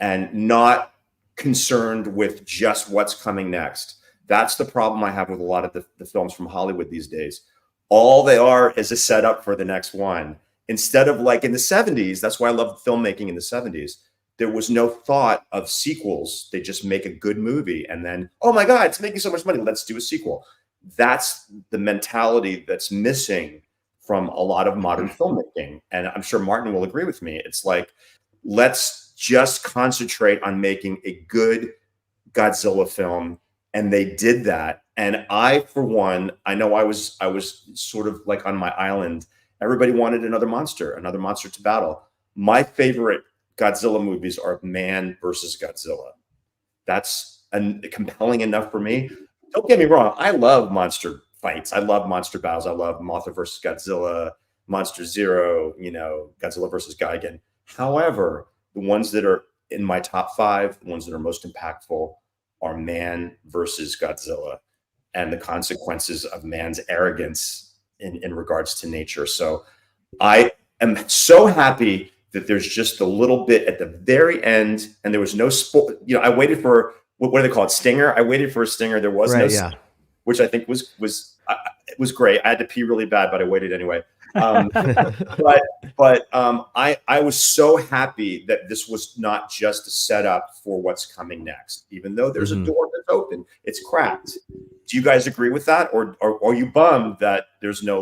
and not concerned with just what's coming next. That's the problem I have with a lot of the films from Hollywood these days. All they are is a setup for the next one. Instead of like in the 70s, that's why I love filmmaking in the 70s. There was no thought of sequels. They just make a good movie and then, oh my God, it's making so much money. Let's do a sequel. That's the mentality that's missing from a lot of modern filmmaking. And I'm sure Martin will agree with me. It's like, let's just concentrate on making a good Godzilla film. And they did that. And I, for one, I know I was sort of like on my island. Everybody wanted another monster to battle. My favorite Godzilla movies are Man versus Godzilla. That's compelling enough for me. Don't get me wrong. I love monster fights. I love monster battles. I love Mothra versus Godzilla, Monster Zero, Godzilla versus Gigan. However, the ones that are in my top 5, the ones that are most impactful are Man versus Godzilla and the consequences of man's arrogance in regards to nature. So I am so happy that there's just a little bit at the very end, and there was no I waited for what do they call it? Stinger. I waited for a stinger. There was which I think was great. I had to pee really bad, but I waited anyway. I was so happy that this was not just a setup for what's coming next, even though there's a door that's open. It's cracked. Do you guys agree with that, or are you bummed that there's no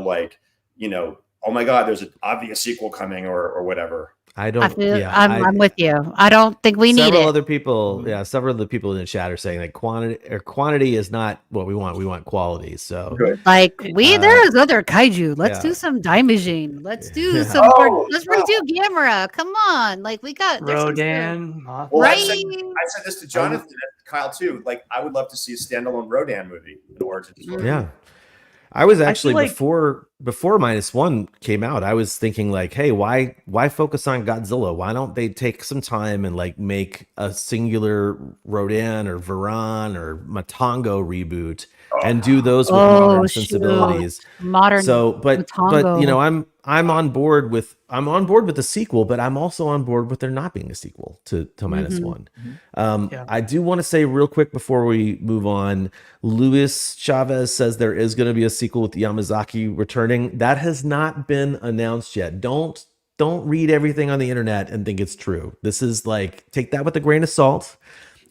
oh my God, there's an obvious sequel coming or whatever. I I don't. feel, Yeah, I'm with you. I don't think we need several it. other people, several of the people in the chat are saying that quantity is not what we want. We want quality. So Good. Like there is Uh, other kaiju. Let's yeah. do some Daimajin. Let's do Yeah. some. Oh, Let's wow. redo Gamera. Come on, like we got there's some stuff. Rodan, Mothra. Well, Right? I said this to Jonathan and Kyle too. Like, I would love to see a standalone Rodan movie, an origin story. Yeah. I was I actually feel like- before -1 came out, I was thinking like, hey, why focus on Godzilla? Why don't they take some time and like make a singular Rodan or Varan or Matango reboot and do those with modern shoot. sensibilities? Modern. So, but Matango. you know, I'm on board with the sequel, but I'm also on board with there not being a sequel to -1. Yeah. I do want to say real quick before we move on, Luis Chavez says there is going to be a sequel with Yamazaki returning. That has not been announced yet. Don't read everything on the internet and think it's true. This is like, take that with a grain of salt.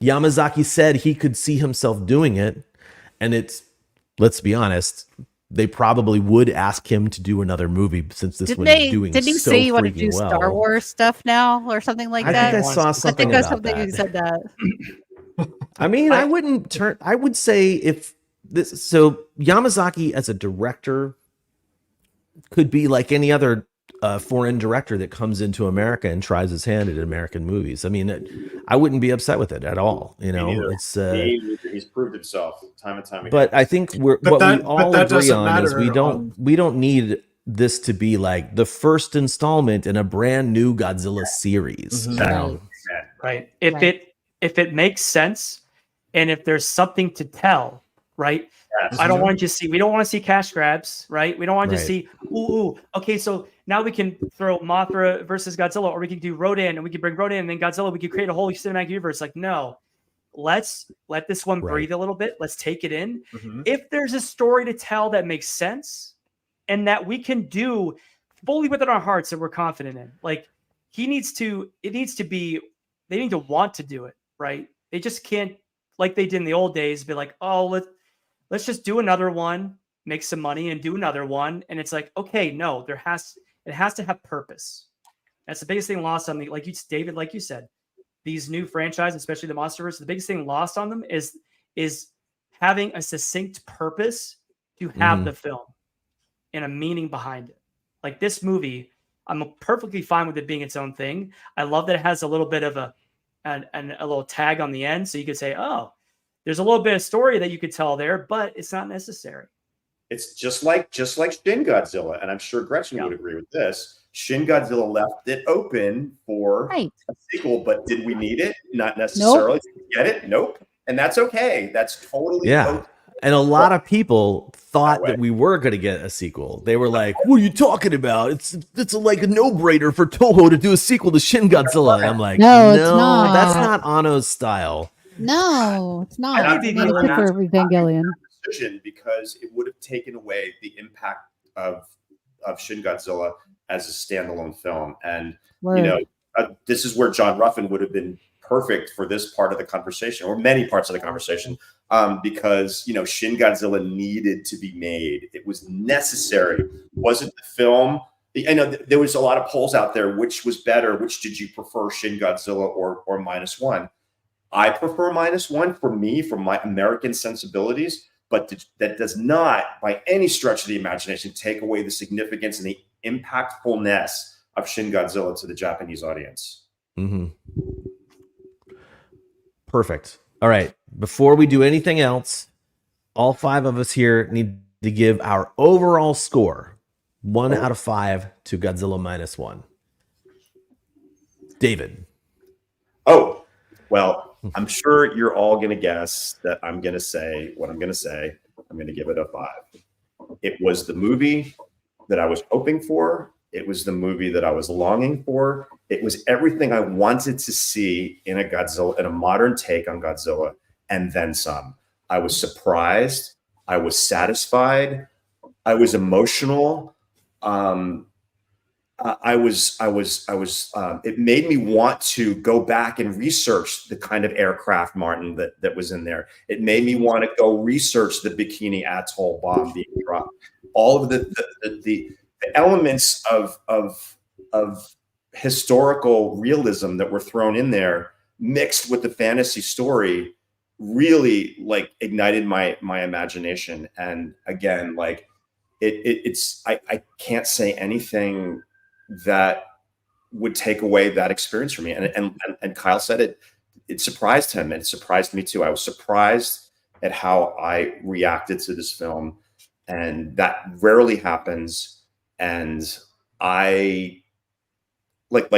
Yamazaki said he could see himself doing it, and it's, let's be honest, they probably would ask him to do another movie since this one is doing Didn't he so say you want to do freaking well. Star Wars stuff now or something like I that? think I saw I something think that's about something that. you said that. I mean, I would say if this, so Yamazaki as a director could be like any other foreign director that comes into America and tries his hand at American movies. I mean, I wouldn't be upset with it at all. You know, neither. it's He's proved himself time and time again. but I think But what that- we all but that agree doesn't on is matter we don't need this to be like the first installment in a brand new Godzilla series. Mhm. You know? Right. If Right. it makes sense, and if there's something to tell, right? Yes. I don't want to just see. We don't want to see cash grabs, right? We don't want to just Right. see. Ooh. Okay, so now we can throw Mothra versus Godzilla, or we can do Rodan, and we can bring Rodan and then Godzilla. We could create a whole cinematic universe. Like, no, let's let this one Right. breathe a little bit. Let's take it in. Mhm. If there's a story to tell that makes sense and that we can do fully within our hearts that we're confident in, like they need to want to do it, right? They just can't, like they did in the old days, be like, oh, let's just do another one, make some money and do another one. And it's like, okay, no, it has to have purpose. That's the biggest thing lost on David, like you said, these new franchises, especially the Monsterverse, the biggest thing lost on them is having a succinct purpose to have the film and a meaning behind it. Like this movie, I'm perfectly fine with it being its own thing. I love that it has a little bit of a little tag on the end. So you could say, oh, there's a little bit of story that you could tell there, but it's not necessary. It's just like Shin Godzilla, and I'm sure Gretchen would agree with this. Shin Godzilla left it open for Right. a sequel, but did we need it? Not necessarily. Did we get it? Nope. And that's okay. That's totally okay. And a lot of people thought way. that we were going to get a sequel. They were like, "What are you talking about? It's like a no-brainer for Toho to do a sequel to Shin Godzilla." And I'm like, No, "No, it's not. that's not Anno's style." No, it's not. And I I'm think Maybe really for Evangelion. decision because it would have taken away the impact of Shin Godzilla as a standalone film. And Word. you know, this is where John Ruffin would have been perfect for this part of the conversation, or many parts of the conversation, because Shin Godzilla needed to be made. It was necessary. Wasn't the film? I know there was a lot of polls out there. Which was better? Which did you prefer, Shin Godzilla or -1? I prefer -1 for me, from my American sensibilities, but that does not, by any stretch of the imagination, take away the significance and the impactfulness of Shin Godzilla to the Japanese audience. Mm-hmm. Perfect. All right. Before we do anything else, all 5 of us here need to give our overall score, 1 out of 5 to Godzilla -1. David. Oh, well, I'm sure you're all going to guess that I'm going to say what I'm going to say. I'm going to give it a 5. It was the movie that I was hoping for. It was the movie that I was longing for. It was everything I wanted to see in a Godzilla, in a modern take on Godzilla, and then some. I was surprised. I was satisfied. I was emotional. It made me want to go back and research the kind of aircraft, Martin, that was in there. It made me want to go research the Bikini Atoll bomb being dropped. All of the elements of historical realism that were thrown in there mixed with the fantasy story really like ignited my imagination. And again, like it's I can't say anything that would take away that experience from me. And Kyle said it surprised him, and it surprised me too. I was surprised at how I reacted to this film, and that rarely happens. And I like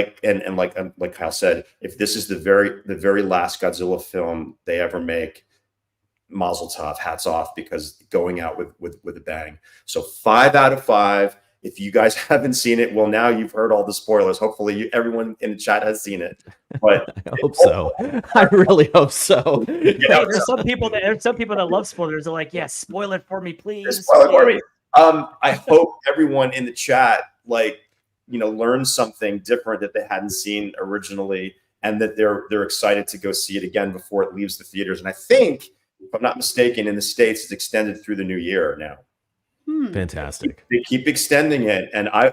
Kyle said, if this is the very last Godzilla film they ever make, mazel tov, hats off, because going out with a bang. So 5 out of 5. If you guys haven't seen it, well, now you've heard all the spoilers. Hopefully everyone in the chat has seen it. But I hope so. I really hope so. Hey, there's some people that love spoilers. They're like, yes, spoil it for me, please. Spoil it for me. I hope everyone in the chat, like, learned something different that they hadn't seen originally, and that they're excited to go see it again before it leaves the theaters. And I think, if I'm not mistaken, in the States, it's extended through the new year now. Fantastic. They keep extending it, and I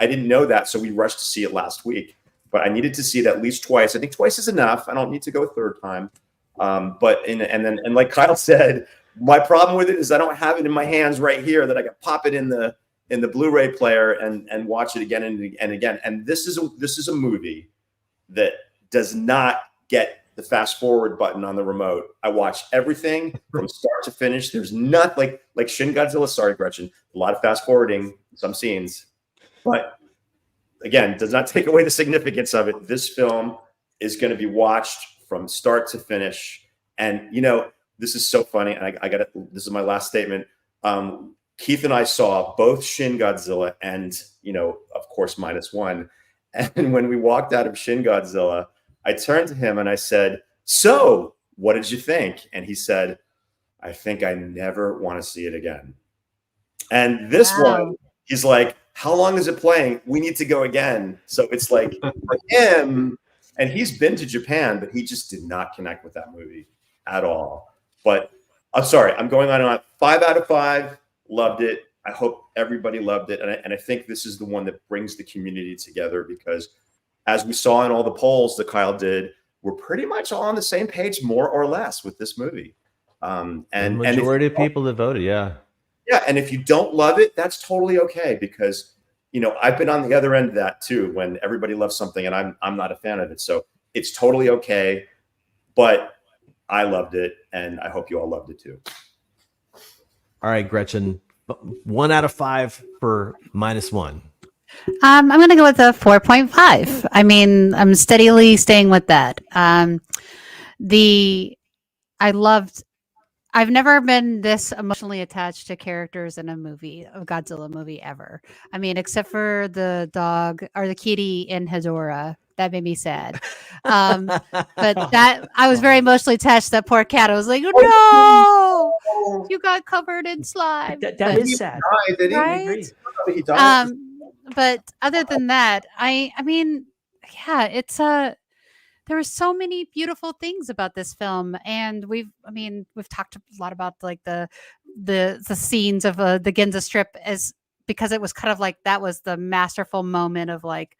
didn't know that, so we rushed to see it last week. But I needed to see it at least twice. I think twice is enough. I don't need to go a third time. But like Kyle said, my problem with it is I don't have it in my hands right here that I can pop it in the Blu-ray player and watch it again and again. And this is a movie that does not get the fast forward button on the remote. I watch everything from start to finish. There's not like Shin Godzilla. Sorry, Gretchen. A lot of fast forwarding some scenes, but again, does not take away the significance of it. This film is going to be watched from start to finish. And this is so funny. And I got it. This is my last statement. Keith and I saw both Shin Godzilla and of course -1. And when we walked out of Shin Godzilla, I turned to him and I said, "So, what did you think?" And he said, "I think I never want to see it again." And this one, he's like, "How long is it playing? We need to go again." So it's like for him, and he's been to Japan, but he just did not connect with that movie at all. But I'm sorry, I'm going on and on. 5 out of 5, loved it. I hope everybody loved it. And I think this is the one that brings the community together, because as we saw in all the polls that Kyle did, we're pretty much all on the same page, more or less, with this movie. And the majority of people that voted, yeah. Yeah, and if you don't love it, that's totally okay, because I've been on the other end of that too, when everybody loves something and I'm not a fan of it. So it's totally okay. But I loved it, and I hope you all loved it too. All right, Gretchen, 1 out of 5 for -1. I'm going to go with a 4.5. I mean, I'm steadily staying with that. I've never been this emotionally attached to characters in a Godzilla movie ever. I mean, except for the dog or the kitty in Hedorah. That made me sad. But that I was very emotionally attached to that poor cat. I was like, "Oh no, you got covered in slime." That is sad. Right? He died. But other than that, I mean, yeah, it's there were so many beautiful things about this film, and we've talked a lot about like the scenes of the Ginza Strip, because it was kind of like that was the masterful moment of like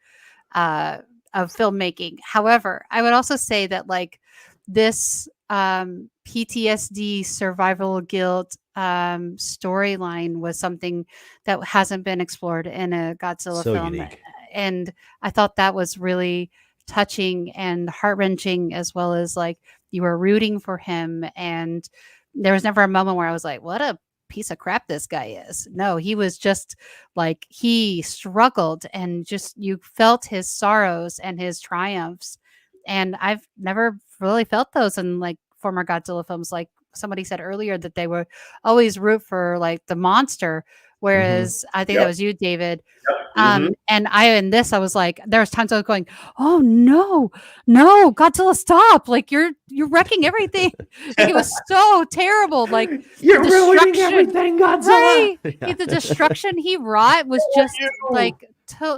of filmmaking. However, I would also say that like this PTSD survival guilt storyline was something that hasn't been explored in a Godzilla film. Unique. And I thought that was really touching and heart-wrenching, as well as like you were rooting for him, and there was never a moment where I was like, what a piece of crap this guy is. No, he was just like, he struggled, and just you felt his sorrows and his triumphs, and I've never really felt those in like former Godzilla films. Like somebody said earlier that they were always root for like the monster, whereas I think that was you, David. And I was like, there was times I was going, "Oh no, Godzilla, stop! Like you're wrecking everything." Like, it was so terrible. Like you're ruining everything, Godzilla. Right? Yeah. The destruction he wrought was just like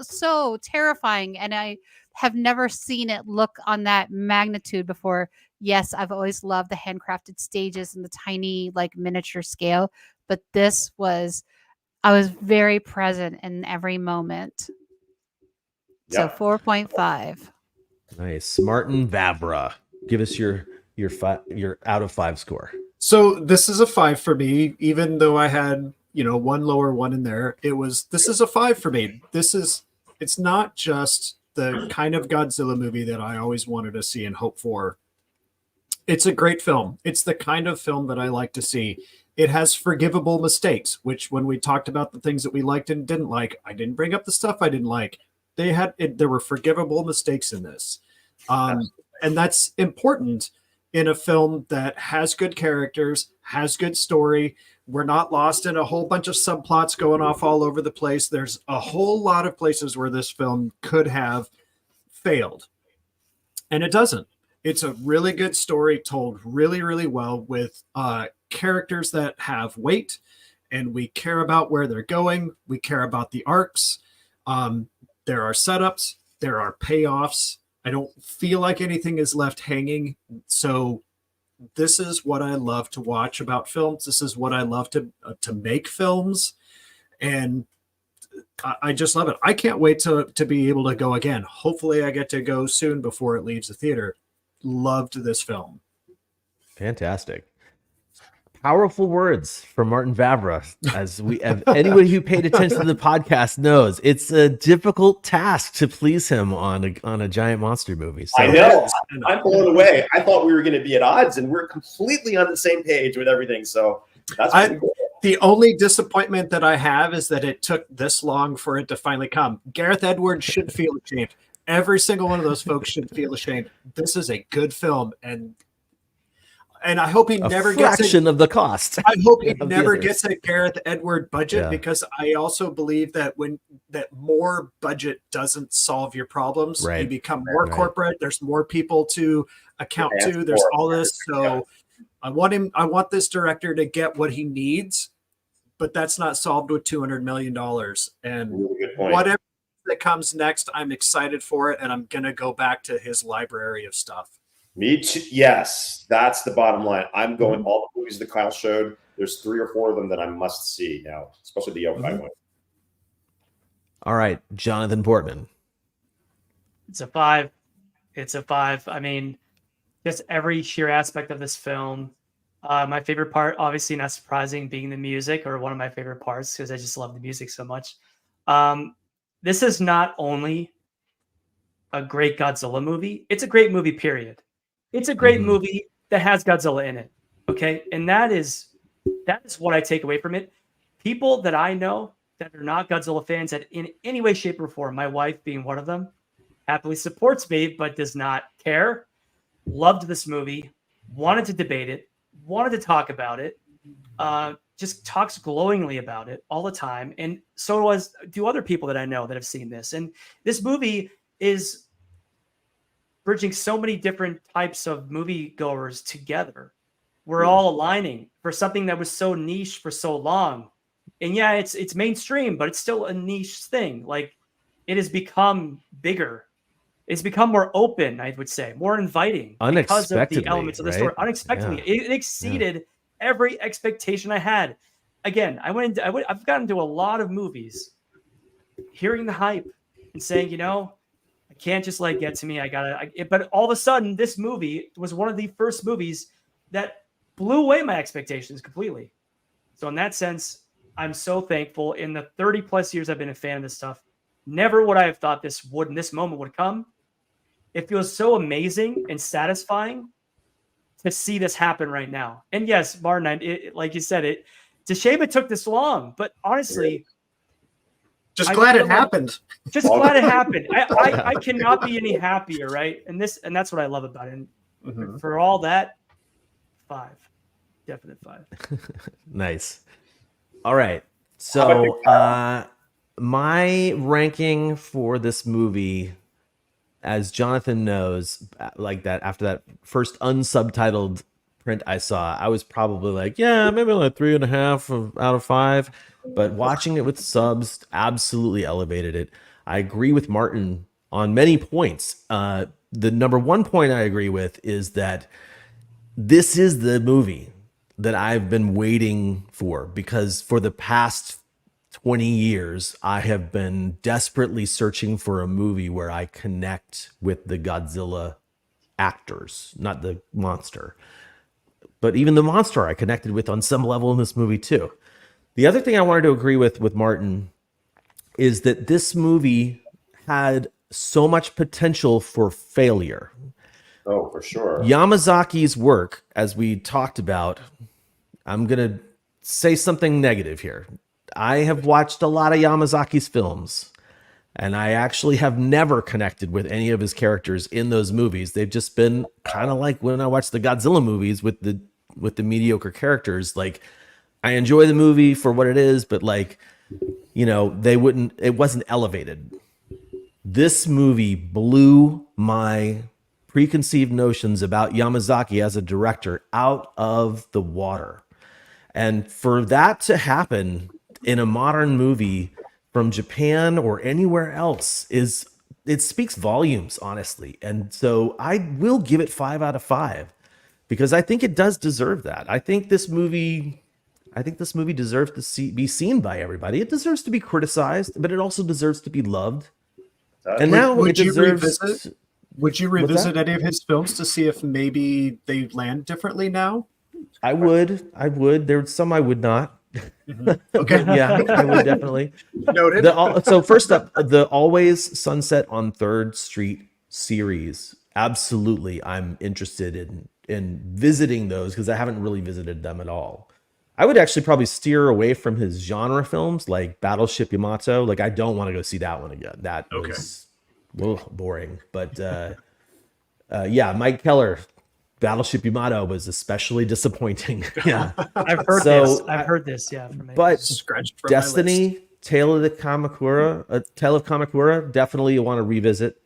so terrifying, and I have never seen it look on that magnitude before. Yes, I've always loved the handcrafted stages and the tiny like miniature scale, but this was I was very present in every moment. So Yep. 4.5. Nice. Martin Vavra, give us your out of 5 score. So this is a 5 for me, even though I had, one lower one in there. This is a 5 for me. It's not just the kind of Godzilla movie that I always wanted to see and hope for. It's a great film. It's the kind of film that I like to see. It has forgivable mistakes, which when we talked about the things that we liked and didn't like, I didn't bring up the stuff I didn't like. There were forgivable mistakes in this. And that's important in a film that has good characters, has good story. We're not lost in a whole bunch of subplots going off all over the place. There's a whole lot of places where this film could have failed, and it doesn't. It's a really good story told really, really well with characters that have weight, and we care about where they're going. We care about the arcs. There are setups. There are payoffs. I don't feel like anything is left hanging. So this is what I love to watch about films. This is what I love to make films. And I just love it. I can't wait to be able to go again. Hopefully I get to go soon before it leaves the theater. Loved this film. Fantastic. Powerful words from Martin Vavra. As anybody who paid attention to the podcast knows, it's a difficult task to please him on a giant monster movie. So. I know. I'm blown away. I thought we were going to be at odds, and we're completely on the same page with everything. So that's pretty cool. The only disappointment that I have is that it took this long for it to finally come. Gareth Edwards should feel ashamed. Every single one of those folks should feel ashamed. This is a good film, and I hope he never gets a fraction of the cost. I hope he never gets a Gareth Edward budget, because I also believe that that more budget doesn't solve your problems. Right. You become more corporate. There's more people to account to. There's all this. So I want this director to get what he needs, but that's not solved with $200 million. And really good point. Whatever that comes next, I'm excited for it, and I'm gonna go back to his library of stuff. Me too. Yes, that's the bottom line. I'm going all the movies that Kyle showed. There's 3 or 4 of them that I must see now, especially the yokai one. All right, Jonathan Portman. It's a 5. It's a 5. I mean, just every sheer aspect of this film. My favorite part, obviously not surprising, being the music, or one of my favorite parts, because I just love the music so much. This is not only a great Godzilla movie, it's a great movie, period. It's a great movie that has Godzilla in it. Okay. And that is what I take away from it. People that I know that are not Godzilla fans that in any way, shape, or form, my wife being one of them, happily supports me, but does not care. Loved this movie, wanted to debate it, wanted to talk about it, just talks glowingly about it all the time. And so do other people that I know that have seen this. And this movie is bridging so many different types of moviegoers together. We're all aligning for something that was so niche for so long. And yeah, it's mainstream, but it's still a niche thing. Like, it has become bigger. It's become more open, I would say, more inviting because of the elements of the story. Unexpectedly, it exceeded every expectation I had. Again, I've gotten into a lot of movies, hearing the hype and saying, I can't just get to me. But all of a sudden, this movie was one of the first movies that blew away my expectations completely. So in that sense, I'm so thankful. In the 30 plus years I've been a fan of this stuff, never would I have thought this moment would come. It feels so amazing and satisfying to see this happen right now. And yes, Martin, like you said, it's a shame it took this long, but honestly, just glad it happened. Just glad it happened. I cannot be any happier, right? And that's what I love about it. And for all that, 5. Definite 5. Nice. All right. So my ranking for this movie, as Jonathan knows, like that after that first unsubtitled print I saw, I was probably like, maybe 3.5 out of 5. But watching it with subs absolutely elevated it. I agree with Martin on many points. The number one point I agree with is that this is the movie that I've been waiting for, because for the past 20 years, I have been desperately searching for a movie where I connect with the Godzilla actors, not the monster. But even the monster I connected with on some level in this movie too. The other thing I wanted to agree with Martin is that this movie had so much potential for failure. Oh, for sure. Yamazaki's work, as we talked about, I'm going to say something negative here. I have watched a lot of Yamazaki's films, and I actually have never connected with any of his characters in those movies. They've just been kind of like when I watch the Godzilla movies with the mediocre characters. Like, I enjoy the movie for what it is, but like, you know, it wasn't elevated. This movie blew my preconceived notions about Yamazaki as a director out of the water. And for that to happen in a modern movie from Japan or anywhere else it speaks volumes, honestly. And so I will give it 5 out of 5 because I think it does deserve that. I think this movie deserves to be seen by everybody. It deserves to be criticized, but it also deserves to be loved. And now would it you deserves. revisit? Would you revisit any of his films to see if maybe they land differently now? I would. There's some I would not. Okay. Yeah, I would definitely. Noted. So first up, the Always Sunset on 3rd Street series. Absolutely, I'm interested in visiting those because I haven't really visited them at all. I would actually probably steer away from his genre films like Battleship Yamato. Like, I don't want to go see that one again. That was boring. But yeah, Mike Keller, Battleship Yamato was especially disappointing. Yeah, I've heard this. Yeah, from but Scratched from Destiny, Tale of Kamakura, definitely you want to revisit.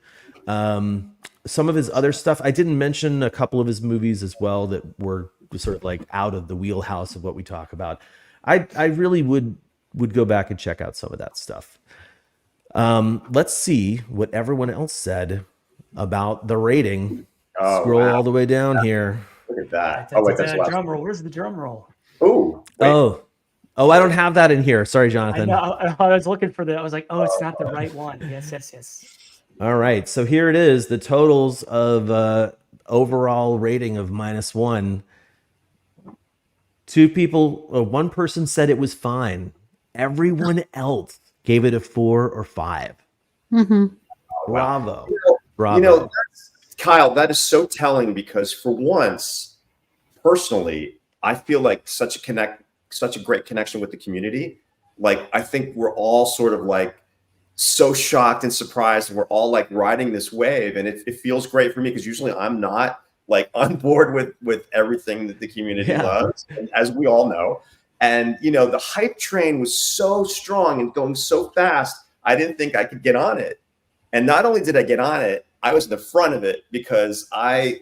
Some of his other stuff, I didn't mention a couple of his movies as well that were sort of like out of the wheelhouse of what we talk about. I really would go back and check out some of that stuff. Let's see what everyone else said about the rating. Scroll all the way down here. Look at that. Oh, wait, that's drum roll. Where's the drum roll? Oh, I don't have that in here. Sorry, Jonathan. I was looking for I was like, oh, it's not the right one. Yes. All right. So here it is. The totals of overall rating of -1. One person said it was fine. Everyone else gave it a 4 or 5. Mm-hmm. Bravo. You know, Kyle, that is so telling because for once, personally, I feel like such a great connection with the community. Like, I think we're all sort of like so shocked and surprised, and we're all like riding this wave, and it feels great for me because usually I'm not like on board with everything that the community loves, as we all know. And you know, the hype train was so strong and going so fast, I didn't think I could get on it. And not only did I get on it, I was in the front of it because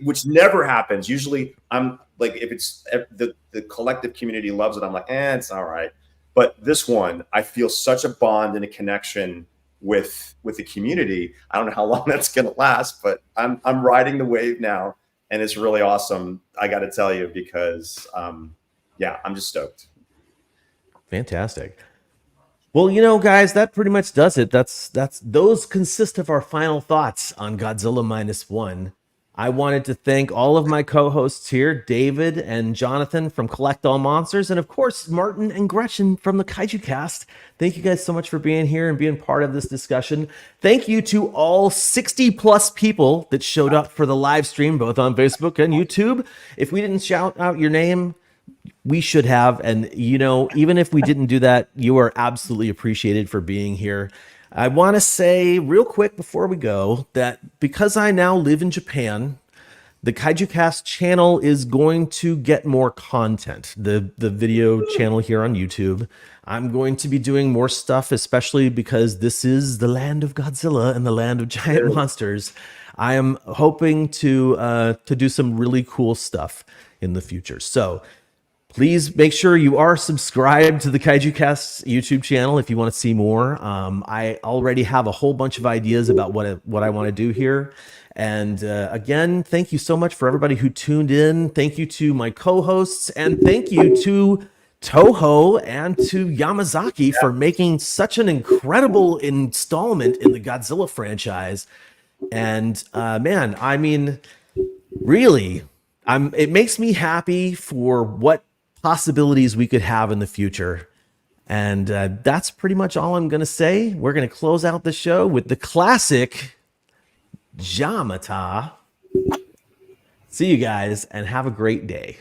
which never happens. Usually I'm like, if it's the collective community loves it, I'm like, it's all right. But this one, I feel such a bond and a connection with the community. I don't know how long that's going to last, but I'm riding the wave now, and it's really awesome. I got to tell you, because I'm just stoked. Fantastic. Well, you know, guys, that pretty much does it. Those consist of our final thoughts on Godzilla -1. I wanted to thank all of my co-hosts here, David and Jonathan from Collect All Monsters, and of course, Martin and Gretchen from the Kaijucast. Thank you guys so much for being here and being part of this discussion. Thank you to all 60 plus people that showed up for the live stream, both on Facebook and YouTube. If we didn't shout out your name, we should have. And, you know, even if we didn't do that, you are absolutely appreciated for being here. I want to say real quick before we go that because I now live in Japan, the Kaijucast channel is going to get more content. The video channel here on YouTube. I'm going to be doing more stuff, especially because this is the land of Godzilla and the land of giant monsters. I am hoping to do some really cool stuff in the future. So please make sure you are subscribed to the Kaijucast YouTube channel if you want to see more. I already have a whole bunch of ideas about what I want to do here. And again, thank you so much for everybody who tuned in. Thank you to my co-hosts, and thank you to Toho and to Yamazaki for making such an incredible installment in the Godzilla franchise. And man, I mean, really, it makes me happy for what possibilities we could have in the future. And that's pretty much all I'm going to say. We're going to close out the show with the classic Jamata. See you guys and have a great day.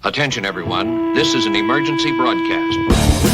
Attention, everyone. This is an emergency broadcast.